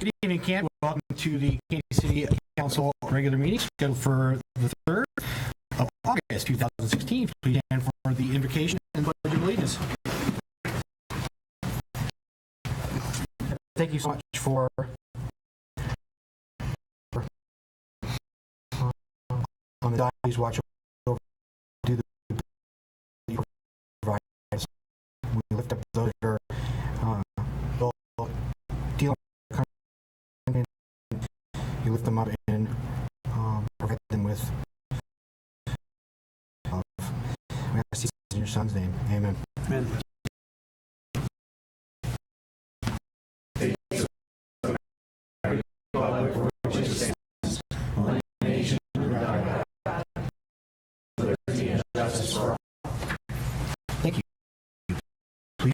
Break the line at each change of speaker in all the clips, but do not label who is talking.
Good evening, Canby. Welcome to the Canby City Council regular meeting scheduled for the 3rd of August, 2016. Please stand for the invocation and pledge of allegiance. Thank you so much for on the dot. Please watch over. Do the providers. We lift up those that are dealing. You lift them up and provide them with love. We ask these in your Son's name. Amen. Amen. Thank you. Please.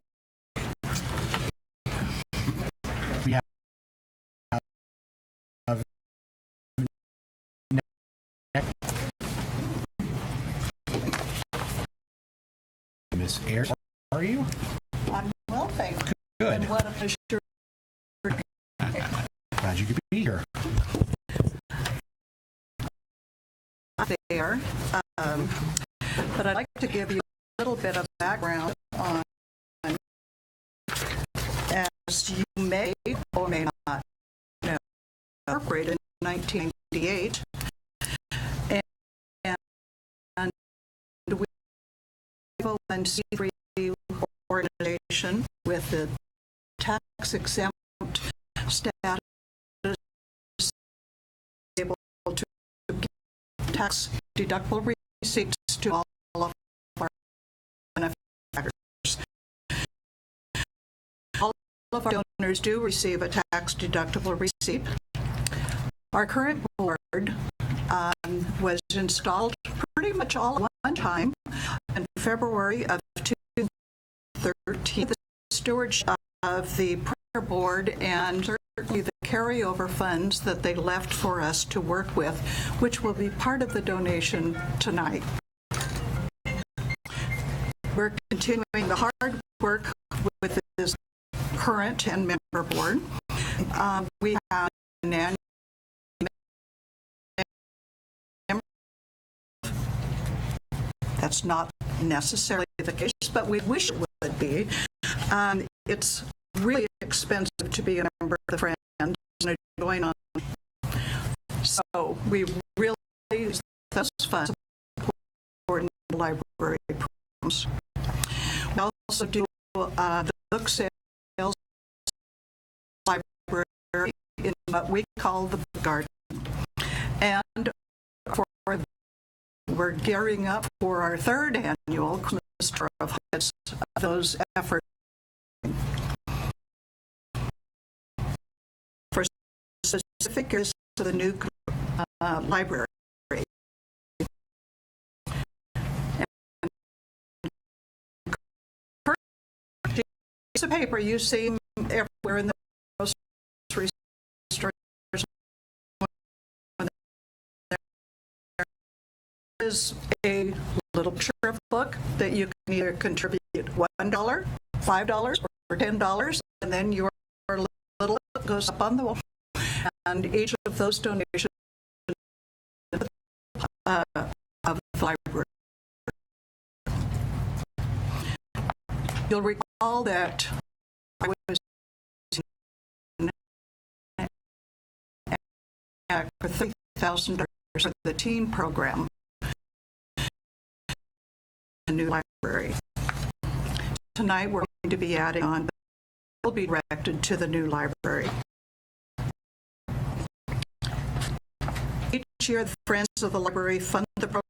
We have Miss Ayers, how are you?
I'm well, thank you.
Good.
And what a pleasure.
Glad you could be here.
There, but I'd like to give you a little bit of background on, as you may or may not know, incorporated in 1998, and we have a C3 organization with the tax-exempt status, able to give tax-deductible receipts to all of our benefactors. All of our donors do receive a tax-deductible receipt. Our current board was installed pretty much all at one time in February of 2013. The stewardship of the prior board and certainly the carryover funds that they left for us to work with, which will be part of the donation tonight. We're continuing the hard work with this current and member board. We have an annual member. That's not necessarily the case, but we wish it would be. It's really expensive to be a member of the Friends and join on. So we really use those funds for library programs. We also do the book sales library in what we call the book garden. And we're gearing up for our 3rd annual Christmas Tour of Heads of those efforts. For specific areas to the new library. Piece of paper you see everywhere in the grocery stores. There is a little picture of a book that you can either contribute $1, $5, or $10, and then your little book goes up on the wall. And each of those donations of the library. You'll recall that I was for $30,000 for the teen program, the new library. Tonight we're going to be adding on, but it will be directed to the new library. Each year, the Friends of the Library fund the program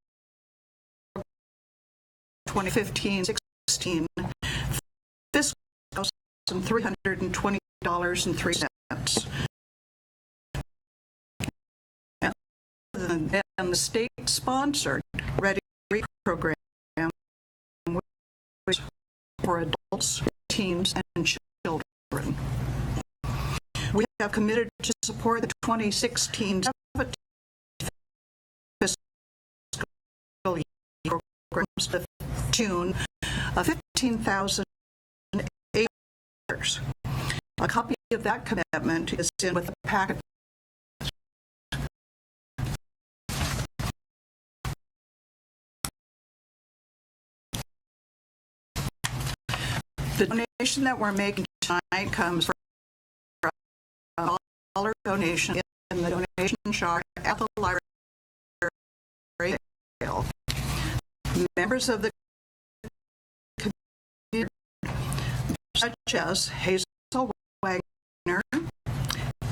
2015-16 fiscal $320.03. And the state-sponsored Ready program for adults, teens, and children. We have committed to support the 2016 fiscal year programs to the tune of $15,008. A copy of that commitment is in with the packet. The donation that we're making tonight comes from a dollar donation in the donation jar at the library. Members of the community, such as Hazel Wagner,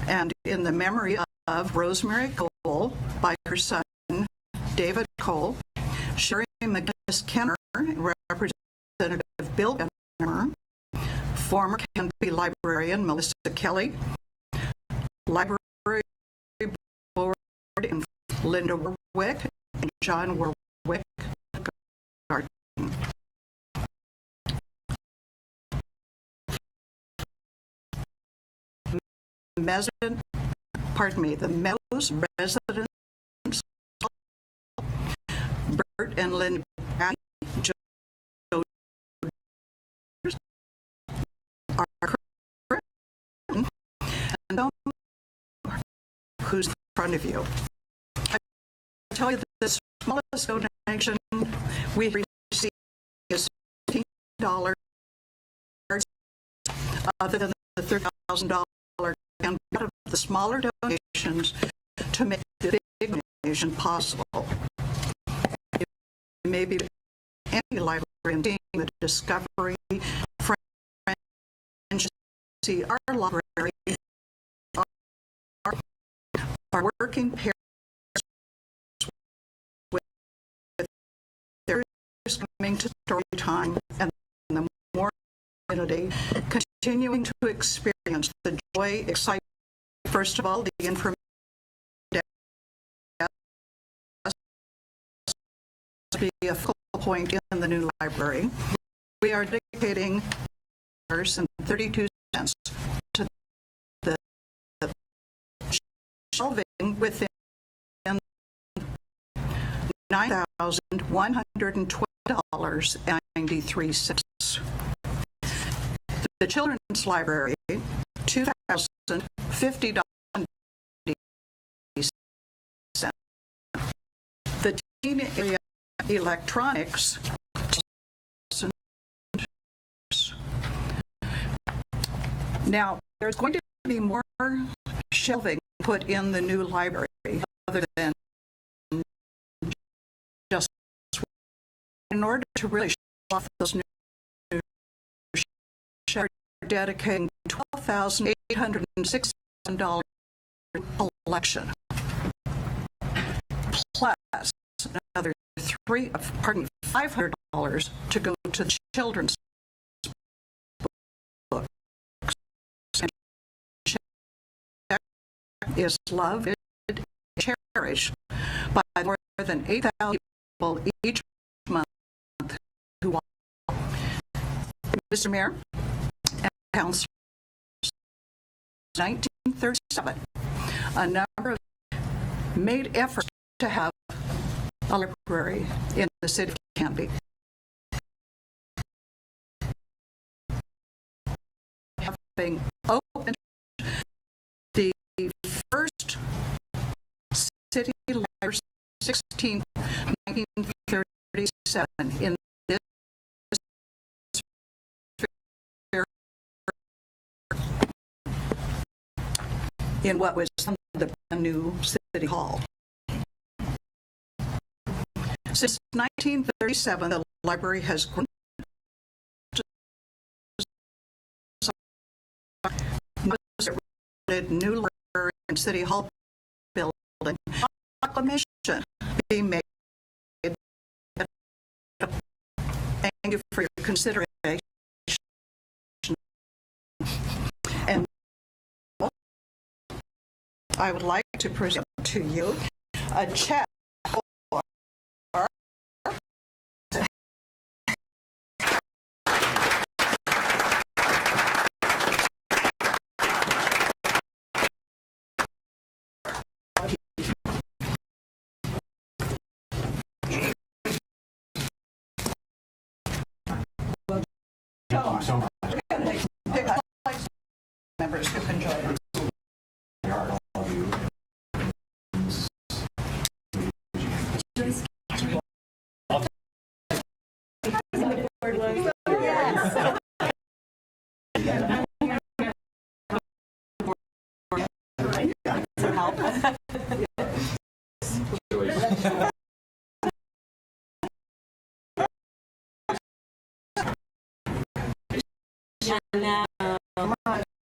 and in the memory of Rosemary Cole by her son, David Cole, Sherry McGinnis Kenner, Representative Bill Kenner, former Canby librarian Melissa Kelly, library board and Linda Warwick, and John Warwick. The Meadows residents, Bert and Lynn, Joe, are current, and who's in front of you. I tell you that the smallest donation we receive is $15, other than the $30,000. And out of the smaller donations to make the big donation possible. It may be any librarian seeing the discovery, friends see our library, our working parents with their coming to story time, and the more community continuing to experience the joy, excitement, first of all, the information to be a focal point in the new library. We are dedicating $32 to the shelving within $9,112.93. The Children's Library, $2,050. The teen area electronics, now there's going to be more shelving put in the new library other than just in order to really show off those new shelves, dedicating $12,867 collection, plus another $500 to go to the children's books. And is loved and cherished by more than 8,000 people each month who want. Mr. Mayor and Council, 1937, a number of made efforts to have a library in the city of Canby. Having opened the first city library 1937 in this in what was the brand new City Hall. Since 1937, the library has grown to new library and City Hall building. Proclamation being made. Thank you for your consideration. And I would like to present to you a check for members who can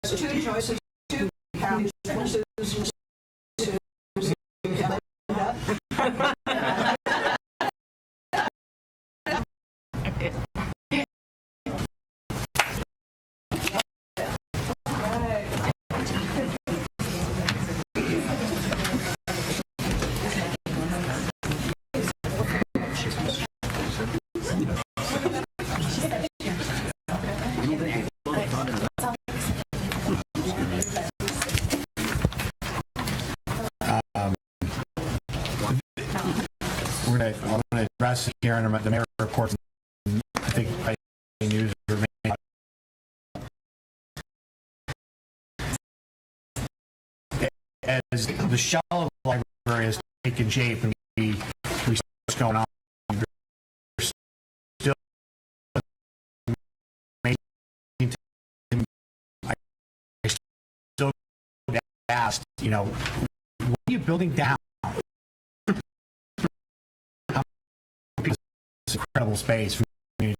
Two choices, two counties.
I'm going to address here in the mayor report. I think I news remain. As the shell of the library has taken shape and we see what's going on, there's still I still asked, what are you building down? It's incredible space for the community.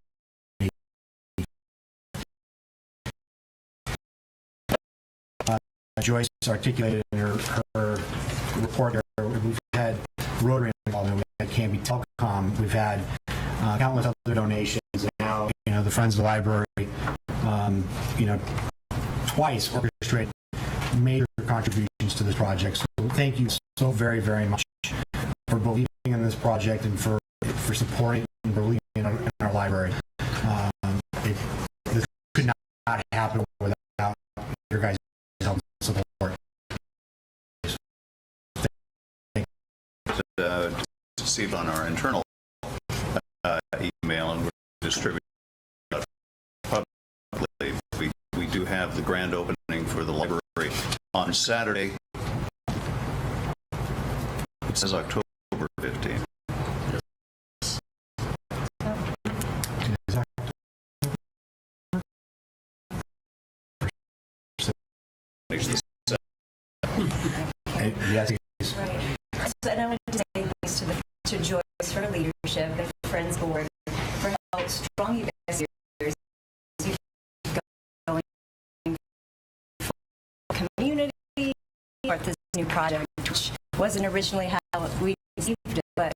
Joyce articulated in her report here, we've had Rotary involvement, we've had Canby Telecom, we've had countless other donations, and now, the Friends of the Library, twice orchestrated major contributions to this project. So thank you so very, very much for believing in this project and for supporting and believing in our library. This could not happen without your guys' help and support.
Received on our internal email and we're distributing publicly. We do have the grand opening for the library on Saturday. It says October 15th.
Yes.
Right. So, and I want to say thanks to Joyce for her leadership and Friends Board for how strong you guys are as you keep going for community for this new project, which wasn't originally how we received it, but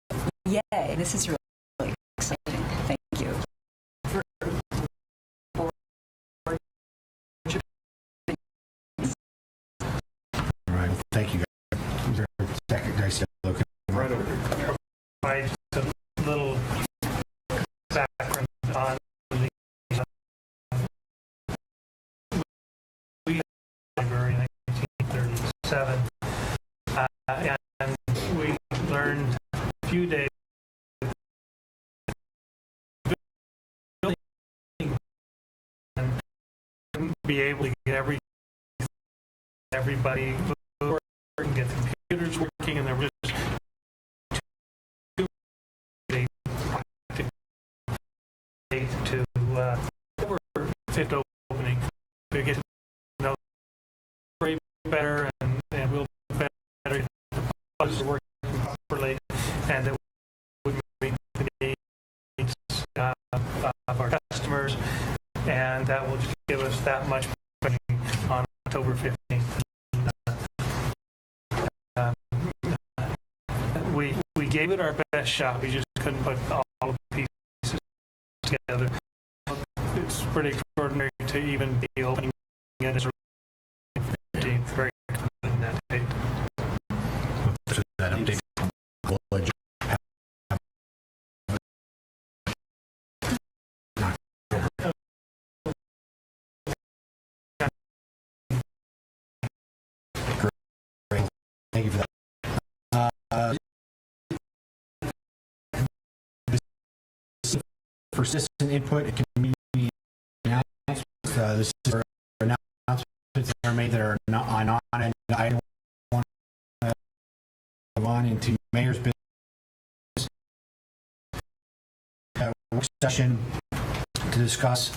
yay, this is really exciting. Thank you.
All right. Thank you guys.
Right over. Provide some little background on the we library in 1937, and we learned a few days and be able to get everybody and get the computers working, and there was just to over fifth opening to get to know way better and we'll be better buses are working properly and that we meet the needs of our customers, and that will just give us that much on October 15th. We gave it our best shot. We just couldn't put all the pieces together. It's pretty extraordinary to even be opening it as 15th. Very confident in that date.
That update. Thank you for that. Persistent input and community announcements. This is for announcements made that are not on, and I don't want to move on into mayor's business. Work session to discuss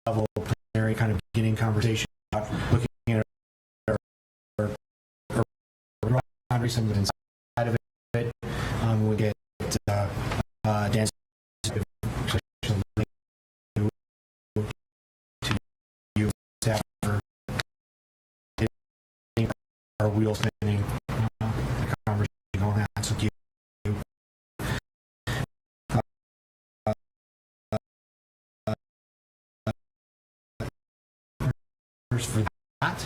level preliminary kind of beginning conversation about looking at our boundary, some of it inside of it. We get Dan's to you staff for getting our wheels spinning, the conversation on that. So you for that.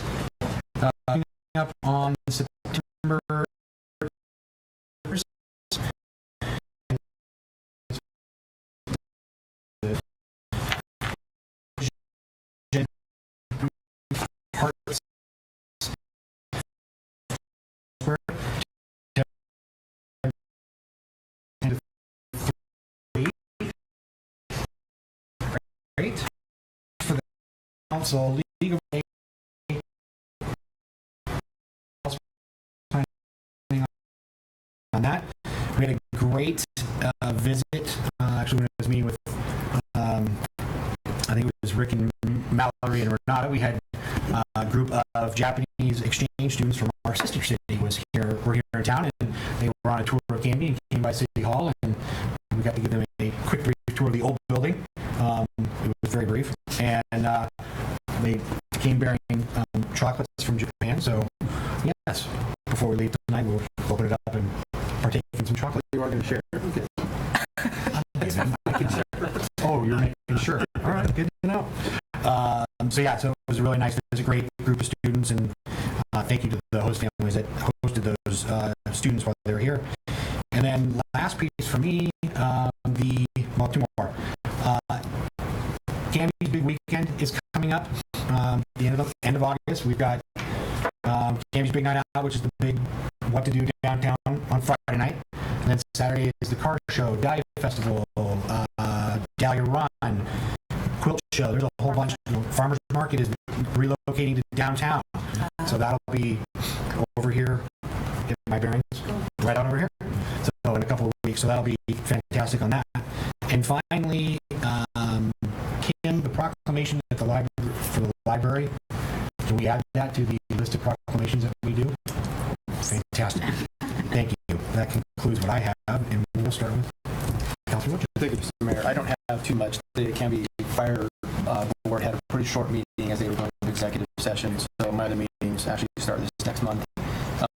Coming up on September 1st, Hearts great for the council. League of on that. We had a great visit. Actually, when I was meeting with, I think it was Rick and Mallory and Renata, we had a group of Japanese exchange students from our sister city were here in town, and they were on a tour of Canby and came by City Hall, and we got to give them a quick brief tour of the old building. It was very brief, and they came bearing chocolates from Japan. So, yes, before we leave tonight, we'll open it up and partake in some chocolate. You are going to share? Okay. Oh, you're making sure. All right, good to know. So it was a really nice visit, great group of students, and thank you to the host families that hosted those students while they were here. And then last piece for me, two more. Canby's big weekend is coming up. The end of August, we've got Canby's Big Night Out, which is the big what to do downtown on Friday night. And then Saturday is the car show, Dahlia Festival, Dahlia Run, Quilt Show. There's a whole bunch. Farmers Market is relocating to downtown. So that'll be over here, get my bearings, right out over here. So in a couple of weeks. So that'll be fantastic on that. And finally, Kim, the proclamation at the library for the library. Can we add that to the list of proclamations that we do? Fantastic. Thank you. That concludes what I have, and we'll start with Councilor Woodchuck.
Thank you, Mr. Mayor. I don't have too much. The Canby Fire Board had a pretty short meeting as they were going to executive session, so my other meetings actually start this next month.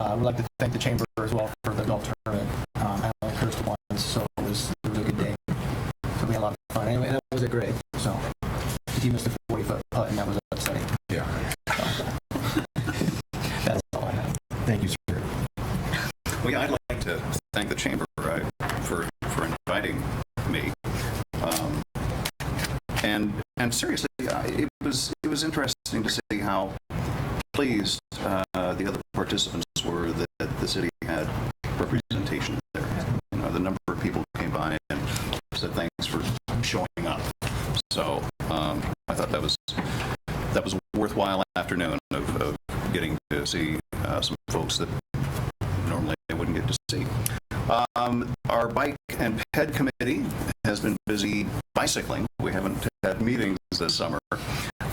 I would like to thank the Chamber as well for the golf tournament. I only cursed once, so it was a good day. So we had a lot of fun. Anyway, that was a great. So he missed a 40-foot putt, and that was upsetting. Yeah. That's all I have.
Thank you, sir.
Well, yeah, I'd like to thank the Chamber for inviting me. And seriously, it was interesting to see how pleased the other participants were that the city had representation there. The number of people came by and said thanks for showing up. So I thought that was a worthwhile afternoon of getting to see some folks that normally I wouldn't get to see. Our bike and ped committee has been busy bicycling. We haven't had meetings this summer,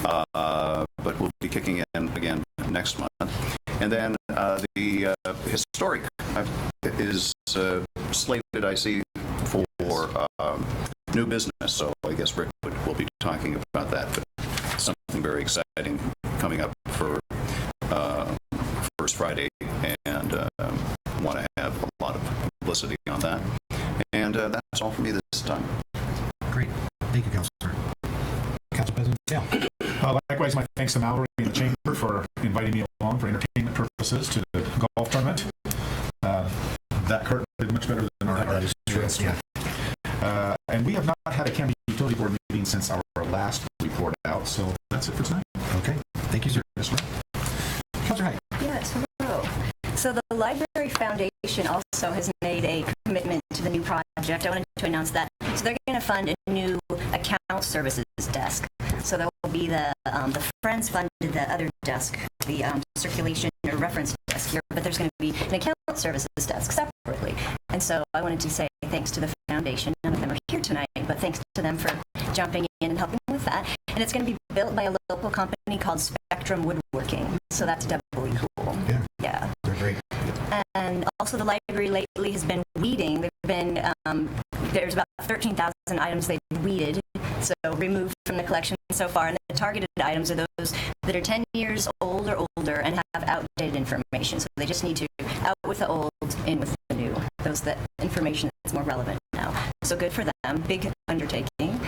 but we'll be kicking in again next month. And then the historic is slated, I see, for new business. So I guess Rick will be talking about that. But something very exciting coming up for First Friday, and want to have a lot of publicity on that. And that's all for me this time.
Great. Thank you, Councilor. Council President Dale.
Likewise, my thanks to Mallory and the Chamber for inviting me along for entertainment purposes to the golf tournament. That cart did much better than our
That is true, yeah.
And we have not had a Canby Utility Board meeting since our last report out, so that's it for tonight.
Okay. Thank you, sir.
Yes, sir.
Councilor Hyde.
Yes, hello. So the Library Foundation also has made a commitment to the new project project, I wanted to announce that. So they're going to fund a new account services desk. So there will be the Friends funded the other desk, the circulation or reference desk here, but there's going to be an account services desk separately. And so I wanted to say thanks to the foundation. None of them are here tonight, but thanks to them for jumping in and helping with that. And it's going to be built by a local company called Spectrum Woodworking. So that's doubly cool. Yeah.
They're great.
And also the library lately has been weeding. They've been, there's about 13,000 items they've weeded, so removed from the collection so far. And the targeted items are those that are 10 years old or older and have outdated information. So they just need to out with the old, in with the new. Those that information that's more relevant now. So good for them. Big undertaking.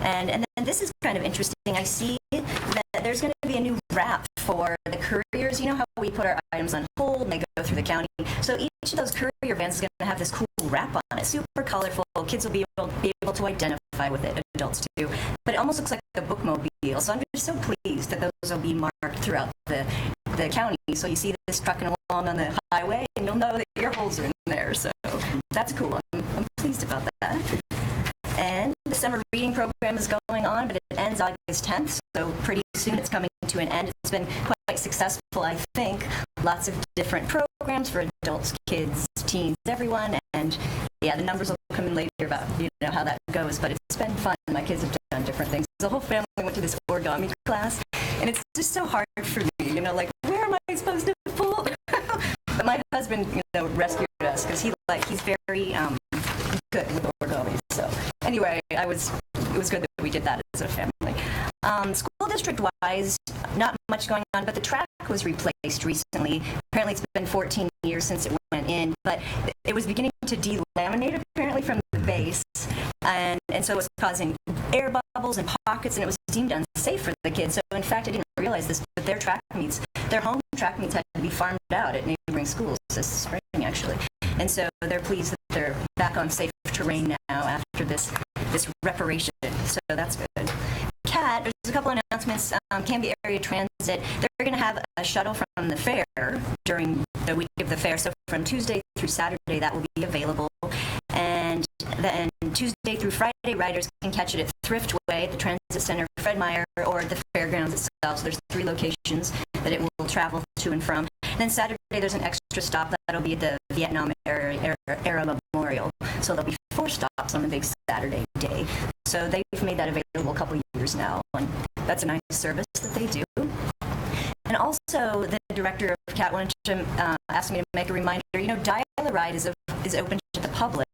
And then this is kind of interesting. I see that there's going to be a new wrap for the couriers. You know how we put our items on hold and they go through the county? So each of those courier vans is going to have this cool wrap on it. Super colorful. Kids will be able to identify with it, adults too. But it almost looks like a bookmobile. So I'm just so pleased that those will be marked throughout the county. So you see this trucking along on the highway and you'll know that your holes are in there. So that's cool. I'm pleased about that. And the summer reading program is going on, but it ends August 10th, so pretty soon it's coming to an end. It's been quite successful, I think. Lots of different programs for adults, kids, teens, everyone, and yeah, the numbers will come in later about how that goes, but it's been fun. My kids have done different things. The whole family went to this origami class, and it's just so hard for me, like, where am I supposed to pull? But my husband, rescued us because he's very good with origami. So anyway, it was good that we did that as a family. School district-wise, not much going on, but the track was replaced recently. Apparently, it's been 14 years since it went in, but it was beginning to delaminate apparently from the base, and so it was causing air bubbles and pockets, and it was deemed unsafe for the kids. So in fact, I didn't realize this, but their home track meets had to be farmed out at neighboring schools this spring, actually. And so they're pleased that they're back on safe terrain now after this reparation. So that's good. CAT, there's a couple announcements. Canby Area Transit, they're going to have a shuttle from the fair during the week of the fair. So from Tuesday through Saturday, that will be available. And then Tuesday through Friday, riders can catch it at Thriftway at the Transit Center, Fred Meyer, or at the fairgrounds itself. So there's 3 locations that it will travel to and from. And then Saturday, there's an extra stop that'll be at the Vietnam Era Memorial. So there'll be 4 stops on the big Saturday day. So they've made that available a couple years now, and that's a nice service that they do. And also, the director of CAT wanted to ask me to make a reminder. Dial-A-Ride is open to the public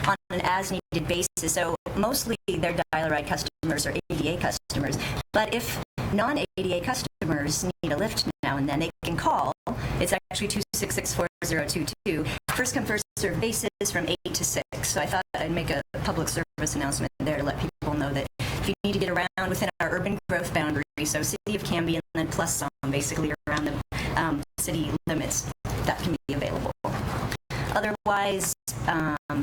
on an as-needed basis. So mostly their Dial-A-Ride customers are ADA customers. But if non-ADA customers need a lift now and then, they can call. It's actually 266-4022. First come, first served basis from 8 to 6. So I thought I'd make a public service announcement there to let people know that if you need to get around within our urban growth boundary, so City of Canby and then plus some, basically around the city limits, that can be available. Otherwise,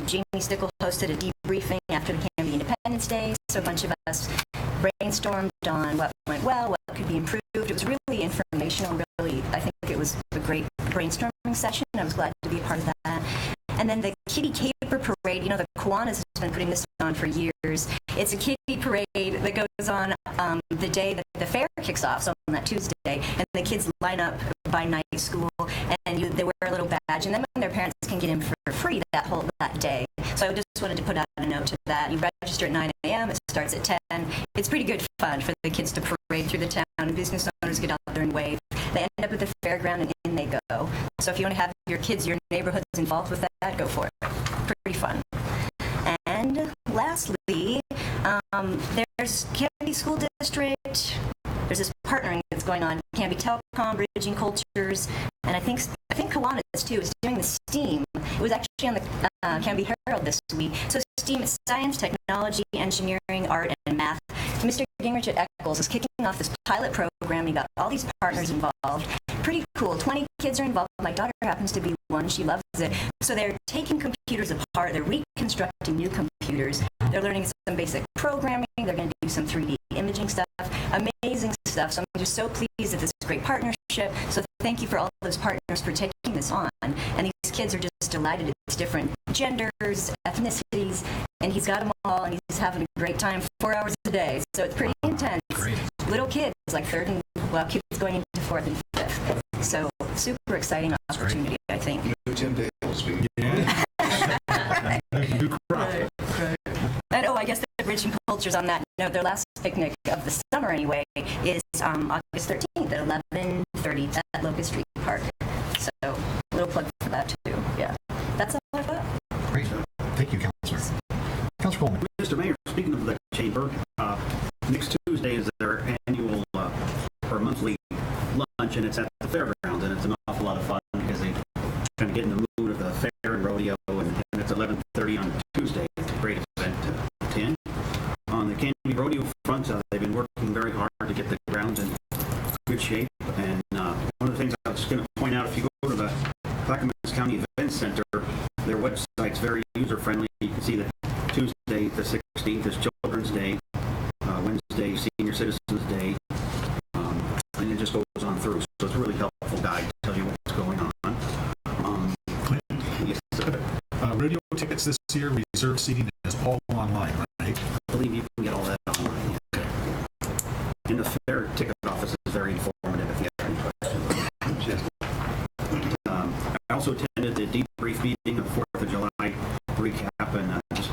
Jamie Stickle hosted a debriefing after the Canby Independence Day, so a bunch of us brainstormed on what went well, what could be improved. It was really informational, I think it was a great brainstorming session. I was glad to be a part of that. And then the Kitty Caper Parade, the Kiwanis has been putting this on for years. It's a kitty parade that goes on the day that the fair kicks off, so on that Tuesday, and the kids line up by night school, and they wear a little badge, and then when their parents can get in for free that day. So I just wanted to put out a note to that. You register at 9 a.m., it starts at 10. It's pretty good fun for the kids to parade through the town, and business owners get out there and wave. They end up at the fairground, and in they go. So if you want to have your kids, your neighborhoods involved with that, go for it. Pretty fun. And lastly, there's Canby School District. There's this partnering that's going on. Canby Telecom, Bridging Cultures, and I think Kiwanis too is doing the STEAM. It was actually on the Canby Herald this week. So STEAM is science, technology, engineering, art, and math. Mr. Gingrich at Eccles is kicking off this pilot program. You got all these partners involved. Pretty cool. 20 kids are involved. My daughter happens to be one. She loves it. So they're taking computers apart. They're reconstructing new computers. They're learning some basic programming. They're going to do some 3D imaging imaging stuff, amazing stuff. So I'm just so pleased at this great partnership. So thank you for all those partners for taking this on. And these kids are just delighted. It's different genders, ethnicities, and he's got them all, and he's having a great time 4 hours a day. So it's pretty intense.
Great.
Little kids, like third and, well, kids going into fourth and fifth. So super exciting opportunity, I think.
Tim Dalesby.
New crop.
And I guess the Bridging Cultures on that note, their last picnic of the summer anyway is August 13th at 11:30 at Locust Street Park. So a little plug for that too. Yeah, that's all I've got.
Great. Thank you, Councilor. Councilor Coleman.
Mr. Mayor, speaking of the chamber, next Tuesday is their annual or monthly lunch, and it's at the fairgrounds, and it's an awful lot of fun because they kind of get in the mood of the fair and rodeo, and it's 11:30 on Tuesday. It's a great event to attend. On the Canby rodeo front, they've been working very hard to get the grounds in good shape, and one of the things I was going to point out, if you go to the Clackamas County Event Center, their website's very user-friendly. You can see that Tuesday, the 16th, is Children's Day, Wednesday, Senior Citizens Day, and it just goes on through. So it's a really helpful guide to tell you what's going on. Yes, sir.
Radio tickets this year, reserved seating is all online, right?
I believe you can get all that online. And the fair ticket office is very informative if you have any questions. I also attended the debrief meeting of 4th of July recap, and I just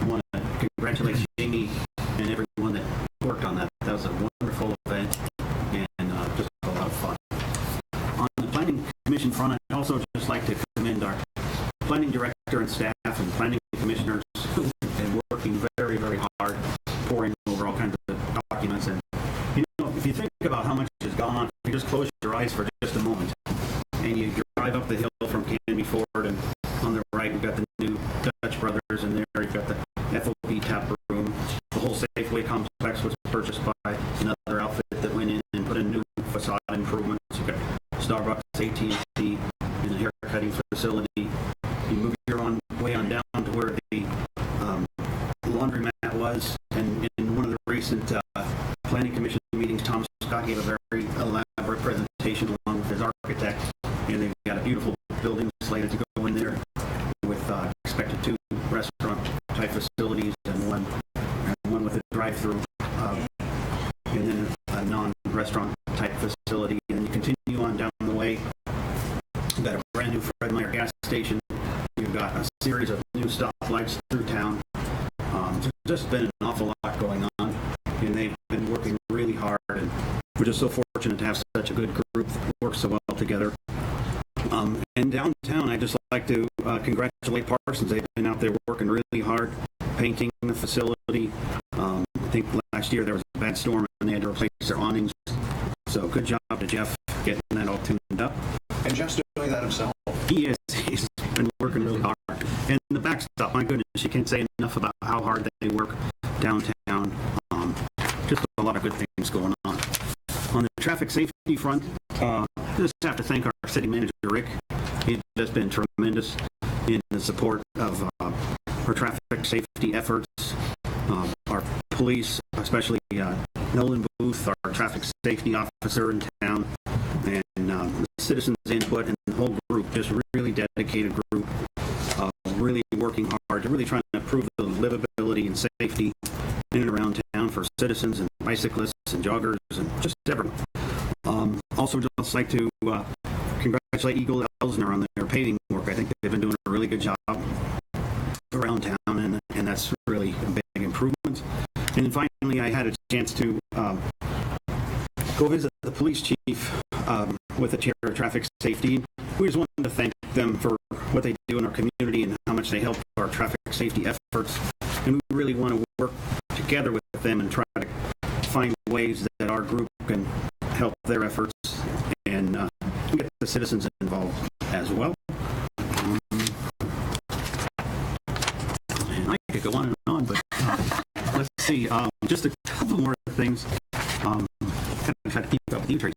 want to congratulate Jamie and everyone that worked on that. That was a wonderful event and just a lot of fun. On the Planning Commission front, I'd also just like to commend our planning director and staff and planning commissioners who have been working very, very hard, pouring over all kinds of documents. And, if you think about how much has gone on, if you just close your eyes for just a moment, and you drive up the hill from Canby Ford, and on the right, we've got the new Dutch Brothers, and there you've got the FOP tap room. The whole Safeway complex was purchased by another outfit that went in and put in new facade improvements. You've got Starbucks, AT&T, and a haircutting facility. You move your way on down to where the laundromat was, and in one of the recent Planning Commission meetings, Tom Scott gave a very elaborate presentation along with his architect, and they've got a beautiful building slated to go in there with expected 2 restaurant-type facilities and one with a drive-through, and then a non-restaurant-type facility. And you continue on down the way, you've got a brand new Fred Meyer gas station. You've got a series of new stoplights through town. There's just been an awful lot going on, and they've been working really hard, and we're just so fortunate to have such a good group that works so well together. And downtown, I'd just like to congratulate Parsons. They've been out there working really hard, painting the facility. I think last year there was a bad storm and they had to replace their awnings. So good job to Jeff getting that all tuned up.
And Jeff's doing that himself.
He is. He's been working really hard. And the backstop, my goodness, you can't say enough about how hard they work downtown. Just a lot of good things going on. On the traffic safety front, just have to thank our city manager, Rick. He's just been tremendous in the support of our traffic safety efforts. Our police, especially Nolan Booth, our traffic safety officer in town, and the citizens' input, and the whole group, just really dedicated group, really working hard, really trying to improve the livability and safety in and around town for citizens and bicyclists and joggers and just everyone. Also, just like to congratulate Eagle Elsner on their paving work. I think they've been doing a really good job around town, and that's really a big improvement. And then finally, I had a chance to go visit the police chief with the chair of traffic safety. We just wanted to thank them for what they do in our community and how much they help our traffic safety efforts. And we really want to work together with them and try to find ways that our group can help their efforts and get the citizens involved as well. And I could go on and on, but let's see. Just a couple more things. Kind of try to keep up with you, Tracy.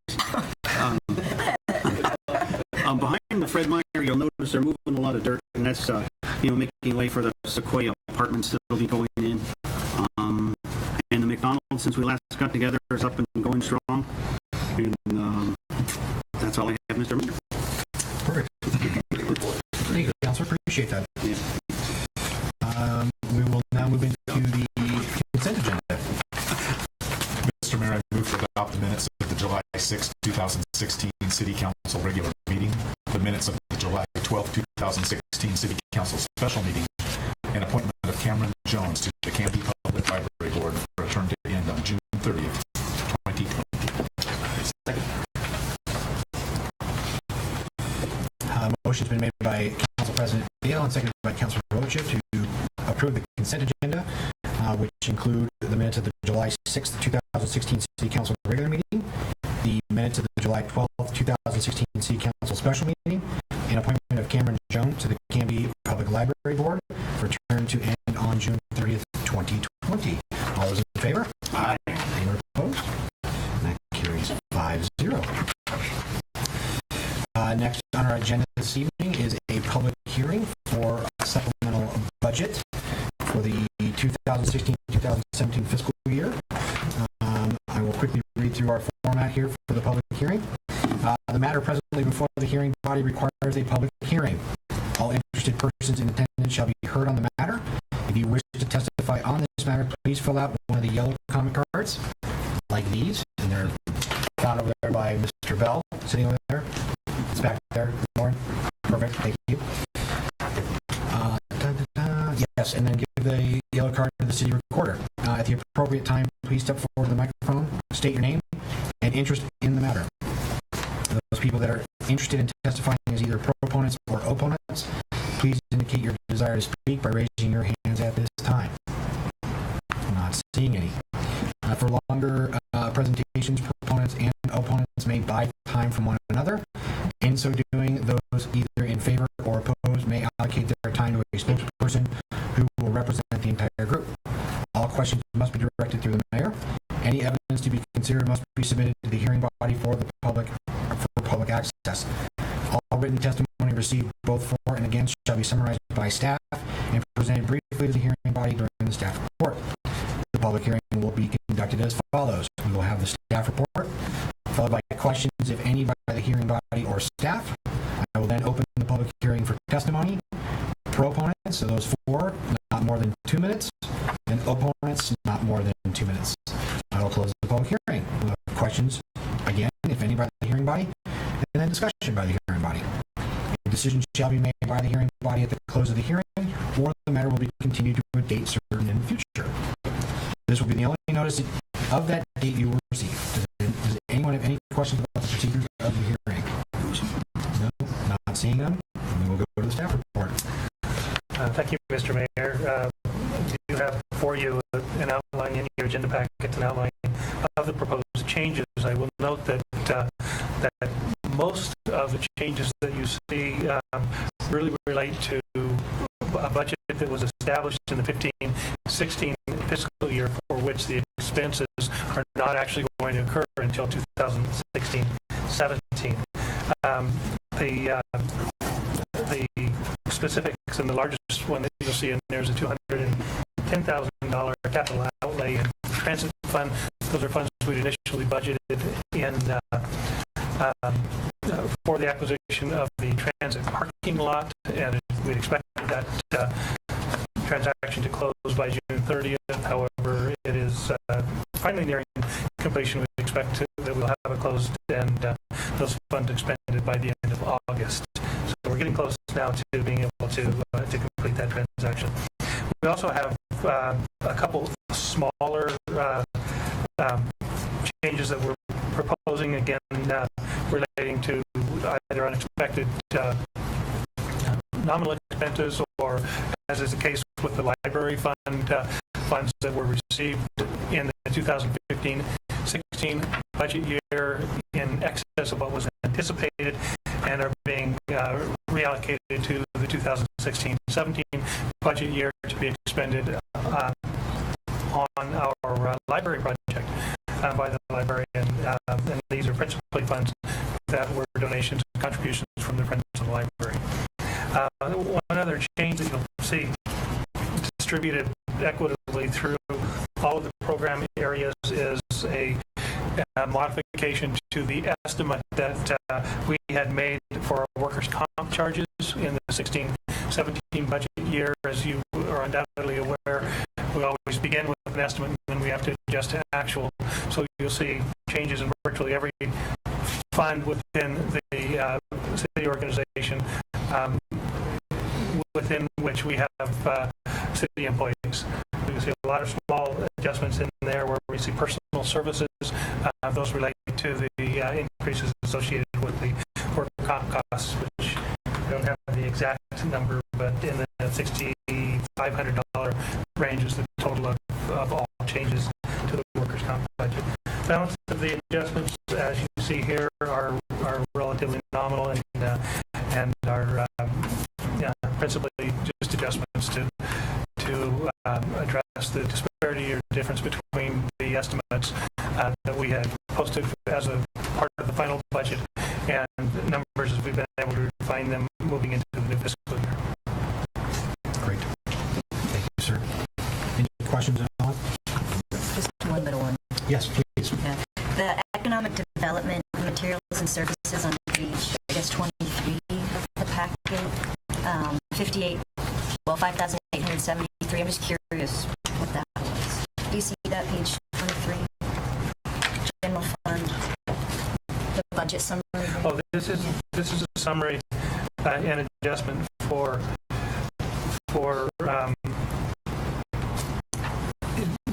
Behind the Fred Meyer, you'll notice they're moving a lot of dirt, and that's making way for the Sequoia apartments that'll be going in. And the McDonald's since we last got together is up and going strong. And that's all I have, Mr. Mayor.
Perfect. Thank you, Counselor. Appreciate that.
Yeah.
We will now move into the consent agenda.
Mr. Mayor, I move to adopt the minutes of the July 6, 2016 City Council regular meeting, the minutes of the July 12, 2016 City Council special meeting, and appointment of Cameron Jones to the Canby Public Library Board for a term to end on June 30th, 2020.
Motion's been made by Council President Dale and seconded by Councilor Rocha to approve the consent agenda, which include the minutes of the July 6th, 2016 City Council regular meeting, the minutes of the July 12th, 2016 City Council special meeting, and appointment of Cameron Jones to the Canby Public Library Board for a term to end on June 30th, 2020. All those in favor?
Aye.
Anyone opposed? That carries 5-0. Next on our agenda this evening is a public hearing for a supplemental budget for the 2016-2017 fiscal year. I will quickly read through our format here for the public hearing. The matter presently before the hearing body requires a public hearing. All interested persons in attendance shall be heard on the matter. If you wish to testify on this matter, please fill out one of the yellow comment cards like these, and they're found over there by Mr. Bell, sitting over there. It's back there. Good morning. Perfect. Thank you. Yes, and then give the yellow card to the city recorder. At the appropriate time, please step forward to the microphone, state your name and interest in the matter. Those people that are interested in testifying as either proponents or opponents, please indicate your desire to speak by raising your hands at this time. I'm not seeing any. For longer presentations, proponents and opponents may buy time from one another. In so doing, those either in favor or opposed may allocate their time to a spokesperson who will represent the entire group. All questions must be directed through the mayor. Any evidence to be considered must be submitted to the hearing body for public access. All written testimony received both for and against shall be summarized by staff and presented briefly to the hearing body during the staff report. The public hearing will be conducted as follows. We will have the staff report, followed by questions, if any, by the hearing body or staff. I will then open the public hearing for testimony. Proponents, so those four, not more than 2 minutes, and opponents, not more than 2 minutes. I will close the public hearing. We'll have questions, again, if any, by the hearing body, and then discussion by the hearing body. A decision shall be made by the hearing body at the close of the hearing, or the matter will be continued to a date certain in the future. This will be the only notice of that date you will receive. Does anyone have any questions about the procedures of the hearing? No? Not seeing them? Then we'll go to the staff report.
Thank you, Mr. Mayor. You have before you an outline in your agenda packet, an outline of the proposed changes. I will note that that most of the changes that you see really relate to a budget that was established in the 15-16 fiscal year, for which the expenses are not actually going to occur until 2016-17. The specifics, and the largest one that you'll see in there is a $210,000 capital outlay in transit fund. Those are funds we'd initially budgeted in for the acquisition of the transit parking lot, and we'd expected that transaction to close by June 30th. However, it is finally nearing completion. We expect that we'll have it closed and those funds expended by the end of August. So we're getting close now to being able to complete that transaction. We also have a couple smaller changes that we're proposing, again, relating to either unexpected nominal expenses, or, as is the case with the library fund, funds that were received in the 2015-16 budget year in excess of what was anticipated and are being reallocated to the 2016-17 budget year to be expended on our library project by the librarian. And these are principally funds that were donations and contributions from the Friends of the Library. One other change that you'll see distributed equitably through all of the program areas is a modification to the estimate that we had made for our workers' comp charges in the 16-17 budget year. As you are undoubtedly aware, we always begin with an estimate and then we have to adjust to actual. So you'll see changes in virtually every fund within the city organization within which we have city employees. You see a lot of small adjustments in there where we see personal services. Those relate to the increases associated with the work comp costs, which I don't have the exact number, but in the $6,500 range is the total of all changes to the workers' comp budget. Balance of the adjustments, as you see here, are relatively nominal and are principally just adjustments to address the disparity or difference between the estimates that we had posted as a part of the final budget and numbers as we've been able to refine them moving into the new fiscal year.
Great. Thank you, sir. Any questions at all?
Just one little one.
Yes, please.
Yeah. The economic development materials and services on page, I guess, 23 of the packet, 5,873. I'm just curious what that was. Do you see that page 23? General fund, the budget summary.
Oh, this is a summary and adjustment for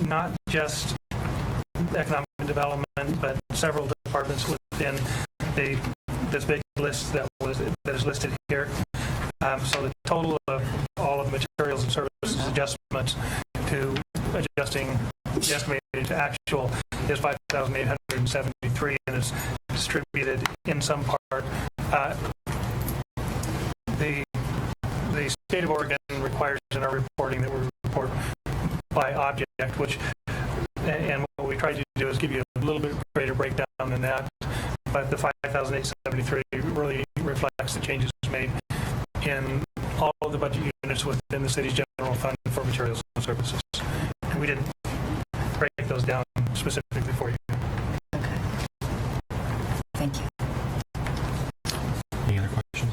not just economic development, but several departments within this big list that is listed here. So the total of all of the materials and services adjustments to adjusting the estimated to actual is 5,873, and is distributed in some part. The state of Oregon requires in our reporting that we report by object, which, and what we try to do is give you a little bit greater breakdown than that. But the 5,873 really reflects the changes made in all of the budget units within the city's general fund for materials and services. And we didn't break those down specifically for you.
Okay. Thank you.
Any other questions?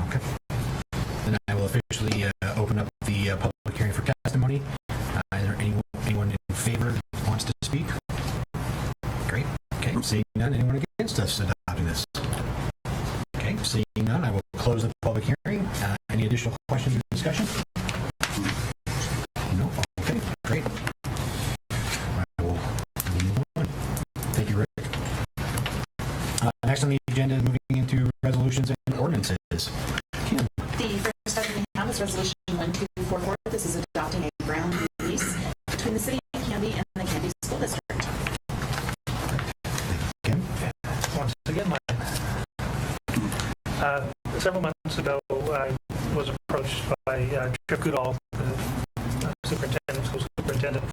Okay. Then I will officially open up the public hearing for testimony. Is there anyone in favor who wants to speak? Great. Okay. Seeing none. Anyone against us adopting this? Okay. Seeing none, I will close the public hearing. Any additional questions or discussion? No. Okay. Great. I will move on. Thank you, Rick. Next on the agenda, moving into resolutions and ordinances. Kim.
The first item we have is Resolution 1244. This is adopting a ground lease between the City of Canby and the Canby School District.
Kim.
Once again, several months ago, I was approached by Trip Goodall, the school superintendent,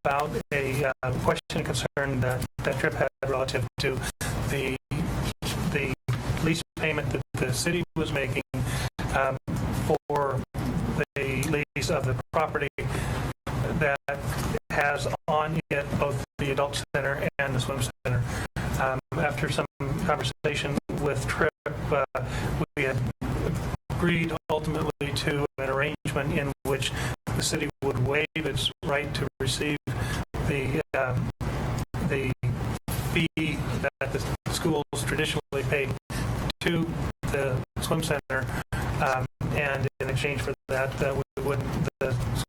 about a question and concern that Trip had relative to the lease payment that the city was making for the lease of the property that has on it both the adult center and the swim center. After some conversation with Trip, we had agreed ultimately to an arrangement in which the city would waive its right to receive the fee that the schools traditionally pay to the swim center, and in exchange for that, the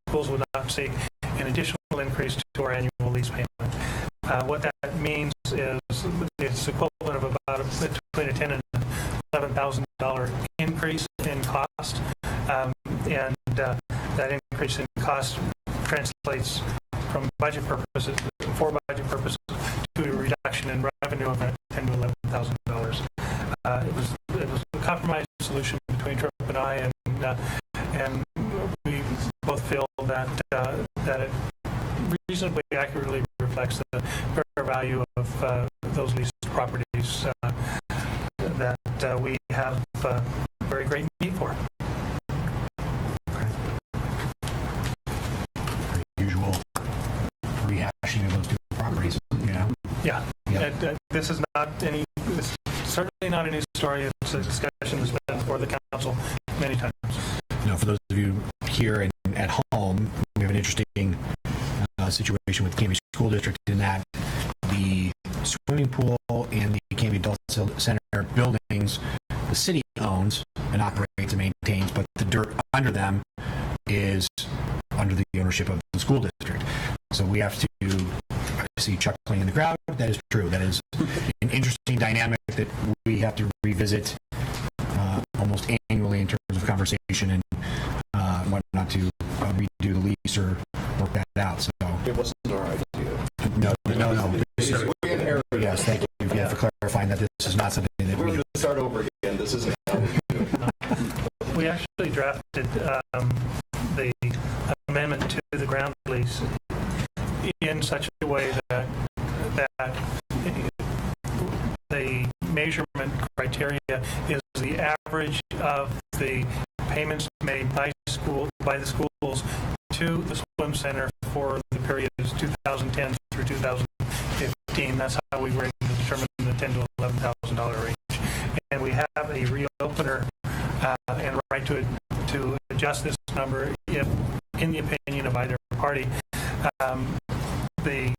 schools would not seek an additional increase to our annual lease payment. What that means is it's equivalent of about between a $10,000 and $11,000 increase in cost, and that increase in cost translates for budget purposes to a reduction in revenue of $10,000 to $11,000. It was a compromise solution between Trip and I, and we both feel that it reasonably accurately reflects the fair value of those leased properties that we have very great need for.
Usual clashing of those two properties, you know?
Yeah.
Yeah.
This is not any, this is certainly not a new story. It's a discussion that's been before the council many times.
You know, for those of you here and at home, we have an interesting situation with Canby School District in that the swimming pool and the Canby Adult Center buildings, the city owns and operates and maintains, but the dirt under them is under the ownership of the school district. So we have to, I see chuckling in the crowd, that is true. That is an interesting dynamic that we have to revisit almost annually in terms of conversation and whatnot to redo the lease or work that out. So
It wasn't our idea.
no. Yes, thank you for clarifying that this is not something that
We're
we.
going to start over again. This isn't how we do it.
We actually drafted the amendment to the ground lease in such a way that the measurement criteria is the average of the payments made by the schools to the swim center for the periods 2010 through 2015. That's how we were able to determine the $10,000 to $11,000 range. And we have a reopener and right to adjust this number if, in the opinion of either party, the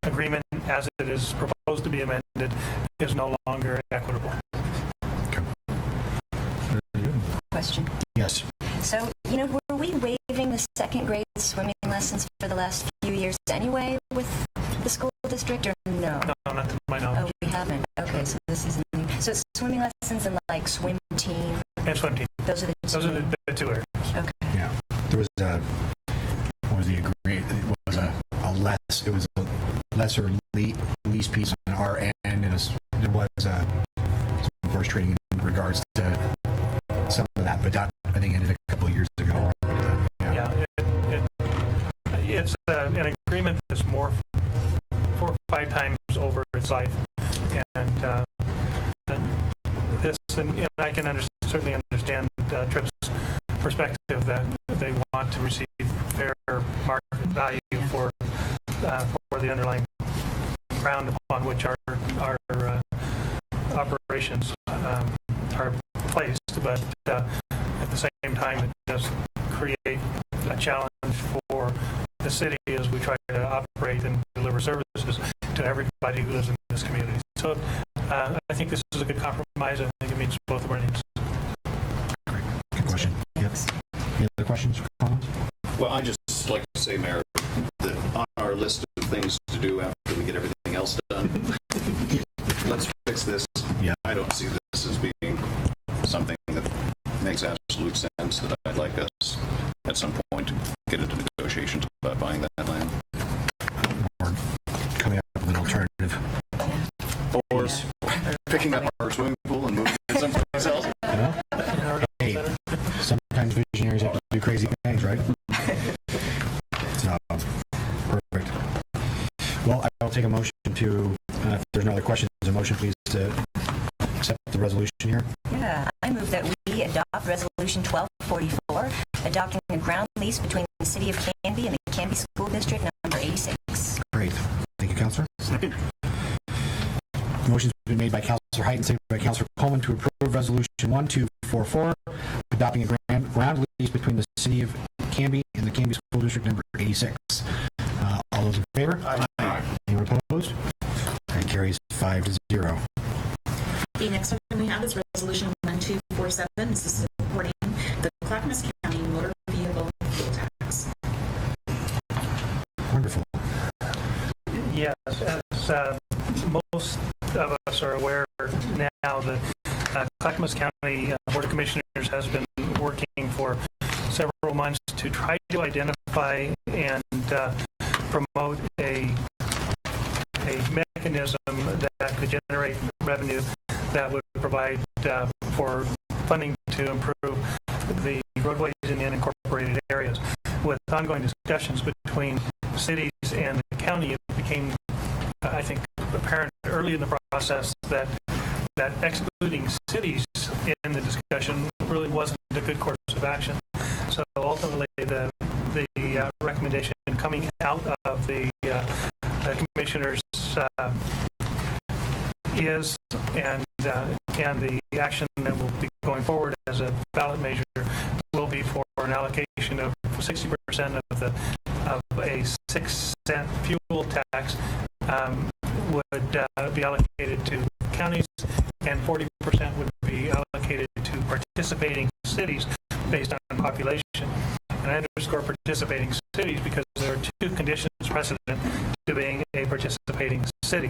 agreement as it is proposed to be amended is no longer equitable.
Question.
Yes.
So, were we waiving the second grade swimming lessons for the last few years anyway with the school district, or no?
No, not to my knowledge.
Oh, we haven't. Okay, so this is new. So it's swimming lessons and like swim team.
And swim team.
Those are the two.
Those are the two areas.
Okay.
Yeah. There was what was the agreement? It was a lesser lease piece on our end, and there was some horse trading in regards to some of that, but that I think ended a couple of years ago.
Yeah, it's an agreement that's more 4 or 5 times over its life, and I can certainly understand Tripp's perspective that they want to receive fair market value for the underlying ground upon which our operations are placed, but at the same time, it does create a challenge for the city as we try to operate and deliver services to everybody who lives in this community. So I think this is a good compromise. I think it meets both of our needs.
Good question. Yes. Any other questions or comments?
Well, I just like to say, Mayor, that on our list of things to do after we get everything else done, let's fix this.
Yeah.
I don't see this as being something that makes absolute sense, that I'd like us at some point to get into negotiations about buying that land.
Or coming up with an alternative.
Or picking up our swimming pool and moving it someplace else.
Hey, sometimes visionaries have to do crazy things, right? So, perfect. Well, I'll take a motion to, if there's no other questions, a motion please to accept the resolution here.
Yeah, I move that we adopt Resolution 1244, adopting a ground lease between the City of Canby and the Canby School District number 86.
Great. Thank you, Councilor.
Second.
Motion's been made by Councilor Height and seconded by Councilor Coleman to approve Resolution 1244, adopting a ground lease between the City of Canby and the Canby School District number 86. All those in favor?
Aye.
Anyone opposed? That carries 5-0.
The next one we have is Resolution 1247. This is supporting the Clackamas County Motor Vehicle Fuel Tax.
Wonderful.
Yes, as most of us are aware now, the Clackamas County Board of Commissioners has been working for several months to try to identify and promote a mechanism that could generate revenue that would provide for funding to improve the roadways in the unincorporated areas. With ongoing discussions between cities and the county, it became, I think, apparent early in the process that excluding cities in the discussion really wasn't a good course of action. So ultimately, the recommendation coming out of the the commissioners is, and the action that will be going forward as a ballot measure will be for an allocation of 60% of a 6-cent fuel tax would be allocated to counties, and 40% would be allocated to participating cities based on population. And I underscore participating cities because there are two conditions precedent to being a participating city.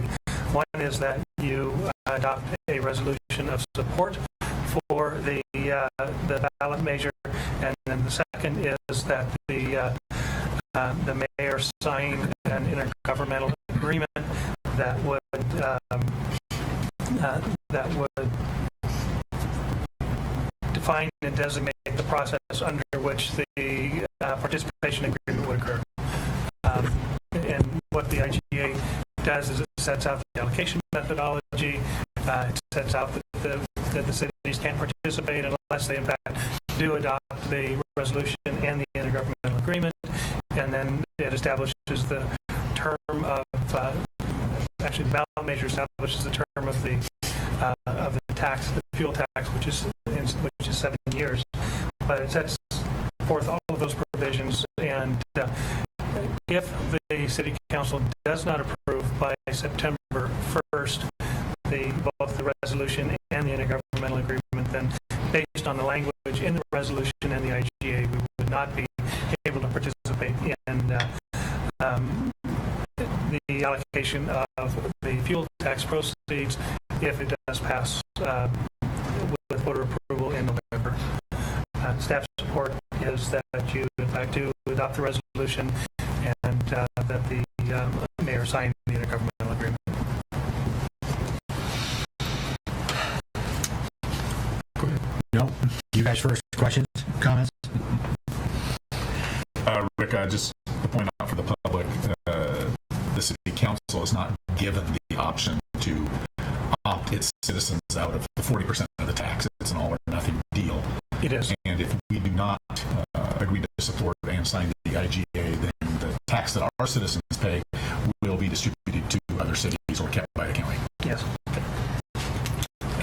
One is that you adopt a resolution of support for the ballot measure, and then the second is that the mayor sign an intergovernmental agreement that would define and designate the process under which the participation agreement would occur. And what the IGA does is it sets out the allocation methodology. It sets out that the cities can't participate unless they in fact do adopt the resolution and the intergovernmental agreement, and then it establishes the term of actually the ballot measure establishes the term of the tax, the fuel tax, which is 7 years. But it sets forth all of those provisions, and if the city council does not approve by September 1st both the resolution and the intergovernmental agreement, then based on the language in the resolution and the IGA, we would not be able to participate in the allocation of the fuel tax proceeds if it does pass with voter approval in November. Staff support is that you, in fact, do adopt the resolution and that the mayor sign the intergovernmental agreement.
No? You guys first. Questions? Comments?
Rick, just to point out for the public, the city council is not given the option to opt its citizens out of the 40% of the tax. It's an all or nothing deal.
It is.
And if we do not agree to support and sign the IGA, then the tax that our citizens pay will be distributed to other cities or kept by the county.
Yes.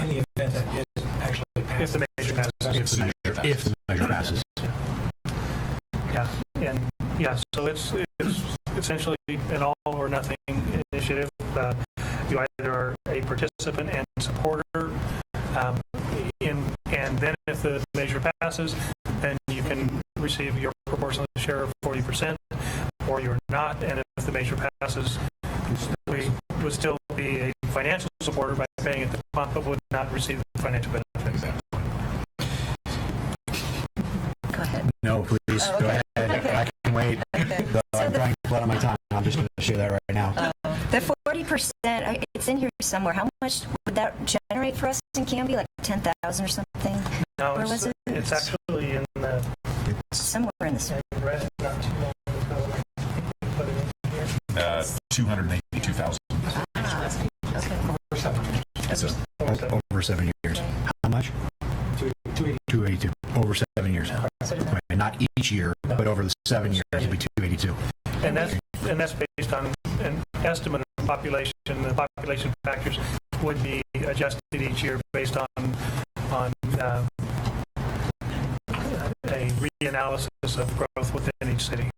In the event that it actually
If the measure passes.
If the measure passes.
Yeah, and yeah, so it's essentially an all or nothing initiative. You either are a participant and supporter, and then if the measure passes, then you can receive your proportionate share of 40%, or you're not. And if the measure passes, we would still be a financial supporter by paying at the pump, but would not receive the financial benefits.
Go ahead.
No, please.
Oh, okay.
Go ahead.
Okay.
I can wait.
Okay.
Though
So
I'm trying to blood on my tongue. I'm just going to share that right now.
The 40%, it's in here somewhere. How much would that generate for us in Canby? Like 10,000 or something?
No,
Or was
it's actually in the
Somewhere in this.
I read it not too long ago. Put it in here.
282,000.
Okay.
Over 7 years. How much? 282. Over 7 years. Okay, not each year, but over the 7 years, it'd be 282.
And that's based on an estimate of population. The population factors would be adjusted each year based on a reanalysis of growth within each city.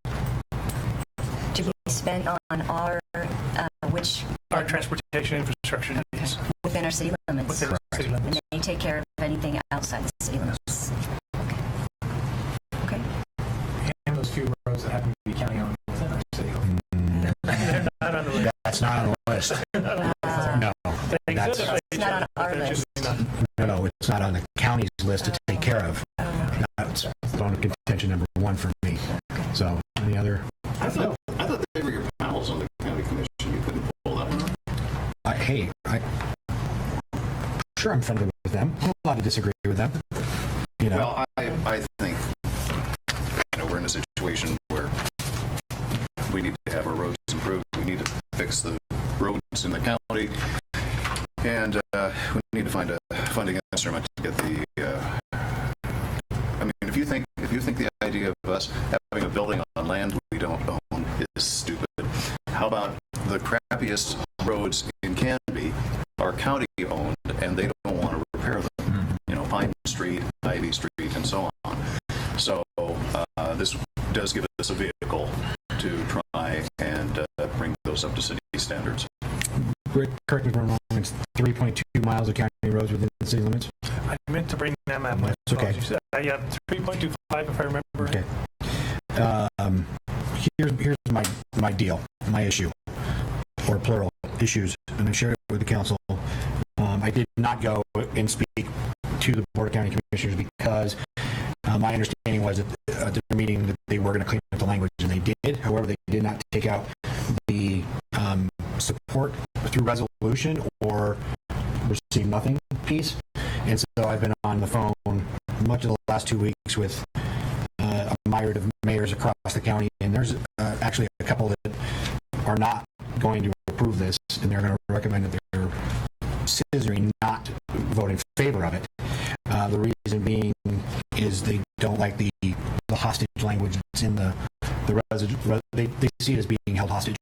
To be spent on our
Our transportation infrastructure needs
within our city limits.
within the city limits.
And they take care of anything outside the city limits. Okay.
and those few roads that happen to be county owned within our city.
They're not on the list.
That's not on the list. No.
They
That's,
exist
It's not on
based
our
but they're
list.
just not.
no, it's not on the county's list to take care of. That's on contention number one for me. So, any other?
I thought they were your pals on the county commission. You couldn't pull that one off.
Hey, sure I'm friendly with them. I'm allowed to disagree with them. You know,
Well, I think we're in a situation where we need to have our roads improved. We need to fix the roads in the county, and we need to find a funding instrument to get the. I mean, if you think the idea of us having a building on land we don't own is stupid, how about the crappiest roads in Canby are county-owned, and they don't want to repair them. You know, Pine Street, Ivy Street, and so on. So this does give us a vehicle to try and bring those up to city standards.
Rick, correct me if I'm wrong, it's 3.2 miles of county roads within the city limits?
I meant to bring them at my
It's okay.
Yeah, 3.25 if I remember.
Okay. Here's my deal, my issue, or plural issues, and I shared it with the council. I did not go and speak to the Board of County Commissioners because my understanding was that at the meeting that they were going to clean up the language, and they did. However, they did not take out the support through resolution or receive nothing piece. And so I've been on the phone much of the last 2 weeks with a myriad of mayors across the county, and there's actually a couple that are not going to approve this, and they're going to recommend that they're scissoring not vote in favor of it. The reason being is they don't like the hostage language that's in the they see it as being held hostage,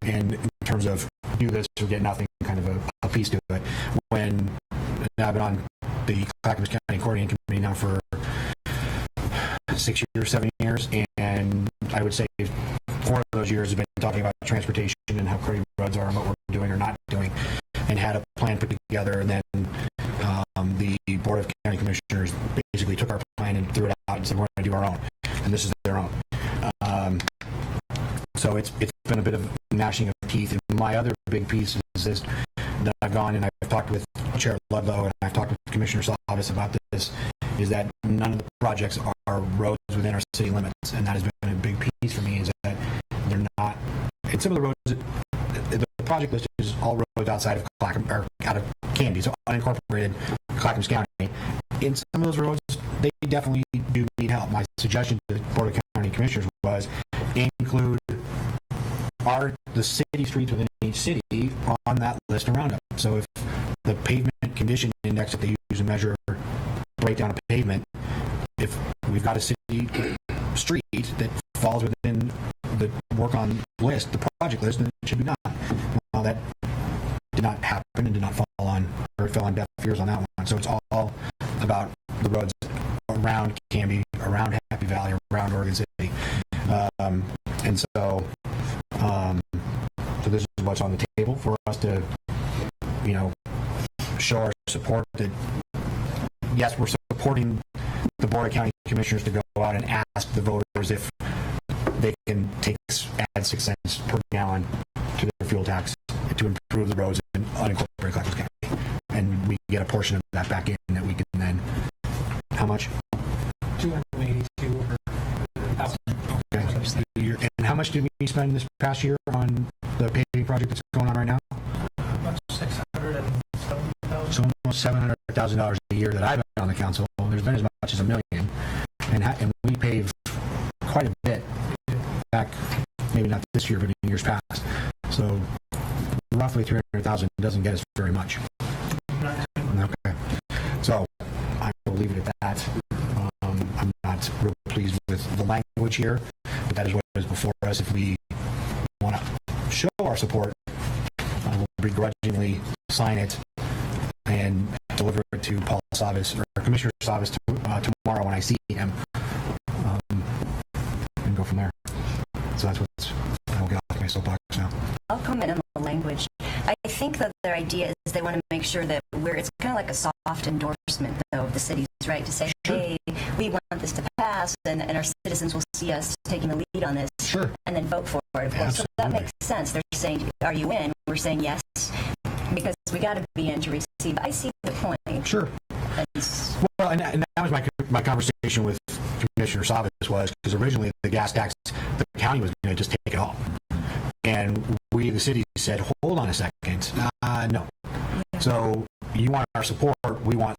and in terms of do this or get nothing, kind of a piece to it. When I've been on the Clackamas County Coordinating Committee now for 6 years, 7 years, and I would say 4 of those years have been talking about transportation and how cruddy roads are and what we're doing or not doing, and had a plan put together, and then the Board of County Commissioners basically took our plan and threw it out and said we're going to do our own, and this is their own. So it's been a bit of gnashing of teeth. And my other big piece is this, that I've gone and I've talked with Chair Ludlow and I've talked with Commissioner Salvis about this, is that none of the projects are roads within our city limits, and that has been a big piece for me, is that they're not, and some of the roads, the project list is all roads outside of Clackamas, or out of Canby, so unincorporated Clackamas County. In some of those roads, they definitely do need help. My suggestion to the Board of County Commissioners was include the city streets within each city on that list around them. So if the pavement condition index that they use to measure breakdown of pavement, if we've got a city street that falls within the work on list, the project list, then it should be done. Well, that did not happen and did not fall on, or fell on deaf ears on that one. So it's all about the roads around Canby, around Happy Valley, around Oregon City. And so this is what's on the table for us to, show our support that, yes, we're supporting the Board of County Commissioners to go out and ask the voters if they can add 6 cents per gallon to their fuel tax to improve the roads in unincorporated Clackamas County. And we get a portion of that back in that we can then, how much?
282 over 1,000.
Okay. And how much did we spend this past year on the paving project that's going on right now?
About 670,000.
So almost $700,000 a year that I've been on the council. There's been as much as $1 million, and we pave quite a bit back, maybe not this year, but in years past. So roughly 300,000 doesn't get us very much. Okay, so I will leave it at that. I'm not real pleased with the language here, but that is what is before us. If we want to show our support, we'll begrudgingly sign it and deliver it to Paul Salvis, or Commissioner Salvis, tomorrow when I see him, and go from there. So that's what's, I'll get off my soapbox now.
I'll comment on the language. I think that their idea is they want to make sure that it's kind of like a soft endorsement, though, of the city's right to say, hey, we want this to pass, and our citizens will see us taking the lead on this,
Sure.
and then vote for it, of course. So that makes sense. They're saying, are you in? We're saying yes, because we got to be in to receive. I see the point.
Sure. Well, and that was my conversation with Commissioner Salvis, was because originally the gas tax, the county was going to just take it all. And we, the city, said, hold on a second. No. So you want our support, we want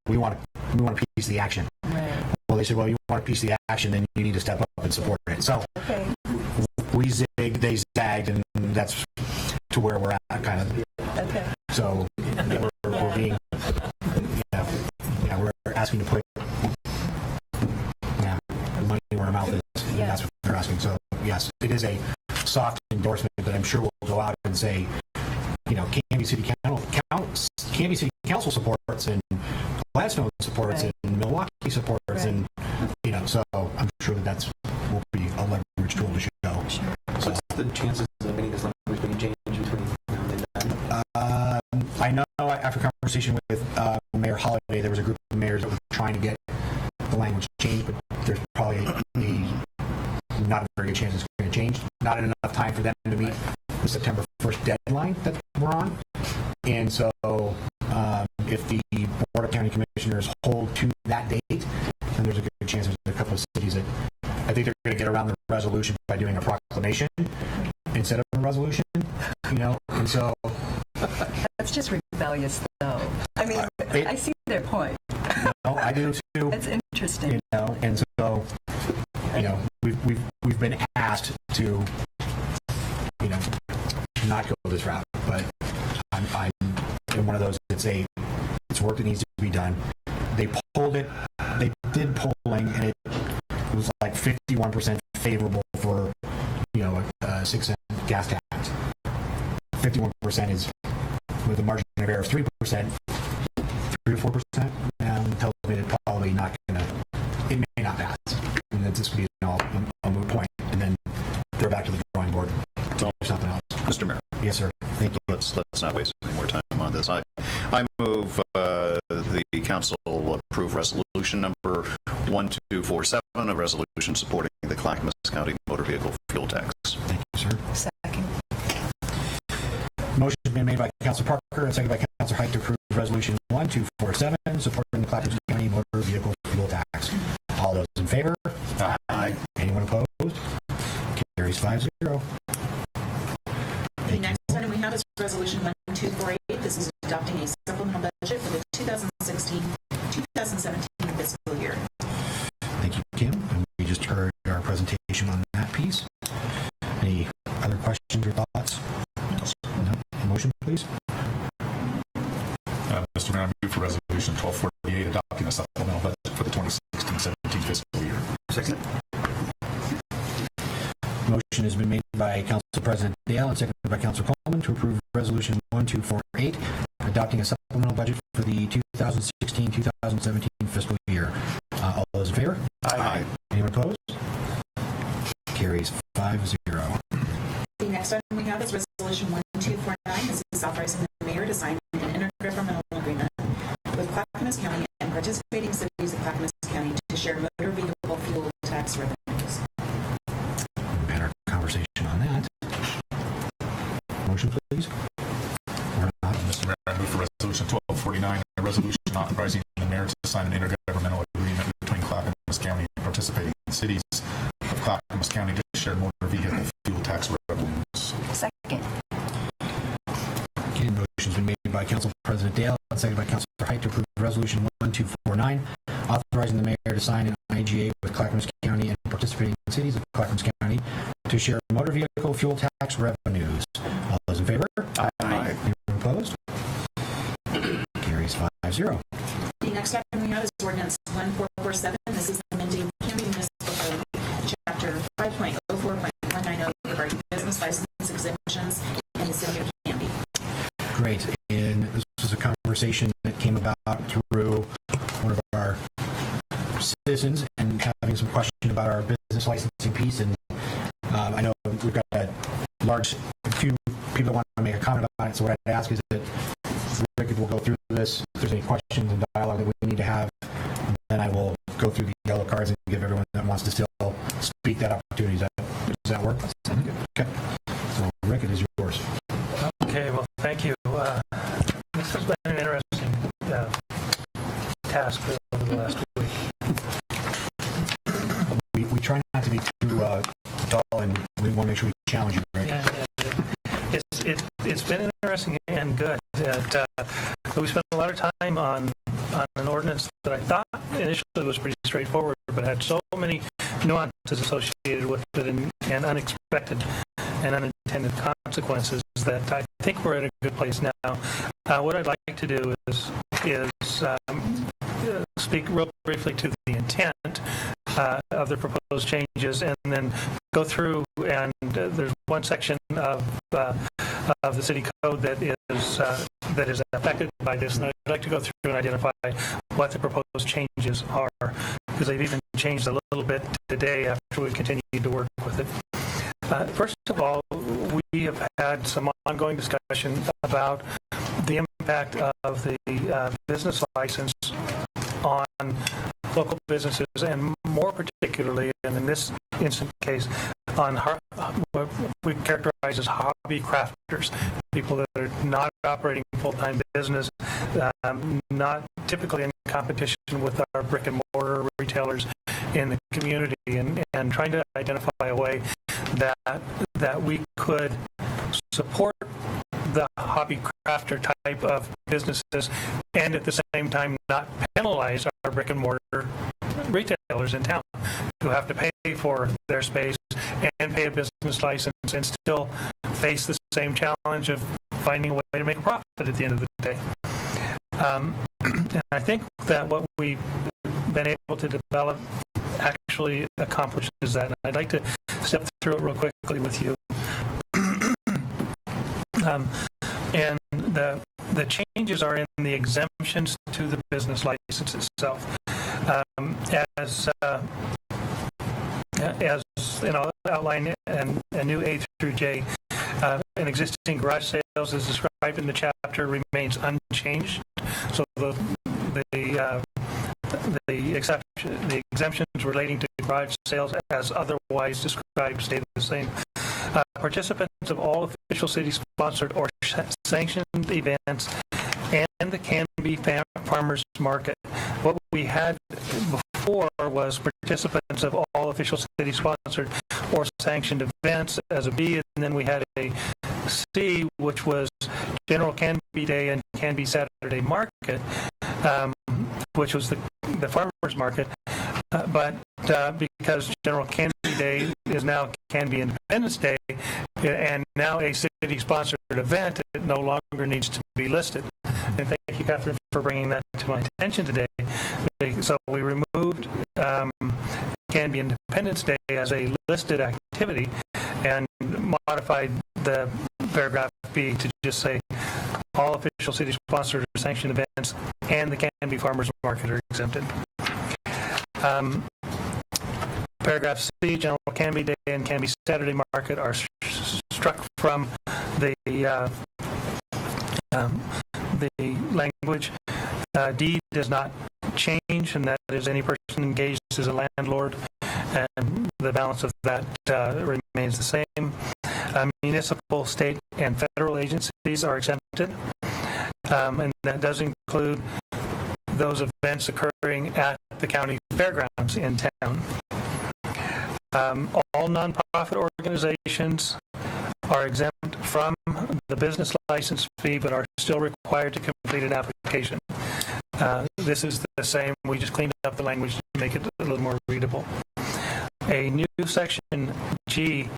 we want a piece of the action.
Right.
Well, they said, well, you want a piece of the action, then you need to step up and support it. So we zigged, they zagged, and that's to where we're at, kind of.
Okay.
So we're being, we're asking to put money where our mouth is. And that's what they're asking. So yes, it is a soft endorsement that I'm sure will go out and say, Canby City Council supports and Gladstone supports and Milwaukee supports and so I'm sure that will be a leverage tool to show.
Sure.
What's the chances of any of this language being changed between now and then?
I know after conversation with Mayor Holliday, there was a group of mayors that were trying to get the language changed, but there's probably not a very good chance it's going to change. Not enough time for them to meet the September 1st deadline that we're on. And so if the Board of County Commissioners hold to that date, then there's a good chance there's a couple of cities that I think they're going to get around the resolution by doing a proclamation instead of a resolution, and so...
That's just rebellious, though. I mean, I see their point.
I do too.
It's interesting.
And so, we've been asked to, not go this route, but I'm in one of those. It's work that needs to be done. They pulled it. They did polling, and it was like 51% favorable for, a 6-cent gas tax. 51% is with a margin of error of 3%, 3 to 4%. Tells me that probably not gonna. It may not pass, and that this could be a moot point, and then they're back to the drawing board. Or something else.
Mr. Mayor.
Yes, sir. Thank you.
Let's not waste any more time on this. I move the council approve resolution number 1247, a resolution supporting the Clackamas County motor vehicle fuel tax.
Thank you, sir.
Second.
Motion has been made by Councilor Parker and seconded by Councilor Height to approve resolution 1247, supporting the Clackamas County motor vehicle fuel tax. All those in favor?
Aye.
Anyone opposed? Carries 5-0.
The next item we have is Resolution 1248. This is adopting a supplemental budget for the 2016-2017 fiscal year.
Thank you, Kim. And we just heard our presentation on that piece. Any other questions or thoughts? No. Motion, please.
Mr. Mayor, I move for resolution 1248, adopting a supplemental budget for the 2016-17 fiscal year.
Second.
Motion has been made by Council President Dale and seconded by Councilor Coleman to approve resolution 1248, adopting a supplemental budget for the 2016-2017 fiscal year. All those in favor?
Aye.
Anyone opposed? Carries 5-0.
The next item we have is Resolution 1249. This is authorizing the mayor to sign an intergovernmental agreement with Clackamas County and participating cities of Clackamas County to share motor vehicle fuel tax revenues.
We've had our conversation on that. Motion, please. Or not.
Mr. Mayor, I move for resolution 1249, a resolution authorizing the mayor to sign an intergovernmental agreement between Clackamas County and participating cities of Clackamas County to share motor vehicle fuel tax revenues.
Second.
Okay, motion's been made by Council President Dale and seconded by Councilor Height to approve resolution 1249, authorizing the mayor to sign an IGA with Clackamas County and participating cities of Clackamas County to share motor vehicle fuel tax revenues. All those in favor?
Aye.
Anyone opposed? Carries 5-0.
The next item we have is Ordinance 1447. This is amending Canby Municipal Code, Chapter 5.04.190 regarding business license exemptions in the city of Canby.
Great. And this was a conversation that came about through one of our citizens and having some question about our business licensing piece. And I know we've got a few people that want to make a comment about it. So what I'd ask is that Rick will go through this. If there's any questions and dialogue that we need to have, then I will go through the yellow cards and give everyone that wants to still speak that opportunity. Does that work? Okay. So Rick, it is yours.
Okay, well, thank you. This has been an interesting task over the last week.
We try not to be too dull, and we want to make sure we challenge you, right?
It's been interesting and good. We spent a lot of time on an ordinance that I thought initially was pretty straightforward, but had so many nuances associated with it and unexpected and unintended consequences that I think we're at a good place now. What I'd like to do is speak real briefly to the intent of the proposed changes, and then go through, and there's one section of the city code that is affected by this, and I'd like to go through and identify what the proposed changes are, because they've even changed a little bit today after we continued to work with it. First of all, we have had some ongoing discussion about the impact of the business license on local businesses, and more particularly, and in this instant case, on what we characterize as hobby crafters, people that are not operating full-time business, not typically in competition with our brick and mortar retailers in the community, and trying to identify a way that we could support the hobby crafter type of businesses and at the same time not penalize our brick and mortar retailers in town who have to pay for their space and pay a business license and still face the same challenge of finding a way to make a profit at the end of the day. And I think that what we've been able to develop actually accomplishes that. And I'd like to step through it real quickly with you. And the changes are in the exemptions to the business license itself. As outlined in a new A through J, an existing garage sales as described in the chapter remains unchanged. So the exemptions relating to garage sales as otherwise described stay the same. Participants of all official city-sponsored or sanctioned events and the Canby Farmers Market. What we had before was participants of all official city-sponsored or sanctioned events as a B, and then we had a C, which was General Canby Day and Canby Saturday Market, which was the farmers market. But because General Canby Day is now Canby Independence Day, and now a city-sponsored event, it no longer needs to be listed. And thank you, Catherine, for bringing that to my attention today. So we removed Canby Independence Day as a listed activity and modified the paragraph B to just say all official city-sponsored or sanctioned events and the Canby Farmers Market are exempted. Paragraph C, General Canby Day and Canby Saturday Market are struck from the language. D does not change, and that is any person engaged as a landlord, and the balance of that remains the same. Municipal, state, and federal agencies are exempted, and that does include those events occurring at the county fairgrounds in town. All nonprofit organizations are exempt from the business license fee, but are still required to complete an application. This is the same. We just cleaned up the language to make it a little more readable. A new section G,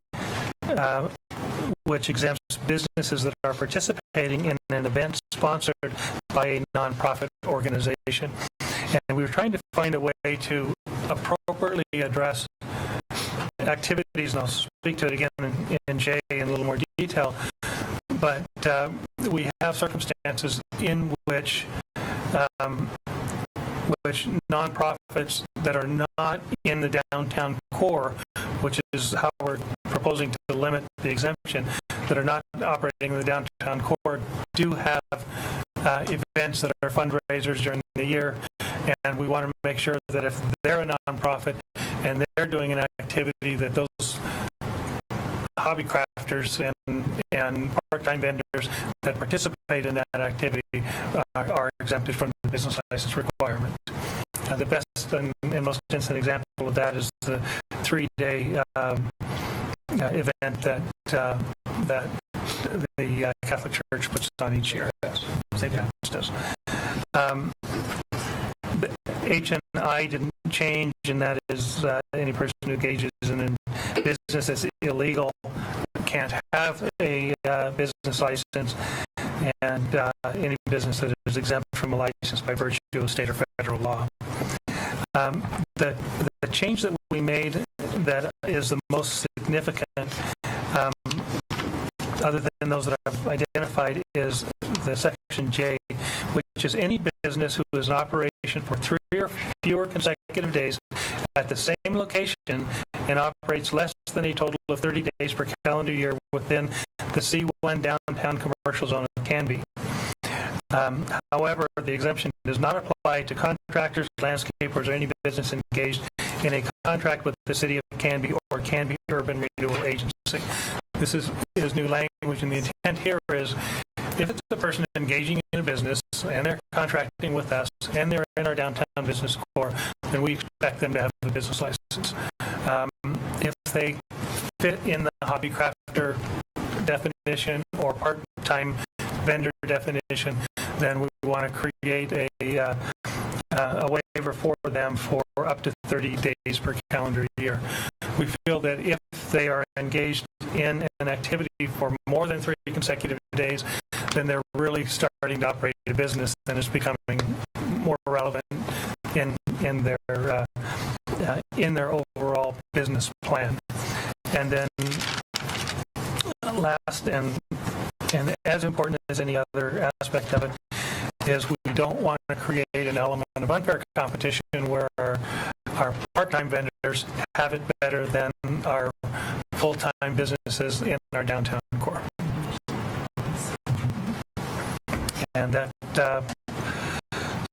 which exempts businesses that are participating in an event sponsored by a nonprofit organization. And we were trying to find a way to appropriately address activities, and I'll speak to it again in J in a little more detail, but we have circumstances in which nonprofits that are not in the downtown core, which is how we're proposing to limit the exemption, that are not operating in the downtown core, do have events that are fundraisers during the year, and we want to make sure that if they're a nonprofit and they're doing an activity, that those hobby crafters and part-time vendors that participate in that activity are exempted from the business license requirement. The best and most instant example of that is the 3-day event that the Catholic Church puts on each year. St. Patrick's does. H and I didn't change, and that is any person who engages in a business that's illegal can't have a business license, and any business that is exempt from a license by virtue of state or federal law. The change that we made that is the most significant, other than those that I've identified, is the Section J, which is any business who is in operation for 3 or fewer consecutive days at the same location and operates less than a total of 30 days per calendar year within the C1 downtown commercial zone of Canby. However, the exemption does not apply to contractors, landscapers, or any business engaged in a contract with the City of Canby or Canby Urban Renewal Agency. This is new language, and the intent here is if it's a person engaging in a business and they're contracting with us and they're in our downtown business core, then we expect them to have a business license. If they fit in the hobby crafter definition or part-time vendor definition, then we want to create a waiver for them for up to 30 days per calendar year. We feel that if they are engaged in an activity for more than 3 consecutive days, then they're really starting to operate a business, and it's becoming more relevant in their overall business plan. And then last and as important as any other aspect of it is we don't want to create an element of unfair competition where our part-time vendors have it better than our full-time businesses in our downtown core. And that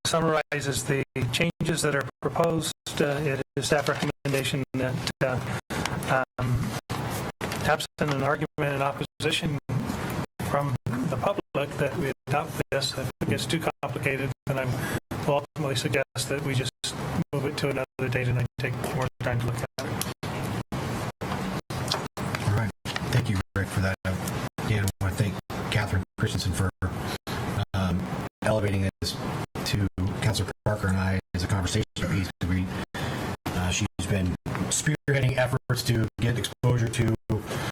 summarizes the changes that are proposed. It is staff recommendation that absent an argument in opposition from the public that we adopt this. If it gets too complicated, then I will ultimately suggest that we just move it to another date and I take more time to look at it.
All right. Thank you, Rick, for that. Again, I want to thank Catherine Christensen for elevating this to Councilor Parker and I as a conversation piece. She's been spearheading efforts to get exposure to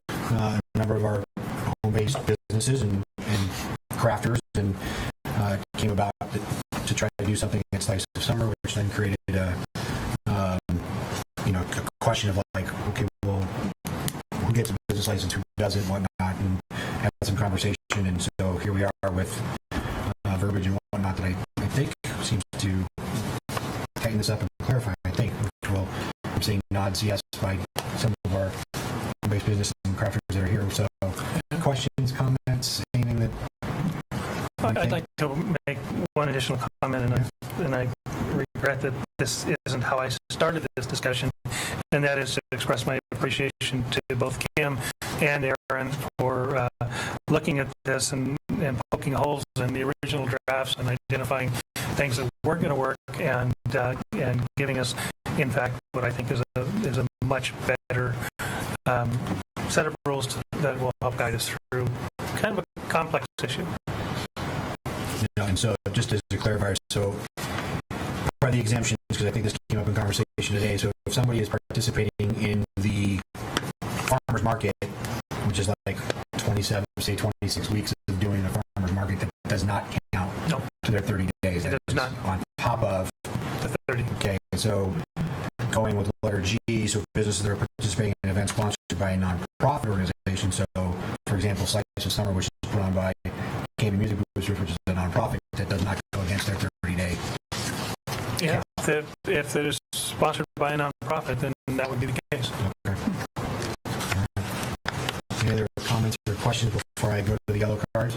a number of our home-based businesses and crafters, and came about to try to do something at Slice of Summer, which then created a question of like, okay, well, who gets a business license, who doesn't, whatnot, and had some conversation. And so here we are with verbiage and whatnot that I think seems to tighten this up and clarify, I think, which will, I'm seeing nods yes by some of our home-based businesses and crafters that are here. So questions, comments, anything that
I'd like to make one additional comment, and I regret that this isn't how I started this discussion, and that is to express my appreciation to both Kim and Aaron for looking at this and poking holes in the original drafts and identifying things that weren't going to work, and giving us, in fact, what I think is a much better set of rules that will help guide us through kind of a complex issue.
and so just as a clarifier, so part of the exemptions, because I think this came up in conversation today, so if somebody is participating in the farmer's market, which is like 27, say 26 weeks of doing the farmer's market, that does not count to their 30 days.
It does not.
On top of
The 30.
Okay, so going with letter G, so businesses that are participating in events sponsored by a nonprofit organization. So, for example, Slice of Summer, which is put on by Canby Music Boosters, which is a nonprofit, that does not go against their 30-day.
Yeah, if it is sponsored by a nonprofit, then that would be the case.
Okay. Any other comments or questions before I go to the yellow cards?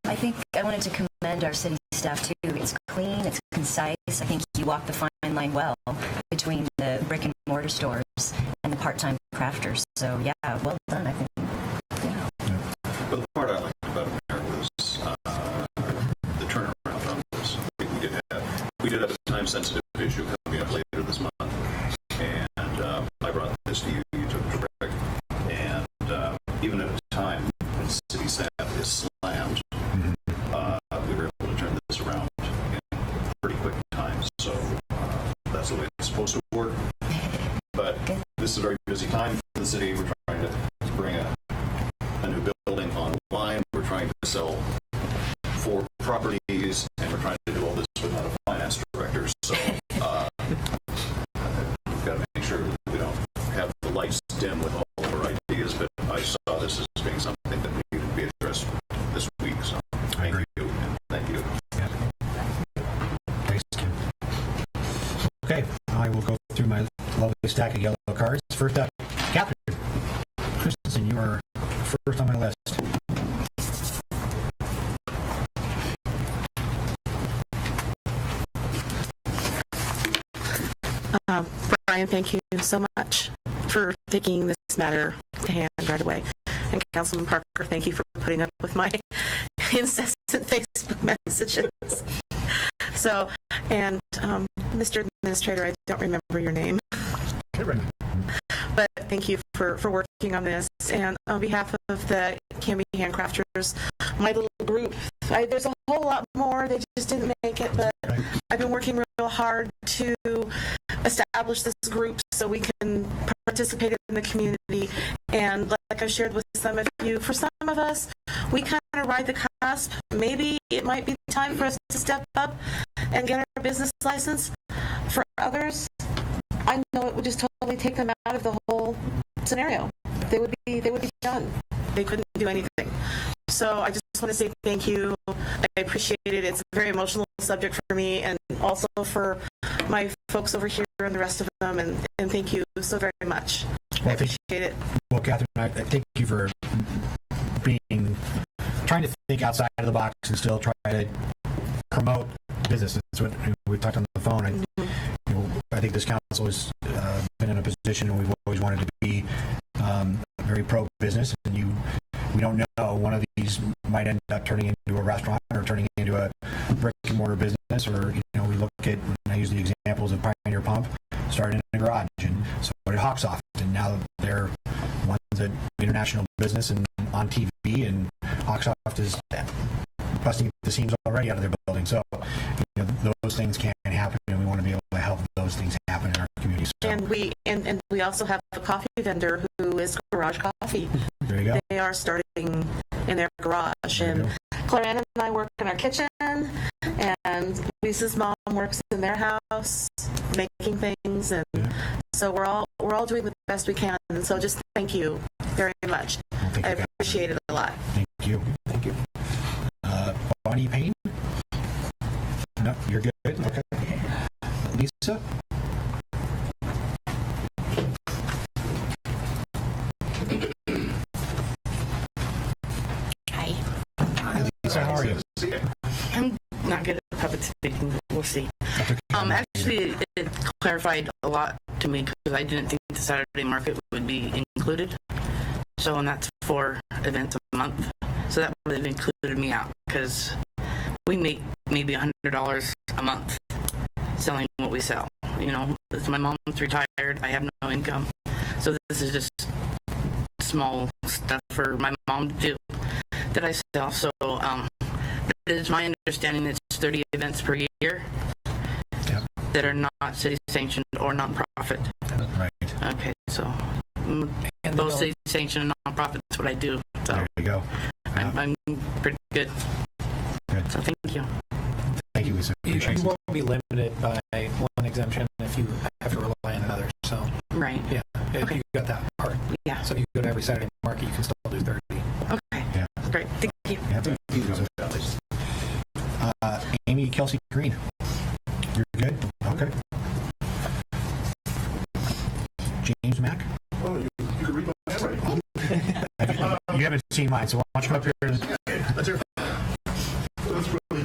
I think I wanted to commend our city staff too. It's clean, it's concise. I think you walk the fine line well between the brick and mortar stores and the part-time crafters. So yeah, well done, I think. Yeah.
But the part I liked about it there was the turnaround on this. I think we did have a time-sensitive issue coming up later this month, and I brought this to you. You took it direct, and even at a time when city staff is slammed, we were able to turn this around in pretty quick time. So that's the way it's supposed to work. But this is a very busy time for the city. We're trying to bring a new building online. We're trying to sell 4 properties, and we're trying to do all this without a finance director. So we've got to make sure that we don't have
stack of yellow cards. First up, Catherine Christensen, you are first on my list.
Brian, thank you so much for taking this matter to hand right away. And Councilman Parker, thank you for putting up with my incessant Facebook messages. So, and Mr. Administrator, I don't remember your name. But thank you for working on this. And on behalf of the Canby Handcrafters, my little group, there's a whole lot more. They just didn't make it, but I've been working real hard to establish this group so we can participate in the community. And like I shared with some of you, for some of us, we kind of ride the cusp. Maybe it might be time for us to step up and get our business license. For others, I know it would just totally take them out of the whole scenario. They would be done. They couldn't do anything. So I just want to say thank you. I appreciate it. It's a very emotional subject for me, and also for my folks over here and the rest of them. And thank you so very much. I appreciate it.
Well, Catherine, I thank you for trying to think outside of the box and still try to promote business. That's what we talked on the phone. I think this council has been in a position where we've always wanted to be very pro-business, and we don't know, one of these might end up turning into a restaurant or turning into a brick-and-mortar business, or we look at, and I use the examples of Pioneer Pump, started in a garage, and so did Hawksoft, and now they're ones that international business and on TV, and Hawksoft is busting the seams already out of their building. So those things can happen, and we want to be able to help those things happen in our community. So.
And we also have a coffee vendor who is Garage Coffee.
There you go.
They are starting in their garage, and Claranne and I work in our kitchen, and Lisa's mom works in their house making things, and so we're all doing the best we can. And so just thank you very much. I appreciate it a lot.
Thank you. Thank you. Bonnie Payne? No, you're good. Okay. Lisa?
Hi.
Hi, Lisa. How are you?
I'm not good at puppet speaking. We'll see. Actually, it clarified a lot to me because I didn't think the Saturday market would be included. So, and that's 4 events a month. So that would have included me out because we make maybe $100 a month selling what we sell. My mom's retired. I have no income. So this is just small stuff for my mom to do that I sell. So it is my understanding it's 30 events per year that are not city sanctioned or nonprofit.
Right.
Okay, so both city sanctioned and nonprofit is what I do. So
there you go.
I'm pretty good.
Good.
So thank you.
Thank you, Lisa.
You won't be limited by one exemption if you have to rely on another. So
Right.
yeah,
Okay.
you got that part.
Yeah.
So if you go to every Saturday market, you can still do 30.
Okay.
Yeah.
Great. Thank you.
Yeah, thank you. Amy Kelsey Green. You're good? Okay. James Mack?
Oh, you can read my handwriting.
You haven't seen mine, so why don't you come up here and...
That's really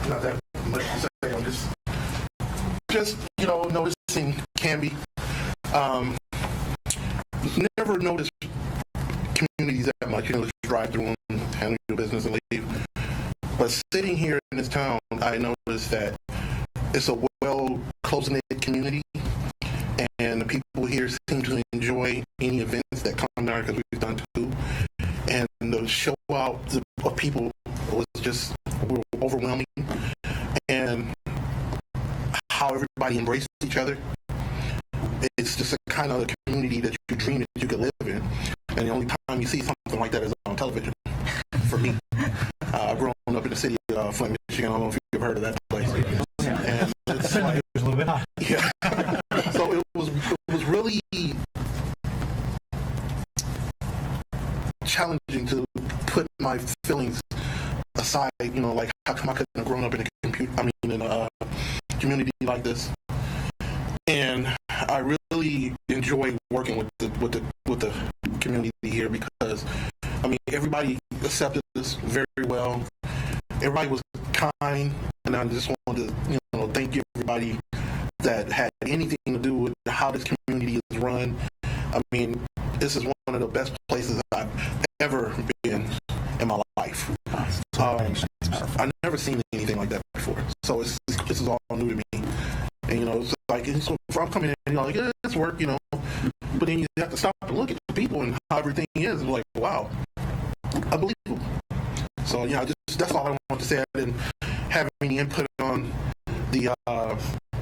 not that much to say. I'm just noticing Canby. Never noticed communities that much. Just drive through and handle your business and leave. But sitting here in this town, I noticed that it's a well close-knit community, and the people here seem to enjoy any events that come down because we've done 2. And the show out of people was just overwhelming, and how everybody embraced each other. It's just a kind of community that you dream that you could live in, and the only time you see something like that is on television. For me, I've grown up in the city of Flint, Michigan. I don't know if you've heard of that place. And it's like,
a little bit hot.
yeah. So it was really challenging to put my feelings aside. Like how come I couldn't have grown up in a community like this? And I really really enjoy working with the community here because, I mean, everybody accepted us very well. Everybody was kind, and I just wanted to, thank everybody that had anything to do with how this community is run. I mean, this is one of the best places I've ever been in my life. I've never seen anything like that before, so this is all new to me. And it's like so I'm coming in, like it's work, but then you have to stop and look at the people and how everything is. It's like, wow, unbelievable. So that's all I want to say. I didn't have any input on the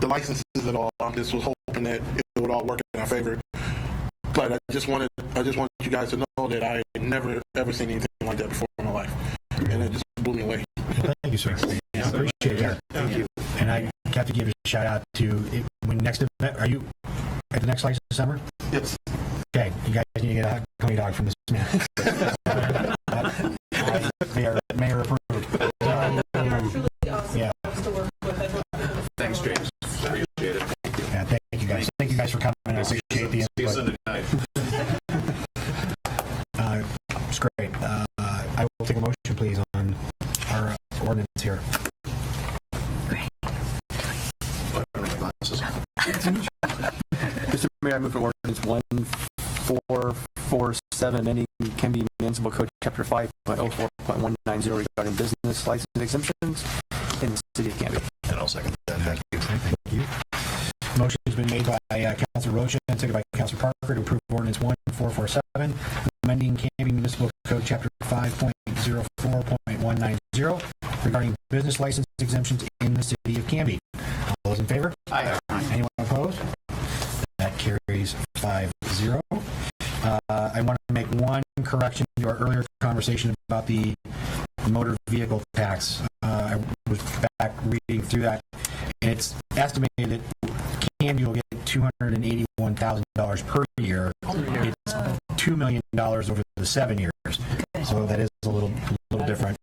licenses at all. I just was hoping that it would all work in our favor. But I just want you guys to know that I had never ever seen anything like that before in my life, and it just blew me away.
Well, thank you, sir. I appreciate that. Thank you. And I have to give a shout out to when next event. Are you at the next license summer?
Yes.
Okay, you guys need to get a pony dog from this man. Mayor approved. Yeah.
Thanks, James. Appreciate it.
Yeah, thank you guys. Thank you guys for coming. I appreciate the input. It's great. I will take a motion, please, on our ordinance here.
Mr. Mayor, I move for ordinance 1447, amending Canby Municipal Code Chapter 5.04.190 regarding business license exemptions in the city of Canby.
And I'll second that. Thank you.
Thank you. Motion has been made by Councilor Rocha and seconded by Councilor Parker to approve ordinance 1447, amending Canby Municipal Code Chapter 5.04.190 regarding business license exemptions in the city of Canby. All those in favor?
Aye.
Anyone opposed? That carries 5-0. I want to make one correction to our earlier conversation about the motor vehicle tax. I was back reading through that, and it's estimated that Canby will get $281,000 per year. It's $2 million over the 7 years, so that is a little different.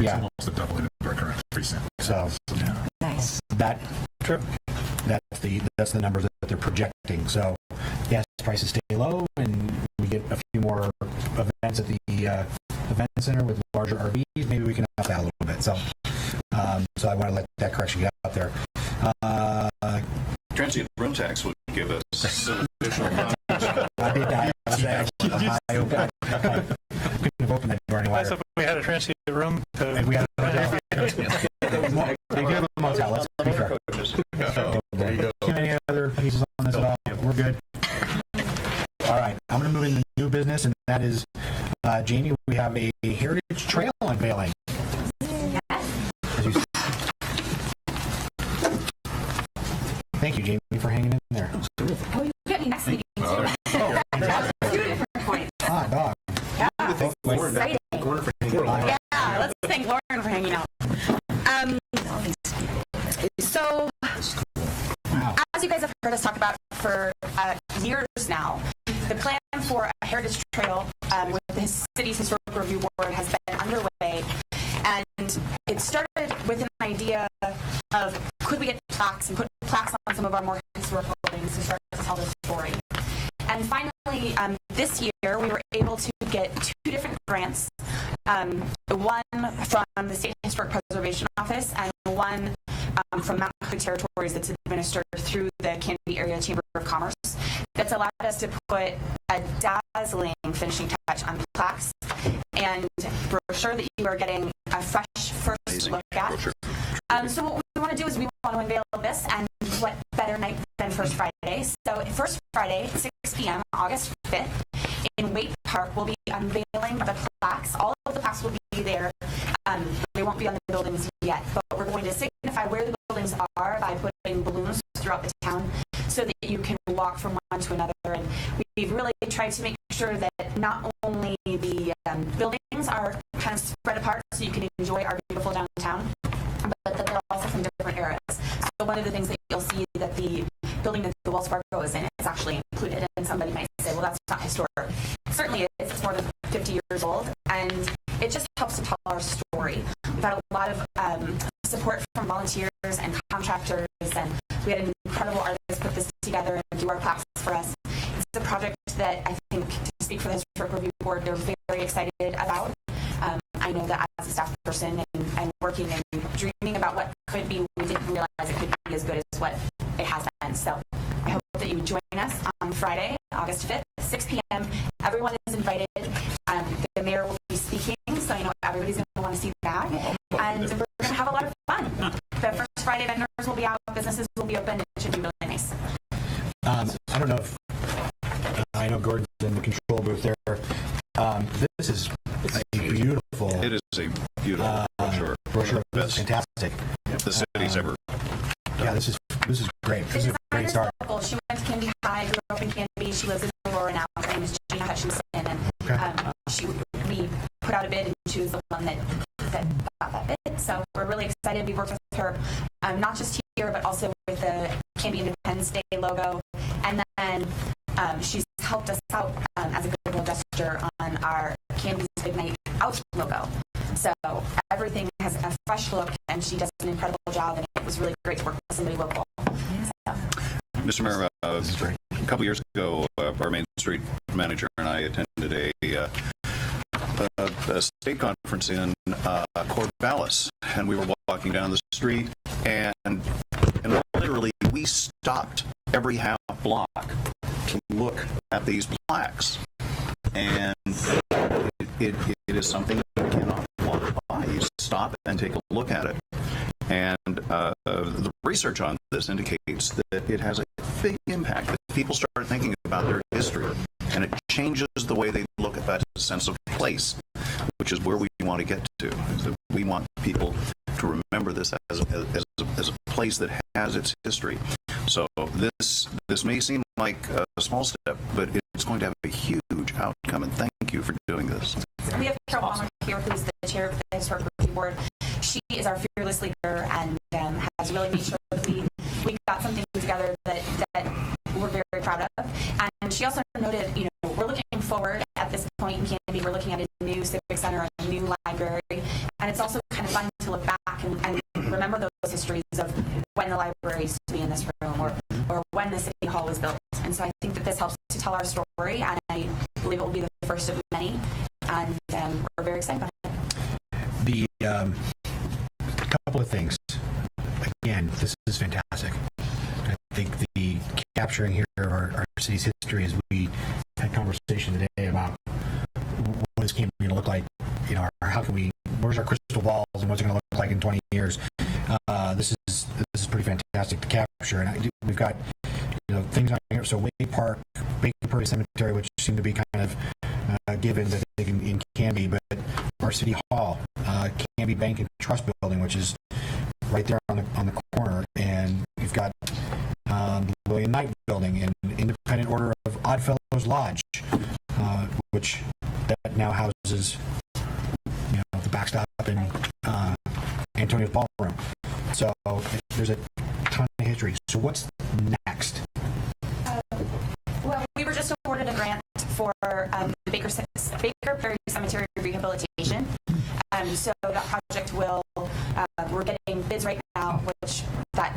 Yeah,
Almost a doubling of our current precinct.
so
Nice.
that's the numbers that they're projecting. So gas prices stay low, and we get a few more events at the event center with larger RVs. Maybe we can up that a little bit. So I want to let that correction get out there.
Transient room tax would give us some additional funds.
I did that. I couldn't have opened that door any
That's
wider.
if we had a transient room.
And we had a they give them a motel. Let's be fair.
There you go.
Any other pieces on this at all? We're good. All right. I'm going to move into new business, and that is, Jamie, we have a Heritage Trail unveiling. Thank you, Jamie, for hanging in there.
Oh, you get me next meeting too.
Oh,
Two different points.
ah, dog.
Exciting. Yeah, let's thank Lauren for hanging out. So, as you guys have heard us talk about for years now, the plan for a heritage trail with the city's historic review board has been underway, and it started with an idea of could we get plaques and put plaques on some of our more historical buildings to start to tell the story. And finally, this year we were able to get 2 different grants, one from the State Historic Preservation Office and one from Mountain Hood Territories that's administered through the Canby Area Chamber of Commerce. That's allowed us to put a dazzling finishing touch on plaques and brochure that you are getting a fresh first look at. So what we want to do is we want to unveil this, and what better night than First Friday. So First Friday, 6 p.m., August 5th, in Waite Park, we'll be unveiling the plaques. All of the plaques will be there. They won't be on the buildings yet, but we're going to signify where the buildings are by putting balloons throughout the town so that you can walk from one to another. And we've really tried to make sure that not only the buildings are kind of spread apart so you can enjoy our beautiful downtown, but that they're also from different eras. So one of the things that you'll see that the building that the Wells Fargo is in is actually included, and somebody might say, well, that's not historic. Certainly it's more than 50 years old, and it just helps to tell our story. We've had a lot of support from volunteers and contractors, and we had an incredible artist put this together and do our plaques
for us. It's a project that I think, to speak for the Historic Review Board, they're very excited about. I know that as a staff person and working and dreaming about what could be, we didn't realize it could be as good as what it has been. So I hope that you would join us on Friday, August 5th, 6 p.m. Everyone is invited. The mayor will be speaking, so I know everybody's going to want to see that. And we're going to have a lot of fun. The first Friday, vendors will be out, businesses will be open. It should be really nice.
I don't know if I know Gordon's in the control booth there. This is a beautiful.
It is a beautiful brochure.
This is fantastic.
The city's ever.
Yeah, this is great. This is a great start.
Local. She went to Canby High, grew up in Canby. She lives in Aurora now. Her name is Gina Hutchinson, and we put out a bid, and she was the one that got that bid. So we're really excited. We worked with her, not just here, but also with the Canby Independence Day logo, and then she's helped us out as a goodwill gesture on our Canby's Big Night Out logo. So everything has a fresh look, and she does an incredible job, and it was really great to work with somebody local. So.
Mr. Mayor, a couple years ago, our Main Street manager and I attended a state conference in Corvallis, and we were walking down the street, and literally we stopped every half block to look at these plaques, and it is something that you cannot walk by. You stop and take a look at it. And the research on this indicates that it has a big impact. That people start thinking about their history, and it changes the way they look at that sense of place, which is where we want to get to. Is that we want people to remember this as a place that has its history. So this may seem like a small step, but it's going to have a huge outcome. And thank you for doing this.
We have Carol Palmer here, who's the chair of the Historic Review Board. She is our fearless leader and has really made sure that we got something together that we're very proud of. And she also noted, we're looking forward at this point in Canby. We're looking at a new civic center, a new library, and it's also kind of fun to look back and remember those histories of when the library used to be in this room or when the city hall was built. And so I think that this helps to tell our story, and I believe it will be the first of many. And we're very excited about it.
The couple of things. Again, this is fantastic. I think the capturing here of our city's history, as we had conversation today about what is Canby going to look like, where's our crystal balls and what's it going to look like in 20 years. This is pretty fantastic to capture, and we've got things on here. So Way Park, Bacon Prairie Cemetery, which seem to be kind of givens, I think, in Canby, but our city hall, Canby Bank and Trust Building, which is right there on the corner, and we've got the William Knight Building and Independent Order of Oddfellows Lodge, which that now houses the backstop in Antonio's Ballroom. So there's a ton of history. So what's next?
Well, we were just awarded a grant for the Baker Prairie Cemetery rehabilitation. So that project we're getting bids right now, which that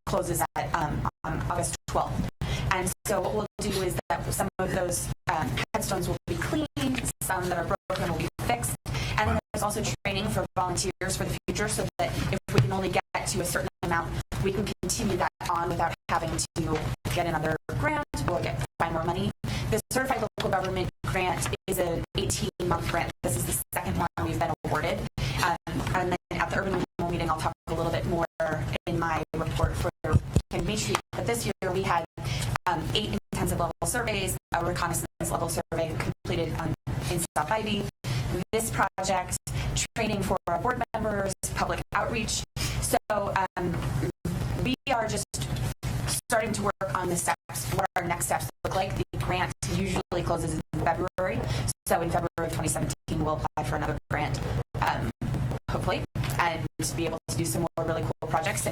closes at on August 12th. And so what we'll do is that some of those headstones will be cleaned, some that are broken will be fixed, and then there's also training for volunteers for the future, so that if we can only get to a certain amount, we can continue that on without having to get another grant or find more money. The Certified Local Government Grant is an 18-month grant. This is the second one we've been awarded. And then at the Urban Renewal meeting, I'll talk a little bit more in my report for Canby Street. But this year we had 8 intensive level surveys, a reconnaissance level survey completed in South Ivy. This project, training for our board members, public outreach. So we are just starting to work on the steps, what our next steps look like. The grant usually closes in February. So in February of 2017, we'll apply for another grant, hopefully, and be able to do some more really cool projects.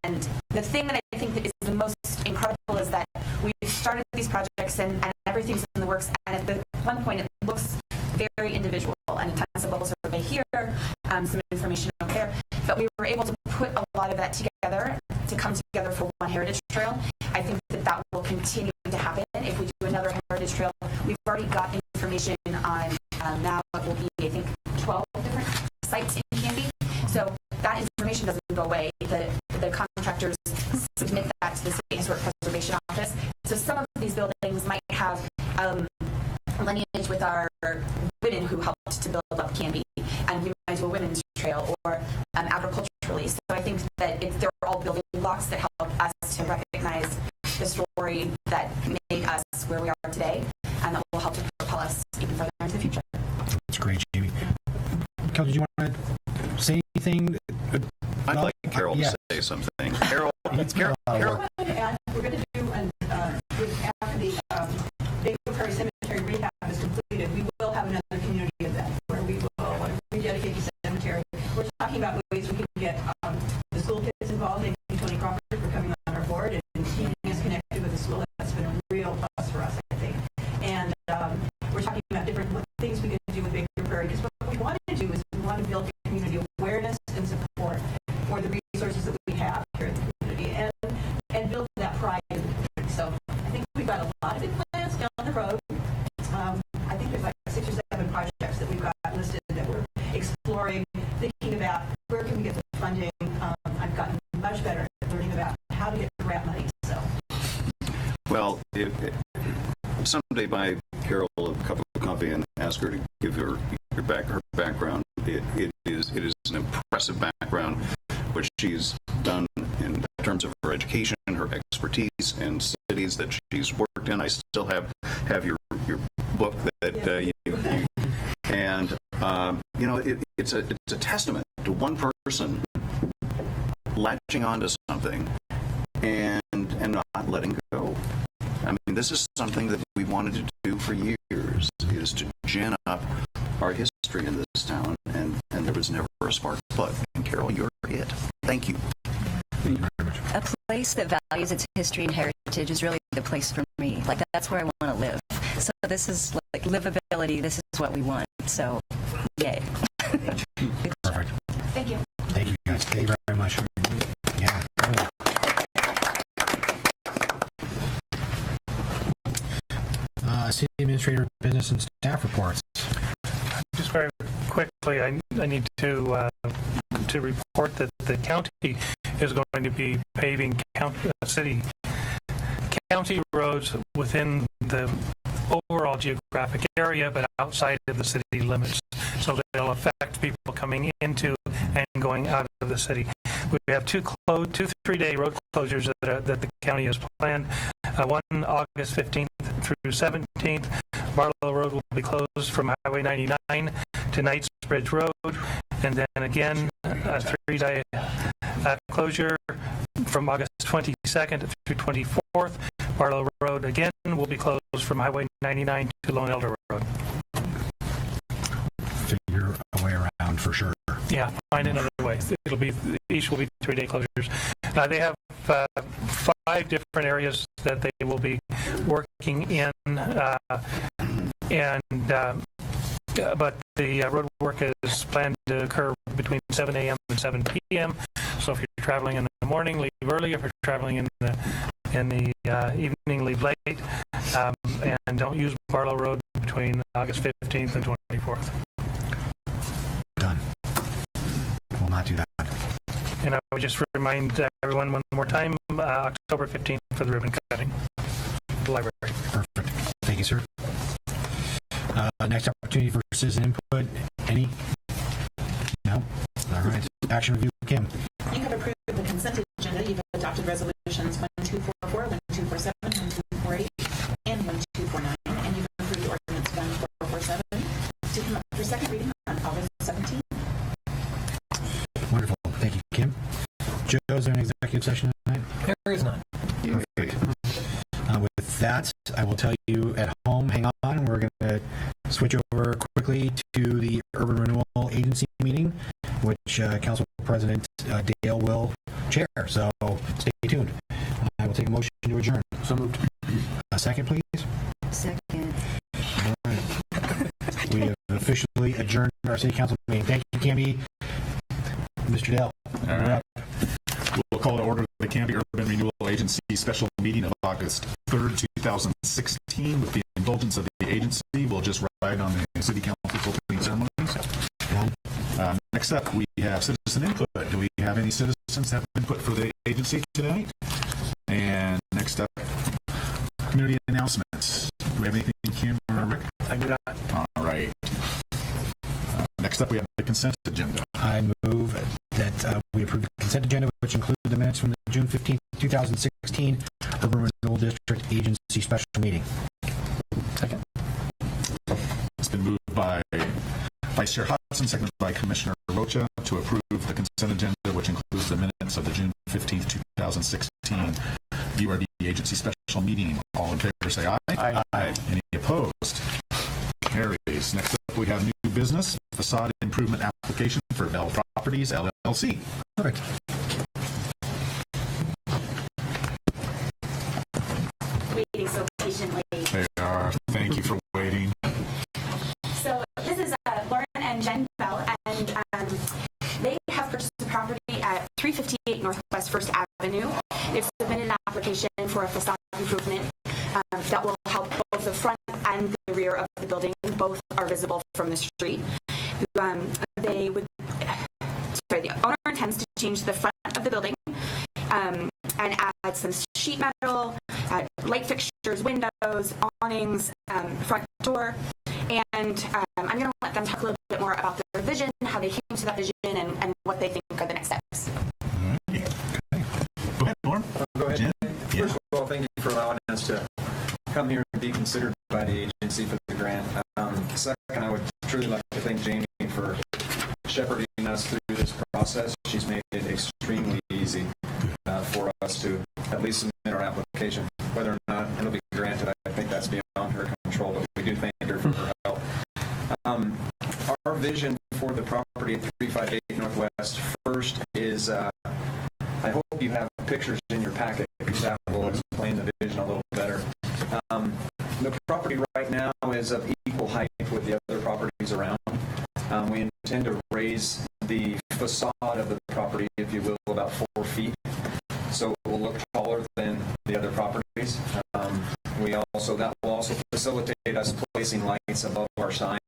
And the thing that I think that is the most incredible is that we've started these projects and everything's in the works. And at one point, it looks very individual, an intensive level survey here, some information over there. But we were able to put a lot of that together to come together for one heritage trail. I think that will continue to happen. If we do another heritage trail, we've already got information on, now it will be, I think, 12 different sites in Canby. So that information doesn't go away. The contractors submit that to the State Historic Preservation Office. So some of these buildings might have lineage with our women who helped to build up Canby, and we might do a women's trail or agriculturally. So I think that they're all building blocks that help us to recognize the story that made us where we are today, and that will help to propel us even further into the future.
That's great, Jamie. Kel, did you want to say anything?
I'd like Carol to say something. Carol, Carol.
We're going to do, after the Baker Prairie Cemetery rehab is completed, we will have another community event where we will rededicate the cemetery. We're talking about ways we can get the school kids involved. Thank you, Tony Crawford, for coming on our board and keeping us connected with the school. That's been a real plus for us, I think. And we're talking about different things we can do with Baker Prairie, because what we want to do is we want to build community awareness and support for the resources that we have here in the community, and build that pride in the community. So I think we've got a lot of big plans down the road. I think there's like 6 or 7 projects that we've got listed that we're exploring, thinking about where can we get the funding. I've gotten much better at learning about how to get grant money. So, well,
Someday buy Carol a cup of coffee and ask her to give her background. It is an impressive background, what she's done in terms of her education, her expertise, and cities that she's worked in. I still have your book that you and it's a testament to one person latching onto something and not letting go. I mean, this is something that we wanted to do for years, is to gin up our history in this town, and there was never a spark plug. And Carol, you're it. Thank you. Thank you very much.
A place that values its history and heritage is really the place for me. Like, that's where I want to live. So this is like livability. This is what we want. So, yay.
Perfect.
Thank you.
Thank you, guys. Thank you very much. Yeah. City Administrator, Business and Staff Reports.
Just very quickly, I need to report that the county is going to be paving county roads within the overall geographic area, but outside of the city limits. So they'll affect people coming into and going out of the city. We have two 3-day road closures that the county has planned. One August 15th through 17th. Barlow Road will be closed from Highway 99 to Knightsbridge Road, and then again a 3-day closure from August 22nd through 24th. Barlow Road again will be closed from Highway 99 to Lone Elder Road.
Figure a way around for sure.
Yeah, find another way. Each will be 3-day closures. They have 5 different areas that they will be working in, but the road work is planned to occur between 7 a.m. and 7 p.m. So if you're traveling in the morning, leave early. If you're traveling in the evening, leave late. And don't use Barlow Road between August 15th and 24th.
Done. Will not do that.
And I would just remind everyone one more time, October 15th for the ribbon cutting at the library.
Perfect. Thank you, sir. Next opportunity for citizen input. Any? No? All right. Action review, Kim.
You have approved the consent agenda. You've adopted resolutions 1244, 1247, 1248, and 1249, and you've approved ordinance 1447 to come up for second reading on August 17th.
Wonderful. Thank you, Kim. Joe, is there an executive session tonight?
There is none.
Perfect. With that, I will tell you at home, hang on, we're going to switch over quickly to the Urban Renewal Agency meeting, which Council President Dale will chair. So stay tuned. I will take a motion to adjourn.
So moved.
A second, please.
Second.
All right. We have officially adjourned our City Council meeting. Thank you, Canby. Mr. Dale.
All right. We'll call to order the Canby Urban Renewal Agency special meeting of August 3rd, 2016. With the indulgence of the agency, we'll just ride on the City Council's opening ceremonies. Next up, we have citizen input. Do we have any citizens have input for the agency tonight? And next up, community announcements. Do we have anything, Kim or Rick?
I do not.
All right. Next up, we have the consent agenda.
I move that we approve the consent agenda, which include the minutes from the June 15th, 2016 Urban Renewal District Agency special meeting.
Second.
It's been moved by Vice Chair Hudson, seconded by Commissioner Rocha, to approve the consent agenda, which includes the minutes of the June 15th, 2016 URD Agency special meeting. All in favor, say aye.
Aye.
Aye. Any opposed? Carries. Next up, we have new business, facade improvement application for Bell Properties, LLC.
Perfect.
Waiting so patiently.
They are. Thank you for waiting.
So this is Lauren and Jen Bell, and they have purchased the property at 358 Northwest First Avenue. They've submitted an application for a facade improvement that will help both the front and the rear of the building. Both are visible from the street. The owner intends to change the front of the building and add some sheet metal, light fixtures, windows, awnings, front door. And I'm going to let them talk a little bit more about their vision, how they came to that vision, and what they think are the next steps.
Okay. Go ahead, Lauren.
Go ahead.
Jen?
First of all, thank you for allowing us to come here and be considered by the agency for the grant. Second, I would truly like to thank Jamie for shepherding us through this process. She's made it extremely easy for us to at least submit our application. Whether or not it'll be granted, I think that's beyond her control, but we do thank her for her help. Our vision for the property at 358 Northwest First is, I hope you have pictures in your packet because that will explain the vision a little better. The property right now is of equal height with the other properties around. We intend to raise the facade of the property, if you will, about 4 feet, so it will look taller than the other properties. That will also facilitate us placing lights above our sign,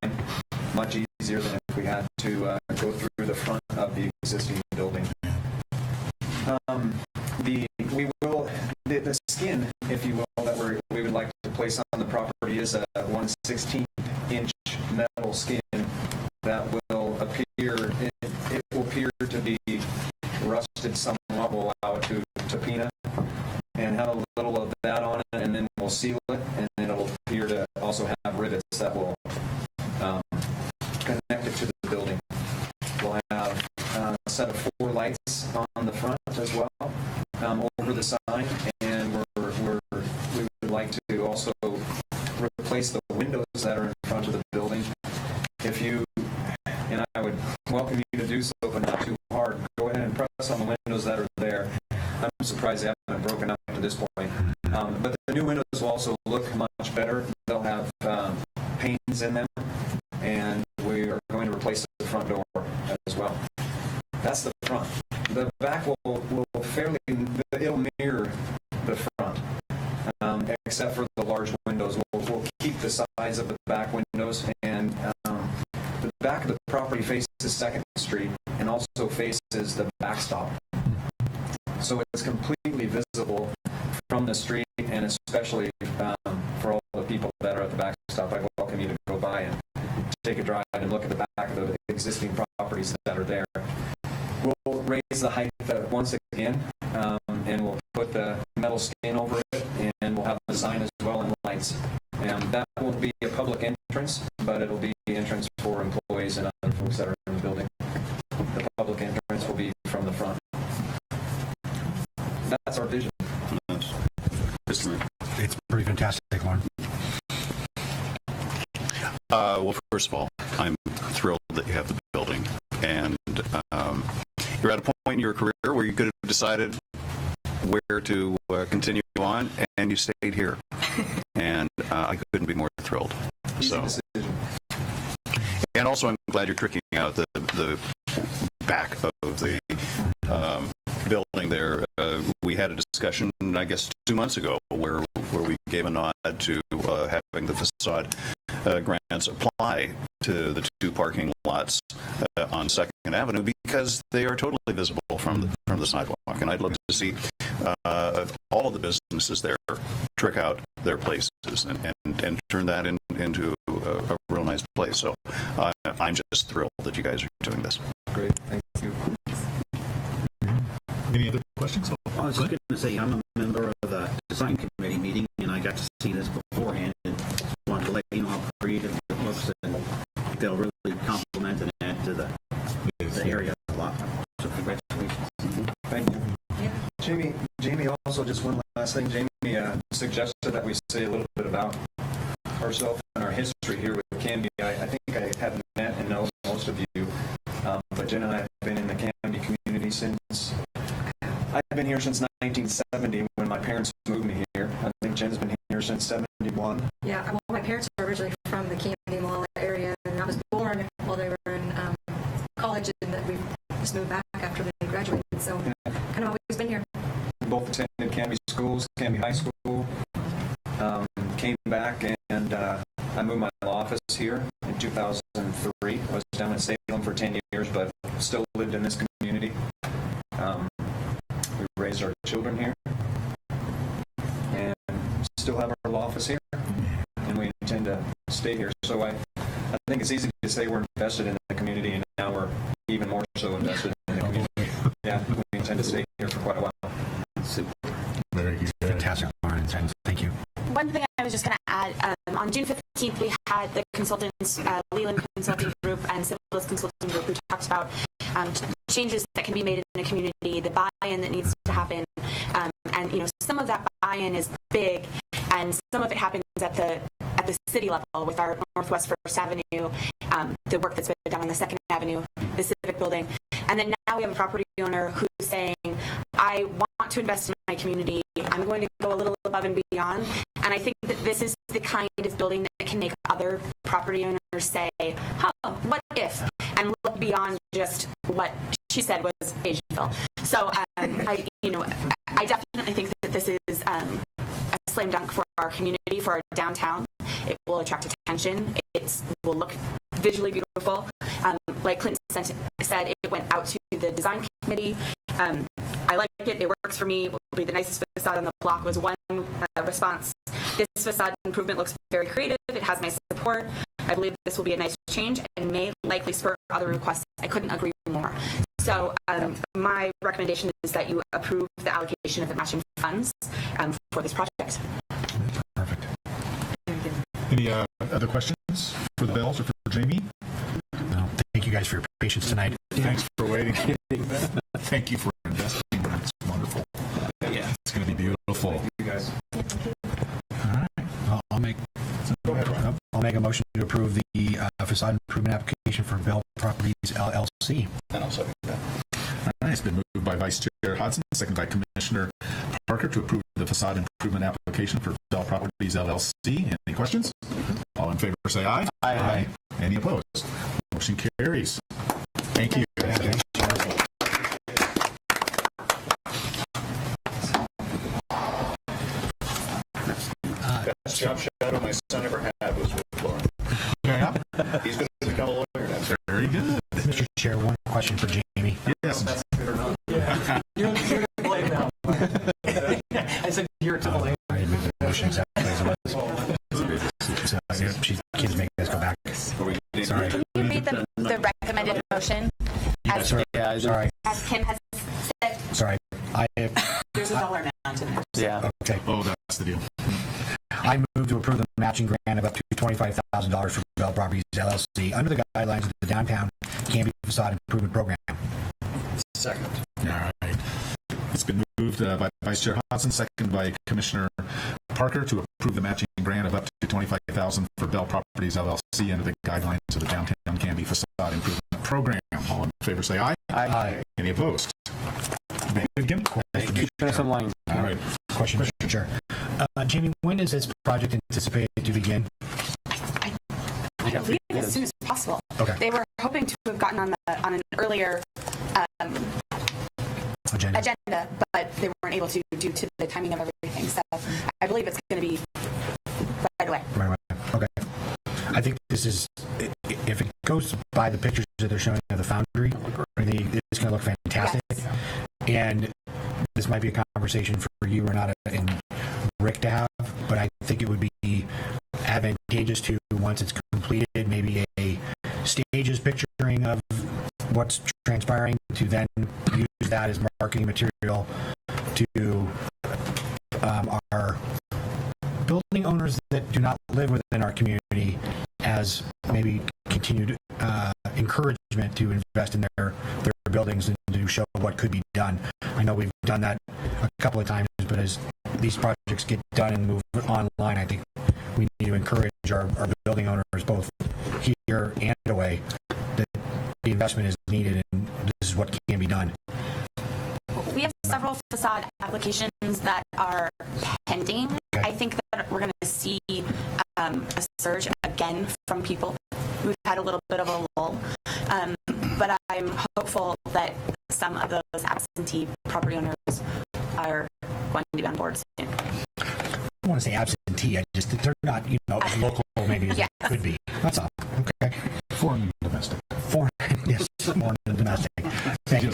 much easier than if we had to go through the front of the existing building. The skin, if you will, that we would like to place on the property is a 1/16-inch metal skin that will appear. It will appear to be rusted somewhat. We'll allow it to patina and have a little of that on it, and then we'll seal it, and then it will appear to also have rivets that will connect it to the building. We'll have a set of 4 lights on the front as well over the sign, and we would like to also replace the windows that are in front of the building. And I would welcome you to do so, but not too hard. Go ahead and press on the windows that are there. I'm surprised they haven't broken up to this point. But the new windows will also look much better. They'll have panes in them, and we are going to replace the front door as well. That's the front. The back will it'll mirror the front, except for the large windows. We'll keep the size of the back windows, and the back of the property faces 2nd Street and also faces the backstop. So it's completely visible from the street, and especially for all the people that are at the backstop, I welcome you to go by and take a drive and look at the back of the existing properties that are there. We'll raise the height once again, and we'll put the metal skin over it, and we'll have the sign as well and lights. And that will be a public entrance, but it'll be the entrance for employees and other folks that are in the building. The public entrance will be from the front. That's our vision.
It's pretty fantastic, Lauren.
Well, first of all, I'm thrilled that you have the building, and you're at a point in your career where you could have decided where to continue on, and you stayed here, and I couldn't be more thrilled. So, and also, I'm glad you're tricking out the back of the building there. we had a discussion, I guess, 2 months ago where we gave a nod to having the facade grants apply to the 2 parking lots on 2nd Avenue because they are totally visible from the sidewalk. And I'd love to see all of the businesses there trick out their places and turn that into a real nice place. So I'm just thrilled that you guys are doing this.
Great, thank you.
Any other questions?
I was just going to say, I'm a member of the design committee meeting, and I got to see this beforehand, and wanted to let you know how creative it looks, and they'll really complement and add to the area a lot. So congratulations.
Thank you. Jamie, also just one last thing. Jamie suggested that we say a little bit about ourselves and our history here with Canby. I think I have met and know most of you, but Jen and I have been in the Canby community since, I've been here since 1970 when my parents moved me here. I think Jen's been here since 71.
Yeah, well, my parents are originally from the Canby Mall area, and I was born while they were in college, and that we just moved back after they graduated, so kind of always been here.
We both attended Canby schools, Canby High School, came back, and I moved my office here in 2003. I was down in Salem for 10 years, but still lived in this community. We raised our children here, and still have our office here, and we intend to stay here. So I think it's easy to say we're invested in the community, and now we're even more so invested in the community. Yeah, we intend to stay here for quite a while.
Super. Very good. Fantastic, Lauren. Thank you.
One thing I was just going to add, on June 15th, we had the consultants, Leland Consulting Group and Civilist Consulting Group, who talked about changes that can be made in a community, the buy-in that needs to happen, and some of that buy-in is big, and some of it happens at the city level with our Northwest First Avenue, the work that's been done on the 2nd Avenue, the Civic Building, and then now we have a property owner who's saying, I want to invest in my community, I'm going to go a little above and beyond, and I think that this is the kind of building that can make other property owners say, oh, what if? And look beyond just what she said was Asianville. So I definitely think that this is a slam dunk for our community, for our downtown. It will attract attention. It will look visually beautiful. Like Clinton said, it went out to the design committee. I like it. It works for me. It will be the nicest facade on the block was one response. This facade improvement looks very creative. It has my support. I believe this will be a nice change and may likely spur other requests. I couldn't agree more. So my recommendation is that you approve the allocation of the matching funds for this project.
Perfect. Any other questions for the Bells or for Jamie?
No. Thank you guys for your patience tonight.
Thanks for waiting. Thank you for investing. That's wonderful.
Yeah.
It's going to be beautiful.
Thank you guys.
All right. Well, I'll make a motion to approve the facade improvement application for Bell Properties LLC.
And I'll second that.
All right. It's been moved by Vice Chair Hodson, seconded by Commissioner Parker to approve the facade improvement application for Bell Properties LLC. Any questions? All in favor say aye.
Aye.
Any opposed? Motion carries. Thank you.
Best job shadow my son ever had was with Lauren.
Yeah.
He's going to become a lawyer now.
Very good.
Mr. Chair, one question for Jamie.
Yes.
You're to blame now. I said you're to blame.
I move the motion exactly as it was. Kids make us go back. Sorry.
Can you read the recommended motion?
Sorry.
As Kim has said.
Sorry.
There's a dollar amount in there.
Yeah.
Okay.
Oh, that's the deal.
I move to approve the matching grant of up to $25,000 for Bell Properties LLC under the guidelines of the Downtown Canby Facade Improvement Program.
Second.
All right. It's been moved by Vice Chair Hodson, seconded by Commissioner Parker to approve the matching grant of up to $25,000 for Bell Properties LLC under the guidelines of the Downtown Canby Facade Improvement Program. All in favor say aye.
Aye.
Any opposed? Again?
Keep us in line.
All right.
Question, Mr. Chair. Jamie, when is this project anticipated to begin?
I believe as soon as possible.
Okay.
They were hoping to have gotten on an earlier agenda, but they weren't able to due to the timing of everything. So I believe it's going to be right away.
Right away. Okay. I think this is, if it goes by the pictures that they're showing of the foundry, it's going to look fantastic. Yes. And this might be a conversation for you, Renata and Rick to have, but I think it would be advantageous to, once it's completed, maybe a stages picturing of what's transpiring, to then use that as marketing material to our building owners that do not live within our community, as maybe continued encouragement to invest in their buildings and to show what could be done. I know we've done that a couple of times, but as these projects get done and move online, I think we need to encourage our building owners, both here and away, that the investment is needed and this is what can be done.
We have several facade applications that are pending. Okay. I think that we're going to see a surge again from people. We've had a little bit of a lull, but I'm hopeful that some of those absentee property owners are going to be on board soon.
I don't want to say absentee. I just they're not, local maybe as it could be. That's all. Okay.
Foreign and domestic.
Foreign, yes, foreign and domestic. Thank you.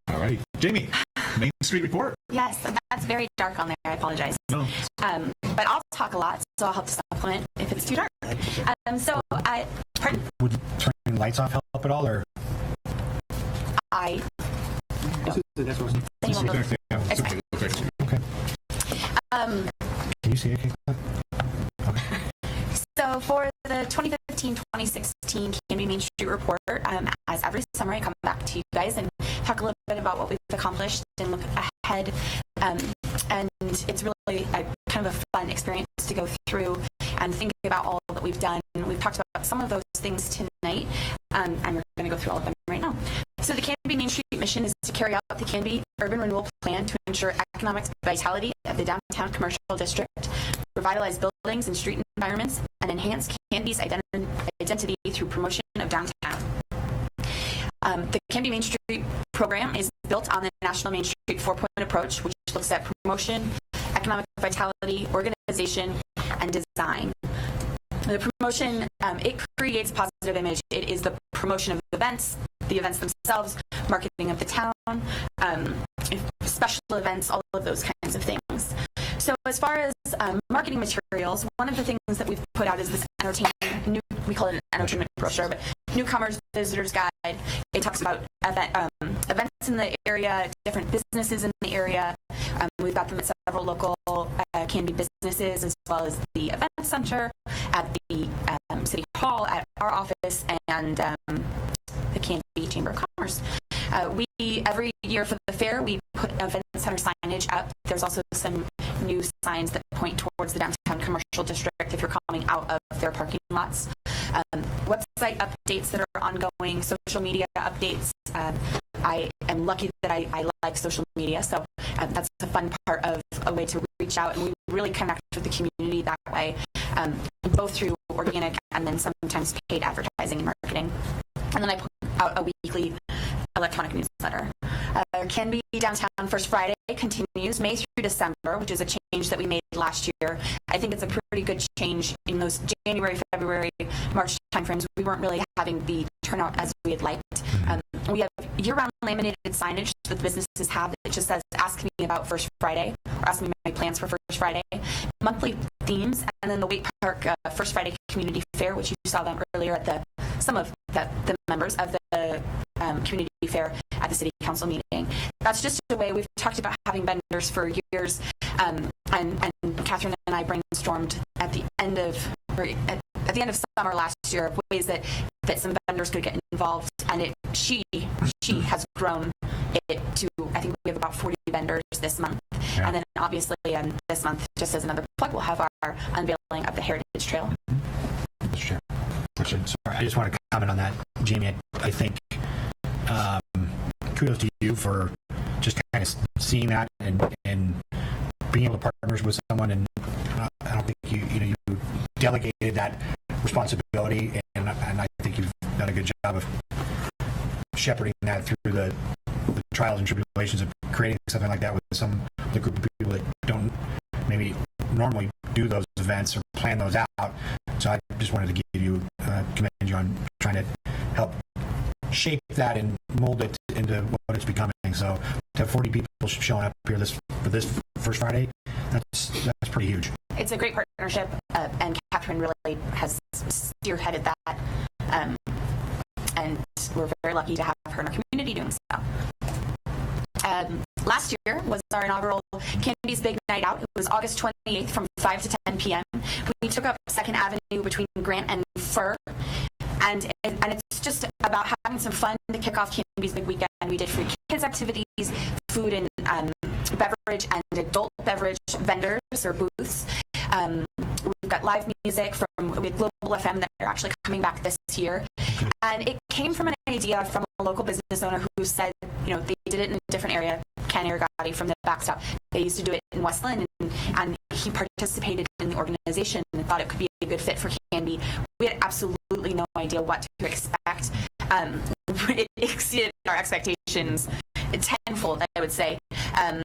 All right, Jamie, Main Street report.
Yes, that's very dark on there. I apologize. No. But I'll talk a lot, so I'll help to supplement if it's too dark. Pardon?
Would turning the lights off help at all, or?
I.
Okay. Can you see it? Okay.
So for the 2015-2016 Canby Main Street report, as every summer I come back to you guys and talk a little bit about what we've accomplished and look ahead. And it's really kind of a fun experience to go through and think about all that we've done. We've talked about some of those things tonight, and we're going to go through all of them right now. So the Canby Main Street mission is to carry out the Canby Urban Renewal Plan to ensure economic vitality of the downtown commercial district, revitalize buildings and street environments, and enhance Canby's identity through promotion of downtown. The Canby Main Street program is built on the National Main Street 4-point approach, which looks at promotion, economic vitality, organization, and design. The promotion, it creates a positive image. It is the promotion of events, the events themselves, marketing of the town, special events, all of those kinds of things. So as far as marketing materials, one of the things that we've put out is this we call it an entertainment brochure, but newcomers, visitors guide. It talks about events in the area, different businesses in the area. We've got them at several local Canby businesses, as well as the event center, at the City Hall, at our office, and the Canby Chamber of Commerce. Every year for the fair, we put event center signage up. There's also some new signs that point towards the downtown commercial district if you're coming out of their parking lots. Website updates that are ongoing, social media updates. I am lucky that I like social media, so that's a fun part of a way to reach out, and we really connect with the community that way, both through organic and then sometimes paid advertising and marketing. And then I put out a weekly electronic newsletter. Canby Downtown First Friday continues May through December, which is a change that we made last year. I think it's a pretty good change in those January, February, March timeframes. We weren't really having the turnout as we had liked. We have year-round laminated signage that the businesses have that just says, ask me about First Friday, or ask me my plans for First Friday. Monthly themes, and then the Waite Park First Friday Community Fair, which you saw them earlier at some of the members of the community fair at the city council meeting. That's just a way we've talked about having vendors for years, and Catherine and I brainstormed at the end of summer last year of ways that some vendors could get involved, and she has grown it to, I think we have about 40 vendors this month. Yeah. And then obviously this month, just as another plug, we'll have our unveiling of the Heritage Trail.
Sure. Sorry, I just want to comment on that, Jamie. I think kudos to you for just kind of seeing that and being able to partner with someone, and I don't think you delegated that responsibility, and I think you've done a good job of shepherding that through the trials and tribulations of creating something like that with the group of people that don't maybe normally do those events or plan those out. So I just wanted to commend you on trying to help shape that and mold it into what it's becoming. So to have 40 people showing up here for this first Friday, that's pretty huge.
It's a great partnership, and Catherine really has spearheaded that, and we're very lucky to have her in our community doing so. Last year was our inaugural Canby's Big Night Out. It was August 28th from 5 to 10 p.m. We took up 2nd Avenue between Grant and Fur, and it's just about having some fun to kick off Canby's Big Weekend. We did free kids activities, food and beverage and adult beverage vendors or booths. We've got live music from Global FM that are actually coming back this year. And it came from an idea from a local business owner who said, they did it in a different area, Ken Arigati from the Backstop. They used to do it in Westland, and he participated in the organization and thought it could be a good fit for Canby. We had absolutely no idea what to expect. It exceeded our expectations tenfold, I would say. And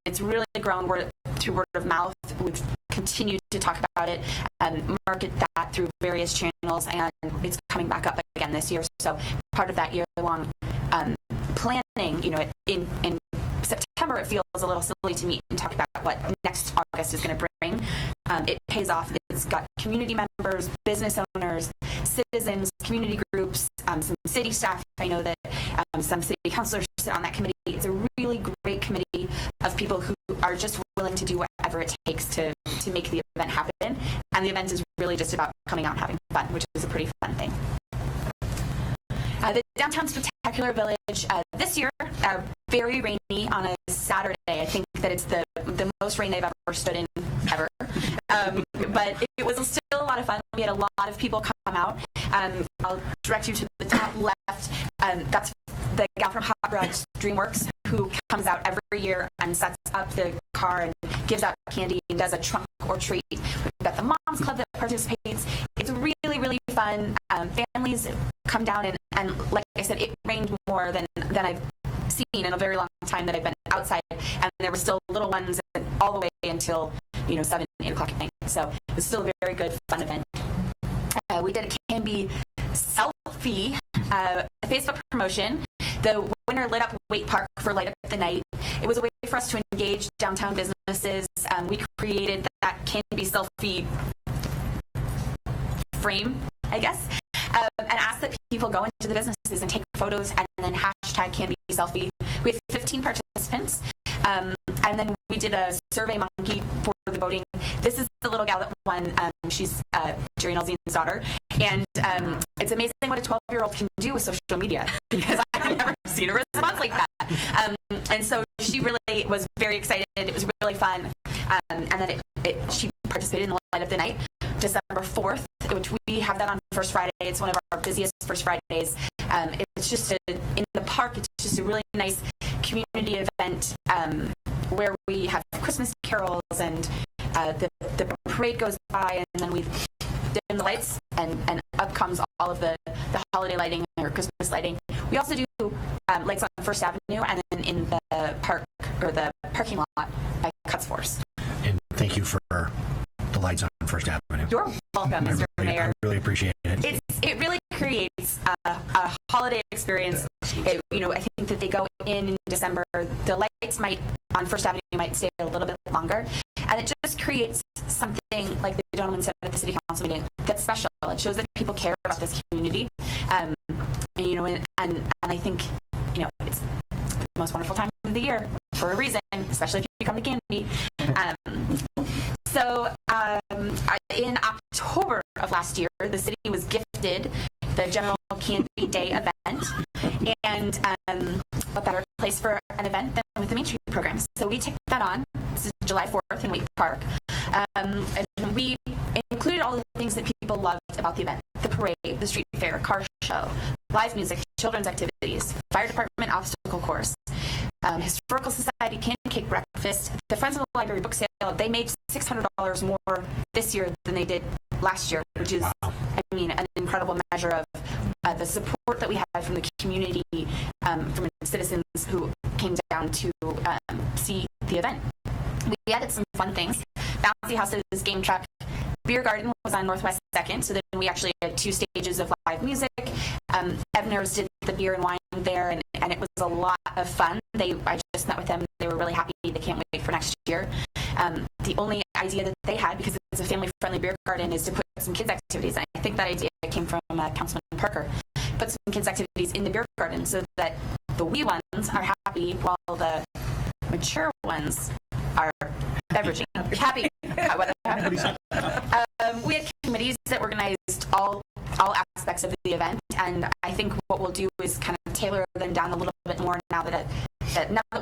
it's really grown through word of mouth. We've continued to talk about it and market that through various channels, and it's coming back up again this year. So part of that year-long planning, in September, it feels a little silly to meet and talk about what next August is going to bring. It pays off. It's got community members, business owners, citizens, community groups, some city staff. I know that some city councilors sit on that committee. It's a really great committee of people who are just willing to do whatever it takes to make the event happen. And the event is really just about coming out and having fun, which is a pretty fun thing. The Downtown Spectacular Village this year, very rainy on a Saturday. I think that it's the most rain they've ever stood in ever. But it was still a lot of fun. We had a lot of people come out. I'll direct you to the top left. That's the gal from Hot Rods DreamWorks who comes out every year and sets up the car and gives out candy and does a trunk or treat. We've got the Moms Club that participates. It's really, really fun. Families come down and like I said, it rained more than I've seen in a very long time that I've been outside, and there were still little ones all the way until 7, 8 o'clock at night. So it was still a very good, fun event. We did a Canby selfie Facebook promotion. The winner lit up Waite Park for Light Up the Night. It was a way for us to engage downtown businesses. We created that Canby selfie frame, I guess, and asked that people go into the businesses and take photos and then hashtag Canby selfie. We had 15 participants, and then we did a Survey Monkey for the voting. This is the little gal that won. She's Jerry Nalzine's daughter, and it's amazing what a 12-year-old can do with social media, because I've never seen a response like that. And so she really was very excited. It was really fun, and then she participated in the Light of the Night, December 4th, which we have that on First Friday. It's one of our busiest First Fridays. It's just in the park. It's just a really nice community event where we have Christmas carols and the parade goes by, and then we dim the lights, and up comes all of the holiday lighting or Christmas lighting. We also do lights on First Avenue and then in the park or the parking lot by Cuts Force.
And thank you for the lights on First Avenue.
You're welcome, Mr. Mayor.
I really appreciate it.
It really creates a holiday experience. I think that they go in December. The lights on First Avenue might stay a little bit longer, and it just creates something, like the gentleman said at the city council meeting, that's special. It shows that people care about this community, and I think it's the most wonderful time of the year for a reason, especially if you come to Canby. So in October of last year, the city was gifted the General Canby Day event, and what better place for an event than with the Main Street program. So we took that on. This is July 4th in Waite Park, and we included all the things that people loved about the event: the parade, the street fair, car show, live music, children's activities, fire department obstacle course, Historical Society pancake breakfast, the Friends of the Library book sale. They made $600 more this year than they did last year, which is, an incredible measure of the support that we had from the community, from citizens who came down to see the event. We added some fun things. Bouncy houses, game truck, beer garden was on Northwest 2nd, so then we actually had 2 stages of live music. Evner's did the beer and wine there, and it was a lot of fun. I just met with them. They were really happy. They can't wait for next year. The only idea that they had, because it's a family-friendly beer garden, is to put some kids' activities. And I think that idea came from Councilman Parker. Put some kids' activities in the beer garden so that the wee ones are happy while the mature ones are beveraging. Happy. We had committees that organized all aspects of the event, and I think what we'll do is kind of tailor them down a little bit more now that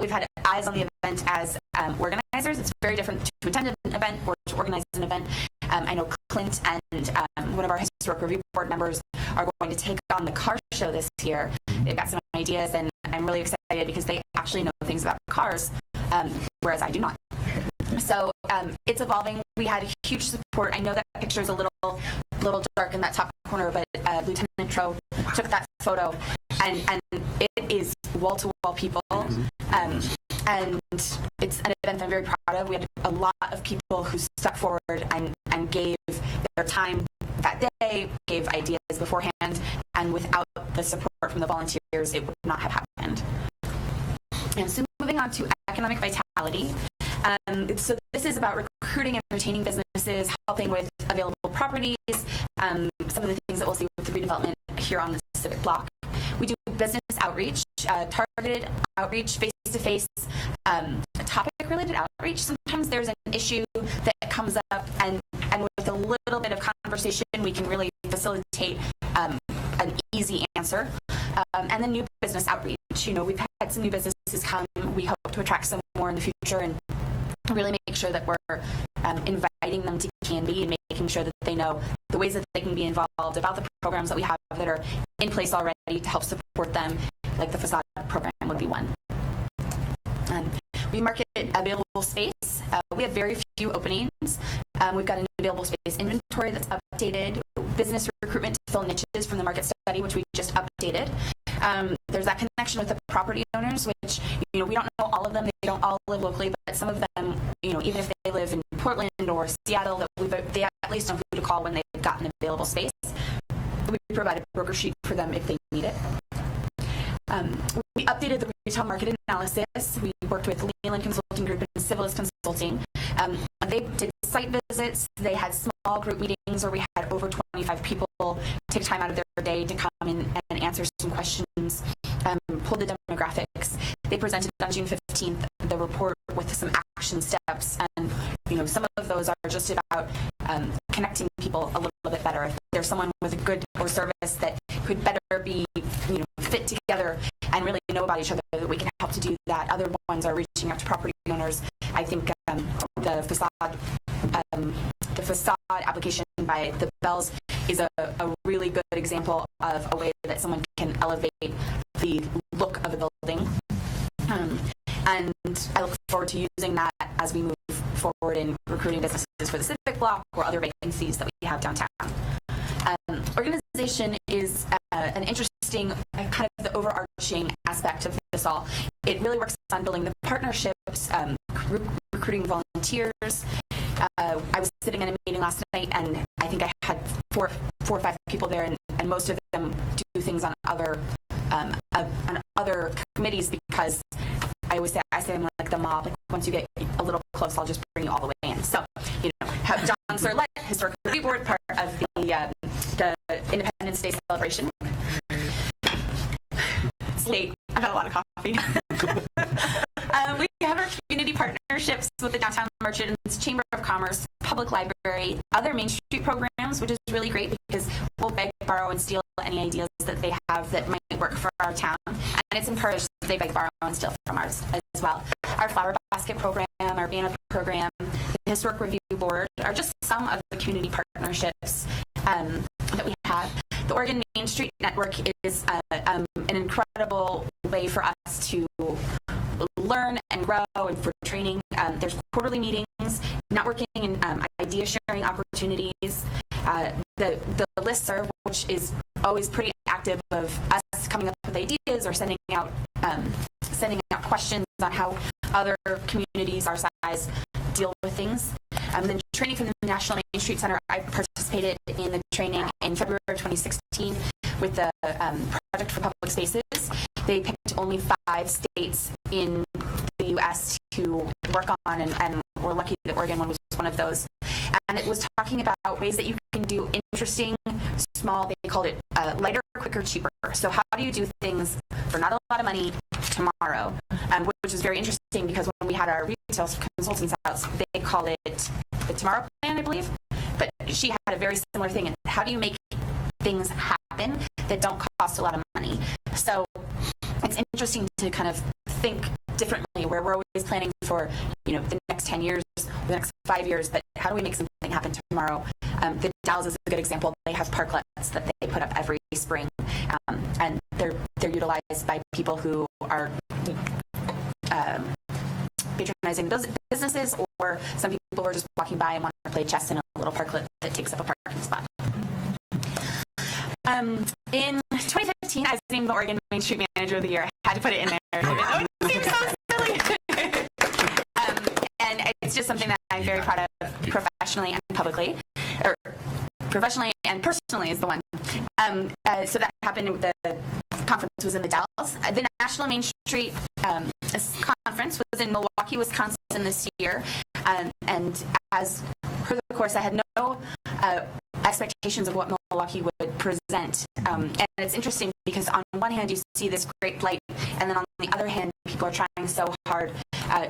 we've had eyes on the event as organizers. It's very different to attend an event or to organize an event. I know Clint and one of our historic review board members are going to take on the car show this year. They've got some ideas, and I'm really excited because they actually know things about cars, whereas I do not. So it's evolving. We had a huge support. I know that picture is a little dark in that top corner, but Lieutenant Tro took that photo, and it is wall-to-wall people. And it's an event I'm very proud of. We had a lot of people who stuck forward and gave their time that day, gave ideas beforehand, and without the support from the volunteers, it would not have happened. And so moving on to economic vitality. So this is about recruiting and retaining businesses, helping with available properties, some of the things that we'll see with the redevelopment here on the civic block. We do business outreach, targeted outreach, face-to-face, topic-related outreach. Sometimes there's an issue that comes up, and with a little bit of conversation, we can really facilitate an easy answer. And then new business outreach. We've had some new businesses come. We hope to attract some more in the future, and really make sure that we're inviting them to Canby and making sure that they know the ways that they can be involved, about the programs that we have that are in place already to help support them, like the facade program would be one. We market available space. We have very few openings. We've got an available space inventory that's updated, business recruitment to fill niches from the market study, which we just updated. There's that connection with the property owners, which, we don't know all of them. They don't all live locally, but some of them, even if they live in Portland or Seattle, they at least know who to call when they've got an available space. We provide a broker sheet for them if they need it. We updated the retail market analysis. We worked with Leland Consulting Group and Civilist Consulting. They did site visits. They had small group meetings where we had over 25 people take time out of their day to come in and answer some questions, pull the demographics. They presented on June 15th the report with some action steps, and some of those are just about connecting people a little bit better. If there's someone with a good or service that could better be fit together and really know about each other, that we can help to do that. Other ones are reaching out to property owners. I think the facade application by the Bells is a really good example of a way that someone can elevate the look of a building. And I look forward to using that as we move forward in recruiting businesses for the civic block or other vacancies that we have downtown. Organization is an interesting kind of the overarching aspect of this all. It really works on building the partnerships, recruiting volunteers. I was sitting in a meeting last night, and I think I had four or five people there, and most of them do things on other committees, because I always say I'm like the mob. Like, once you get a little close, I'll just bring you all the way in. So, have John Sirlett, Historic Review Board, part of the Independence Day celebration. It's late. I've had a lot of coffee. We have our community partnerships with the Downtown Merchants, Chamber of Commerce, Public Library, other Main Street programs, which is really great because we'll beg, borrow, and steal any ideas that they have that might work for our town. And it's encouraged that they beg, borrow, and steal from ours as well. Our Flower Basket program, our banner program, the Historic Review Board are just some of the community partnerships that we have. The Oregon Main Street Network is an incredible way for us to learn and grow and for training. There's quarterly meetings, networking, and idea sharing opportunities. The listserv, which is always pretty active of us coming up with ideas or sending out questions on how other communities our size deal with things. Then training from the National Main Street Center, I participated in the training in February 2016 with the Project for Public Spaces. They picked only 5 states in the U.S. to work on, and we're lucky that Oregon was one of those. And it was talking about ways that you can do interesting, small, they called it lighter, quicker, cheaper. So how do you do things for not a lot of money tomorrow? Which is very interesting because when we had our retail consultants out, they called it the Tomorrow Plan, I believe. But she had a very similar thing. And how do you make things happen that don't cost a lot of money? So it's interesting to kind of think differently, where we're always planning for, the next 10 years, the next 5 years, but how do we make something happen tomorrow? The Dalles is a good example. They have parklets that they put up every spring, and they're utilized by people who are patronizing those businesses, or some people who are just walking by and want to play chess in a little parklet that takes up a parking spot. In 2015, I was named the Oregon Main Street Manager of the Year. I had to put it in there. It seems so silly. And it's just something that I'm very proud of professionally and publicly, or professionally and personally is the one. So that happened with the conference was in the Dalles. The National Main Street conference was in Milwaukee, Wisconsin this year. And as per the course, I had no expectations of what Milwaukee would present. And it's interesting because on one hand, you see this great light, and then on the other hand, people are trying so hard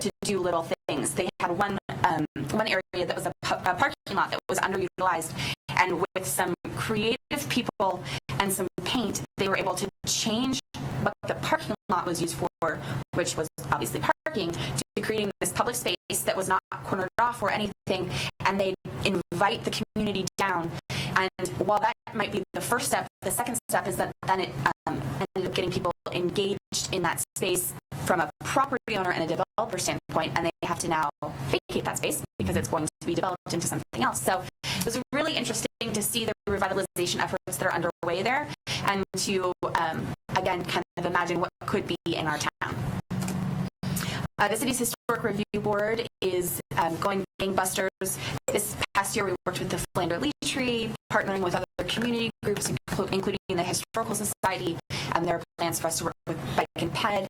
to do little things. They had one area that was a parking lot that was underutilized, and with some creative people and some paint, they were able to change what the parking lot was used for, which was obviously parking, to creating this public space that was not cornered off or anything, and they invite the community down. And while that might be the first step, the second step is that then it ended up getting people engaged in that space from a property owner and a developer standpoint, and they have to now vacate that space because it's going to be developed into something else. So it was really interesting to see the revitalization efforts that are underway there, and to, again, kind of imagine what could be in our town. The city's Historic Review Board is going gangbusters. This past year, we worked with the Philander Lee Tree, partnering with other community groups, including the Historical Society. There are plans for us to work with Bike and Ped.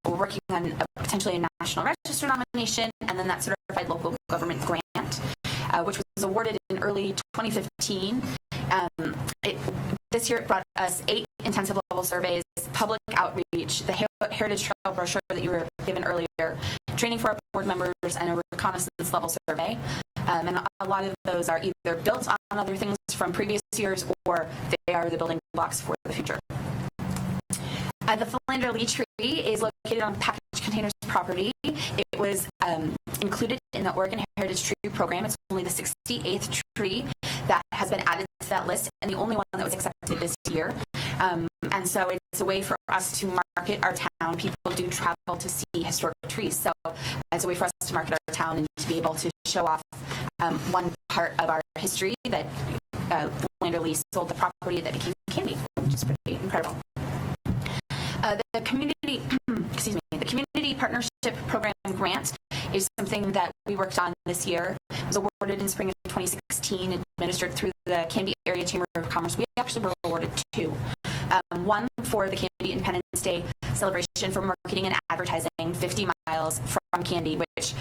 We're working on potentially a National Register nomination, and then that certified local government grant, which was awarded in early 2015. This year, it brought us 8 intensive level surveys, public outreach, the Heritage Trail brochure that you were given earlier, training for our board members, and a reconnaissance level survey. And a lot of those are either built on other things from previous years, or they are the building blocks for the future. The Philander Lee Tree is located on Package Containers property. It was included in the Oregon Heritage Tree Program. It's only the 68th tree that has been added to that list, and the only one that was accepted this year. And so it's a way for us to market our town. People do travel to see historic trees, so it's a way for us to market our town and to be able to show off one part of our history that Philander Lee sold the property that became Canby, which is pretty incredible. The Community Partnership Program grant is something that we worked on this year. It was awarded in spring of 2016, administered through the Canby Area Chamber of Commerce. We actually were awarded 2. One for the Canby Independence Day celebration for marketing and advertising 50 miles from Canby, which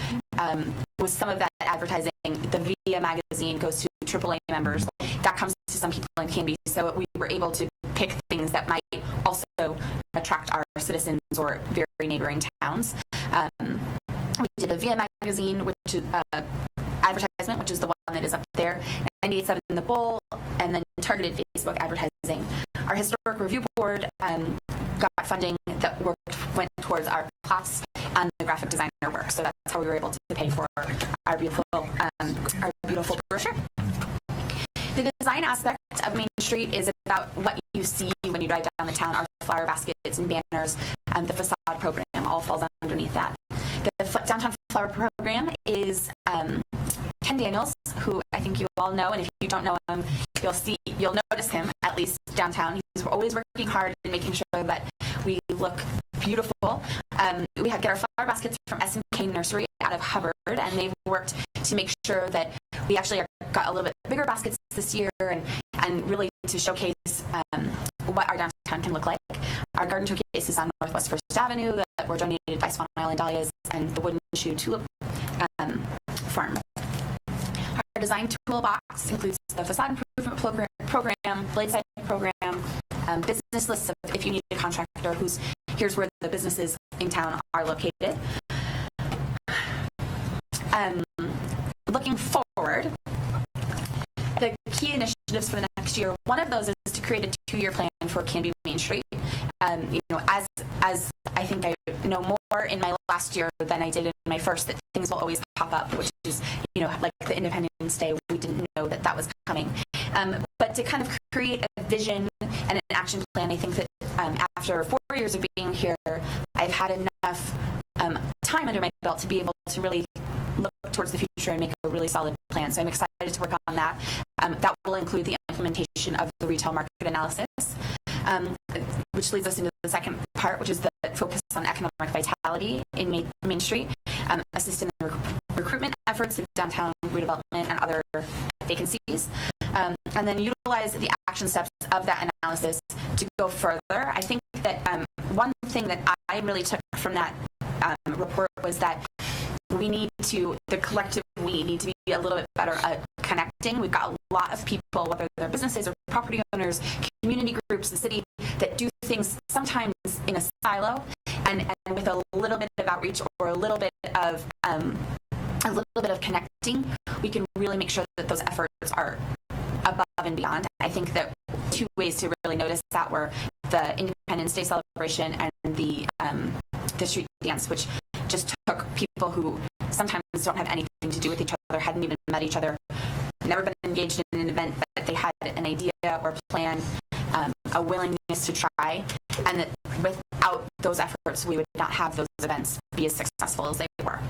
was some of that advertising. The VIA magazine goes to AAA members. That comes to some people in Canby, so we were able to pick things that might also attract our citizens or very neighboring towns. We did a VIA magazine, which is advertisement, which is the one that is up there, 98.7 in the Bowl, and then targeted Facebook advertising. Our Historic Review Board got funding that went towards our plaques and the graphic designer work, so that's how we were able to pay for our beautiful brochure. The design aspect of Main Street is about what you see when you drive down the town. Our flower baskets and banners, and the facade program all falls underneath that. The Downtown Flower Program is Ken Daniels, who I think you all know, and if you don't know him, you'll notice him at least downtown. He's always working hard and making sure that we look beautiful. We get our flower baskets from S&K Nursery out of Hubbard, and they've worked to make sure that we actually got a little bit bigger baskets this year, and really to showcase what our downtown can look like. Our garden showcase is on Northwest First Avenue that were donated by Swan Island Dahlias and the Wooden Shoe Tulip Farm. Our design toolbox includes the facade improvement program, blade side program, business lists of if you need a contractor here's where the businesses in town are located. Looking forward, the key initiatives for the next year, one of those is to create a 2-year plan for Canby Main Street. As I think I know more in my last year than I did in my first, that things will always pop up, which is, like the Independence Day, we didn't know that was coming. But to kind of create a vision and an action plan, I think that after 4 years of being here, I've had enough time under my belt to be able to really look towards the future and make a really solid plan. So I'm excited to work on that. That will include the implementation of the retail market analysis, which leads us into the second part, which is the focus on economic vitality in Main Street, assist in the recruitment efforts of downtown redevelopment and other vacancies, and then utilize the action steps of that analysis to go further. I think that one thing that I really took from that report was that the collective we need to be a little bit better at connecting. We've got a lot of people, whether they're businesses or property owners, community groups, the city, that do things sometimes in a silo, and with a little bit of outreach or a little bit of connecting, we can really make sure that those efforts are above and beyond. I think that 2 ways to really notice that were the Independence Day celebration and the street dance, which just took people who sometimes don't have anything to do with each other, hadn't even met each other, never been engaged in an event, but they had an idea or a plan, a willingness to try, and that without those efforts, we would not have those events be as successful as they were.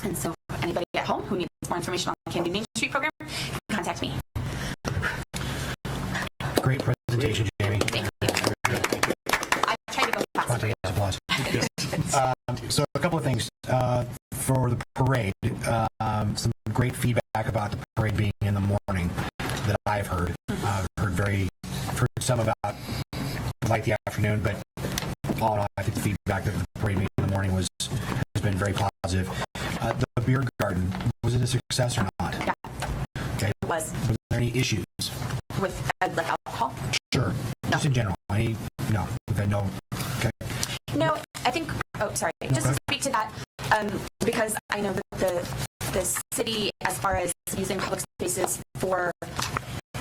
And so anybody at home who needs more information on the Canby Main Street program, contact me.
Great presentation, Jamie.
Thank you. I tried to go fast.
So a couple of things. For the parade, some great feedback about the parade being in the morning that I've heard. I've heard some about like the afternoon, but all in all, I think the feedback that the parade being in the morning has been very positive. The beer garden, was it a success or not?
Yeah.
Okay.
It was.
Was there any issues?
With like alcohol?
Sure.
No.
Just in general. No. We've had no. Okay.
No, I think. Oh, sorry. Just to speak to that, because I know that the city, as far as using public spaces for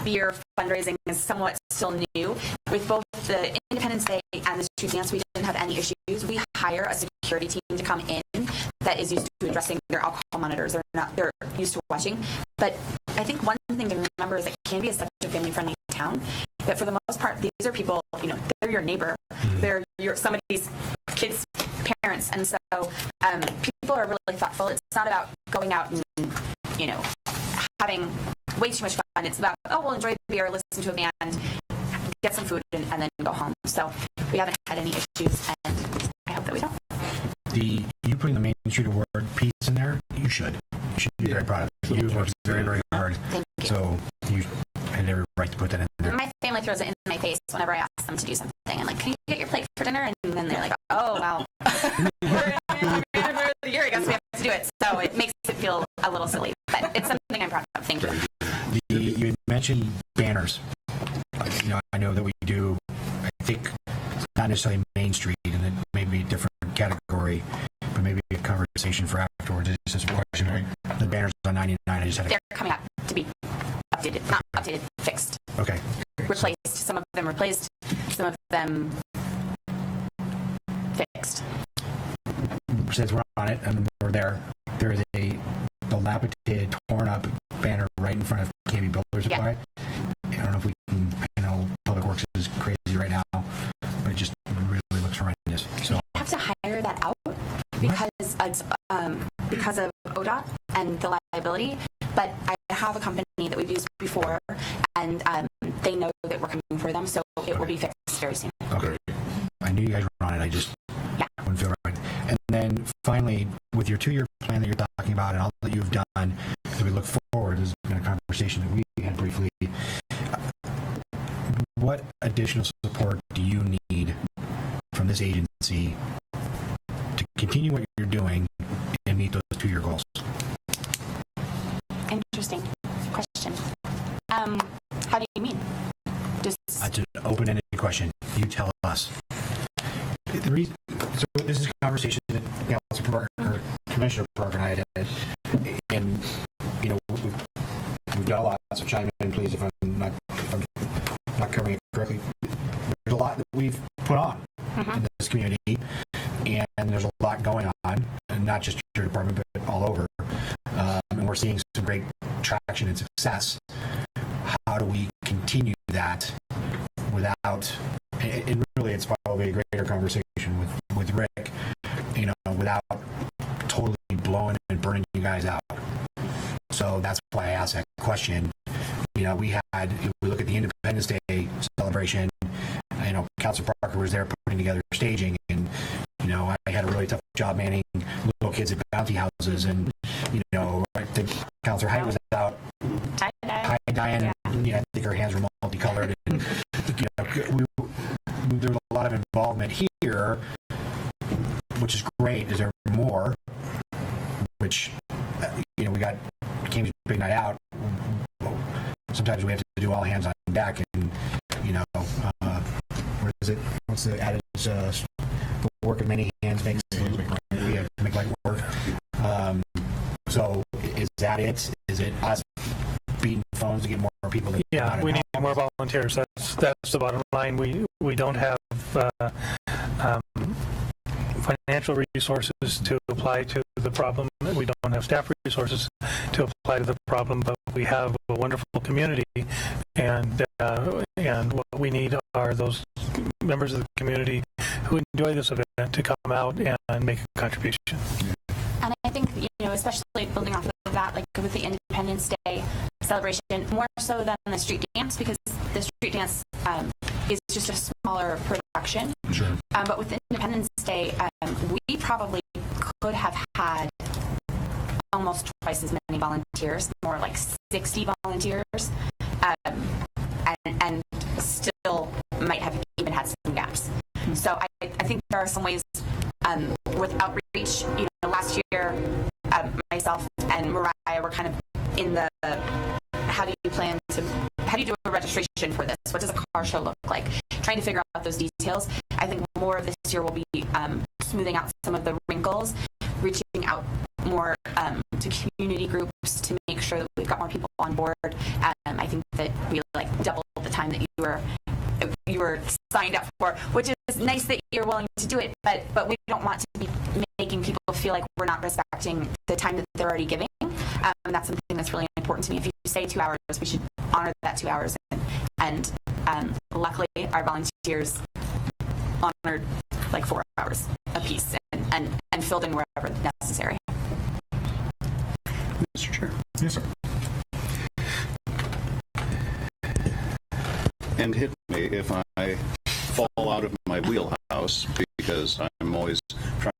beer fundraising, is somewhat still new. With both the Independence Day and the street dance, we didn't have any issues. We hire a security team to come in that is used to addressing their alcohol monitors. They're used to watching. But I think one thing to remember is that Canby is such a family-friendly town that for the most part, these are people, they're your neighbor. They're somebody's kids' parents. And so people are really thoughtful. It's not about going out and, having way too much fun. It's about, we'll enjoy the beer, listen to a band, get some food, and then go home. So we haven't had any issues, and I hope that we don't.
You putting the Main Street Award piece in there, you should. You should be very proud of it. You worked very, very hard.
Thank you.
So you had every right to put that in there.
My family throws it in my face whenever I ask them to do something. I'm like, can you get your plate for dinner? And then they're like, oh, wow. We're the year, I guess we have to do it. So it makes it feel a little silly. But it's something I'm proud of. Thank you.
You mentioned banners. I know that we do, I think, not necessarily Main Street, and it may be a different category, but maybe a conversation for afterwards. It's just a question, right? The banners on 99, I just had
They're coming up to be updated, not updated, fixed.
Okay.
Replaced. Some of them replaced, some of them fixed.
Since we're on it and we're there is a dilapidated, torn up banner right in front of Canby Builder Supply. I don't know if we can, Public Works is crazy right now, but it just really looks horrendous. So
we have to hire that out because it's because of ODOT and the liability. But I have a company that we've used before, and they know that we're coming for them, so it will be fixed very soon.
Okay. I knew you guys were on it. I just wouldn't feel right. And then finally, with your 2-year plan that you're talking about and all that you've done, as we look forward, this has been a conversation that we had briefly. What additional support do you need from this agency to continue what you're doing and meet those 2-year goals?
Interesting question. How do you mean? Just
That's an open-ended question. You tell us. The reason, so this is a conversation that Council Parker, Commissioner Parker and I had, and we've done a lot. So chime in, please, if I'm not covering it correctly. There's a lot that we've put on in this community, and there's a lot going on, and not just your department, but all over. And we're seeing some great traction and success. How do we continue that without? And really, it's probably a greater conversation with Rick, without totally blowing and burning you guys out. So that's why I asked that question. If we look at the Independence Day celebration, Council Parker was there putting together staging, and I had a really tough job manning little kids at bounty houses, and I think Councilor Height was out tie-dyeing. I think her hands were multicolored, and there was a lot of involvement here, which is great. Is there more? Which we got Canby's Big Night Out. Sometimes we have to do all hands on deck, and what is it? What's the adage? The work of many hands makes we have to make light work. So is that it? Is it us beating phones to get more people?
We need more volunteers. That's the bottom line. We don't have financial resources to apply to the problem. We don't have staff resources to apply to the problem, but we have a wonderful community, and what we need are those members of the community who enjoy this event to come out and make a contribution.
And I think, especially building off of that, like with the Independence Day celebration, more so than the street dance, because the street dance is just a smaller production.
Sure.
But with Independence Day, we probably could have had almost twice as many volunteers, more like 60 volunteers, and still might have even had some gaps. So I think there are some ways with outreach. Last year, myself and Mariah were kind of in the how do you do a registration for this? What does a car show look like? Trying to figure out those details. I think more of this year will be smoothing out some of the wrinkles, reaching out more to community groups to make sure that we've got more people on board. I think that we doubled the time that you were signed up for, which is nice that you're willing to do it, but we don't want to be making people feel like we're not respecting the time that they're already giving. That's something that's really important to me. If you say 2 hours, we should honor that 2 hours. And luckily, our volunteers honored 4 hours a piece and filled in wherever necessary.
Mr. Chair.
Yes, sir.
And hit me if I fall out of my wheelhouse, because I'm always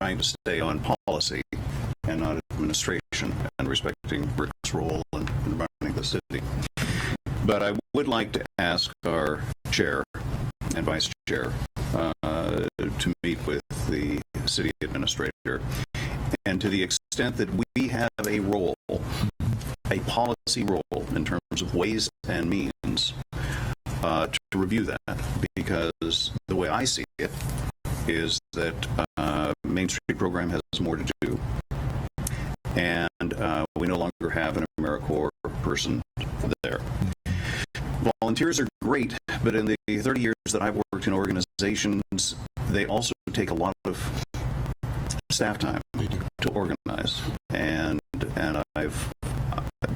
trying to stay on policy and not administration, and respecting Rick's role in running the city. But I would like to ask our chair and vice chair to meet with the city administrator, and to the extent that we have a role, a policy role in terms of ways and means, to review that, because the way I see it is that Main Street program has more to do, and we no longer have an AmeriCorps person there. Volunteers are great, but in the 30 years that I've worked in organizations, they also take a lot of staff time to organize, and I've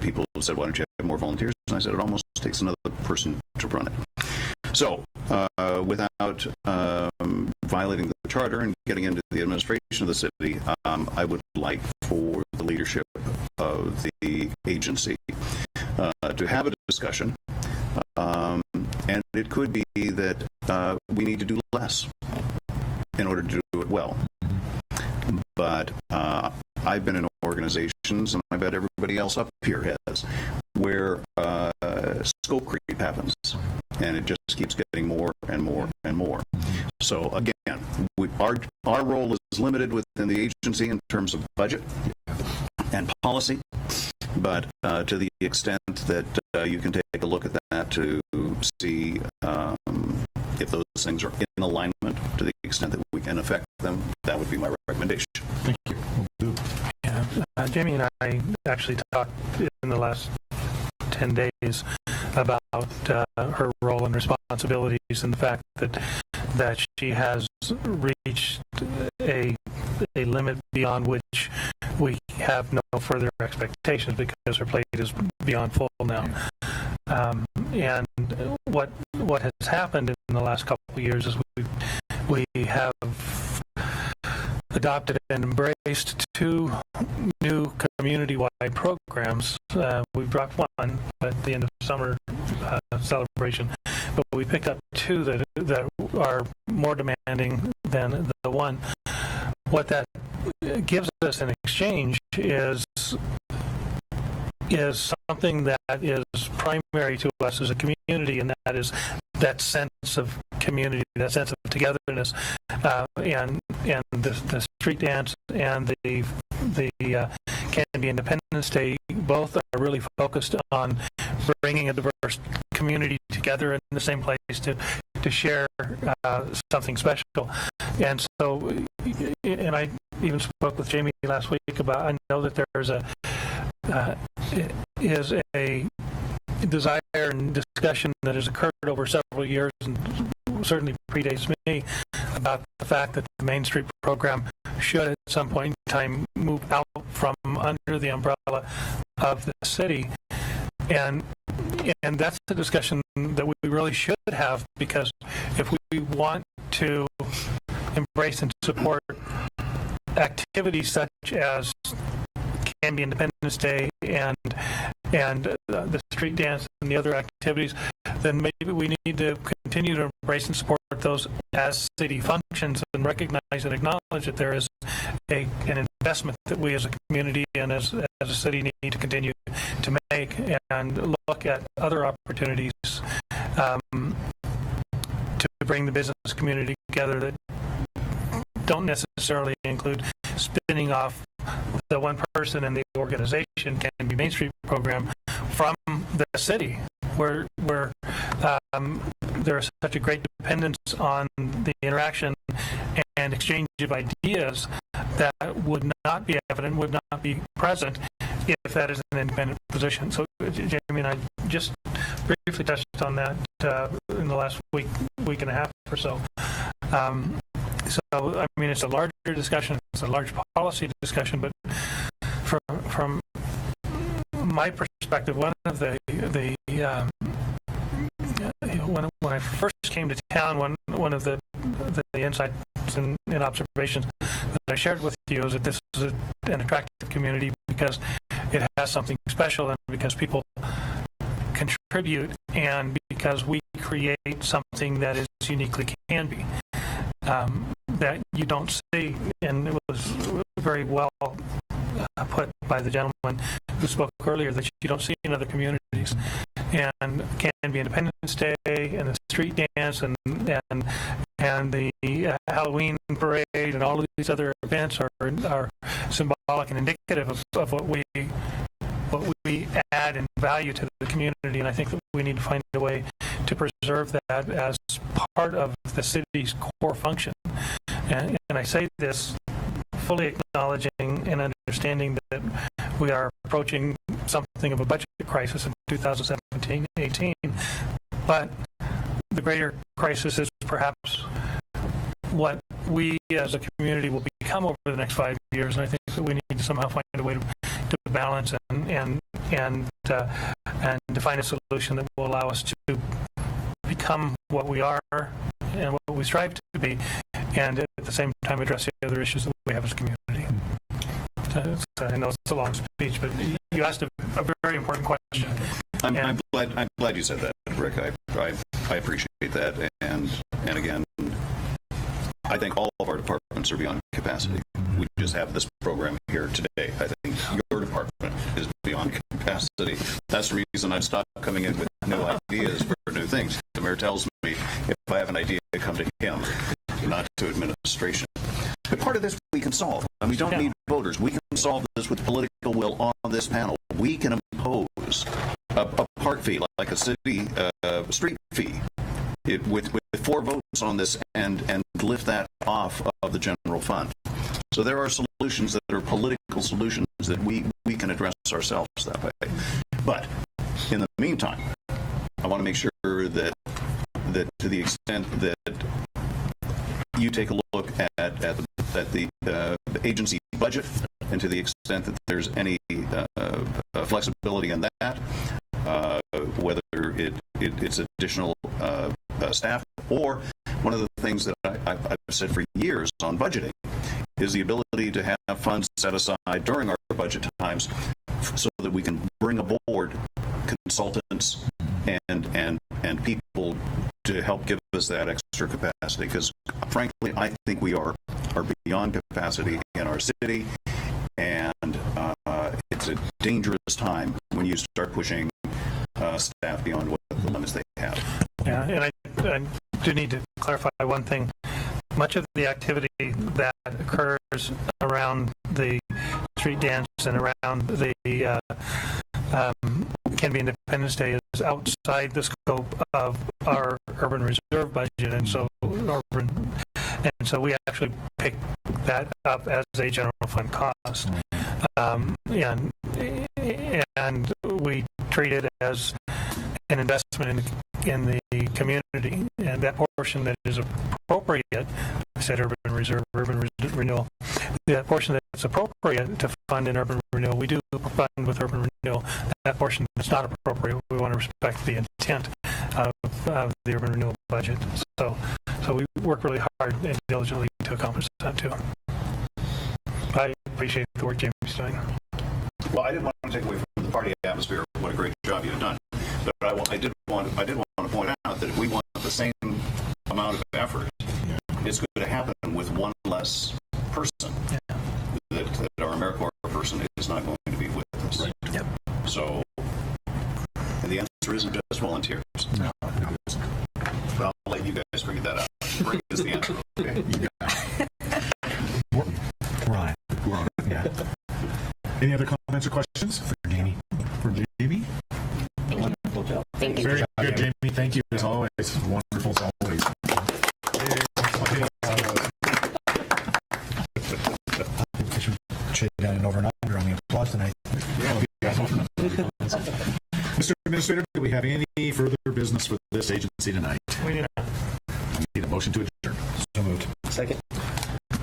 people have said, why don't you have more volunteers? And I said, it almost takes another person to run it. So without violating the charter and getting into the administration of the city, I would like for the leadership of the agency to have a discussion And it could be that we need to do less in order to do it well. But I've been in organizations, and I bet everybody else up here has, where scope creep happens, and it just keeps getting more and more and more. So again, our role is limited within the agency in terms of budget and policy, but to the extent that you can take a look at that to see if those things are in alignment to the extent that we can affect them, that would be my recommendation.
Thank you. Will do.
Yeah, Jamie and I actually talked in the last 10 days about her role and responsibilities, and the fact that she has reached a limit beyond which we have no further expectations, because her plate is beyond full now. And what has happened in the last couple of years is we have adopted and embraced 2 new community-wide programs. We dropped one at the end of summer celebration, but we picked up 2 that are more demanding than the one. What that gives us in exchange is something that is primary to us as a community, and that is that sense of community, that sense of togetherness, and the street dance and the Canby Independence Day both are really focused on bringing a diverse community together in the same place to share something special. And so, and I even spoke with Jamie last week about, I know that there's is a desire and discussion that has occurred over several years, and certainly predates me, about the fact that the Main Street program should at some point in time move out from under the umbrella of the city. And that's the discussion that we really should have, because if we want to embrace and support activities such as Canby Independence Day and the street dance and the other activities, then maybe we need to continue to embrace and support those as city functions, and recognize and acknowledge that there is an investment that we as a community and as a city need to continue to make, and look at other opportunities to bring the business community together that don't necessarily include spinning off the one person in the organization, Canby Main Street program, from the city, where there is such a great dependence on the interaction and exchange of ideas that would not be evident, would not be present if that is an independent position. So Jamie and I just briefly touched on that in the last week and a half or so. So, I mean, it's a larger discussion, it's a large policy discussion, but from my perspective, one of when I first came to town, one of the insights and observations that I shared with you is that this is an attractive community because it has something special, and because people contribute, and because we create something that is uniquely Canby. That you don't see, and it was very well put by the gentleman who spoke earlier, that you don't see in other communities. And Canby Independence Day and the street dance and the Halloween parade and all of these other events are symbolic and indicative of what we add in value to the community, and I think that we need to find a way to preserve that as part of the city's core function. And I say this fully acknowledging and understanding that we are approaching something of a budget crisis in 2017-18, but the greater crisis is perhaps what we as a community will become over the next 5 years, and I think that we need to somehow find a way to balance and to find a solution that will allow us to become what we are and what we strive to be, and at the same time address the other issues that we have as a community. I know it's a long speech, but you asked a very important question,
I'm glad you said that, Rick. I appreciate that, and again, I think all of our departments are beyond capacity. We just have this program here today. I think your department is beyond capacity. That's the reason I've stopped coming in with new ideas for new things. The mayor tells me if I have an idea, come to him, not to administration. But part of this we can solve, and we don't need voters. We can solve this with political will on this panel. We can impose a part fee, like a city street fee, with 4 votes on this, and lift that off of the general fund. So there are solutions that are political solutions that we can address ourselves that way. But in the meantime, I want to make sure that to the extent that you take a look at the agency budget, and to the extent that there's any flexibility in that, whether it's additional staff, or one of the things that I've said for years on budgeting is the ability to have funds set aside during our budget times so that we can bring aboard consultants and people to help give us that extra capacity, because frankly I think we are beyond capacity in our city, and it's a dangerous time when you start pushing staff beyond what the limits they have.
Yeah, and I do need to clarify one thing. Much of the activity that occurs around the street dance and around the Canby Independence Day is outside the scope of our urban reserve budget, and so we actually pick that up as a general fund cost, and we treat it as an investment in the community, and that portion that is appropriate, I said urban reserve, urban renewal, the portion that's appropriate to fund in urban renewal, we do fund with urban renewal. That portion that's not appropriate, we want to respect the intent of the urban renewal budget. So we work really hard and diligently to accomplish that too. I appreciate the work Jamie's doing.
Well, I didn't want to take away from the party atmosphere what a great job you've done, but I did want to point out that if we want the same amount of effort, it's going to happen with one less person. Yeah. That our AmeriCorps person is not going to be with us. Right. Yep. So, and the answer isn't just volunteers. No. But I'll let you guys figure that out. Bring is the answer. Okay.
We're on it. Yeah. Any other comments or questions for Jamie?
Wonderful job. Thank you.
Very good, Jamie. Thank you as always. Wonderful as always.
I should shake down and over and under on the applause tonight.
Mr. Administrator, do we have any further business for this agency tonight?
We do not.
We need a motion to adjourn.
So moved.
Second.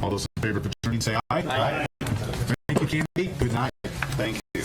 All those in favor of adjourning say aye. Aye. Thank you, Canby. Good night.
Thank you.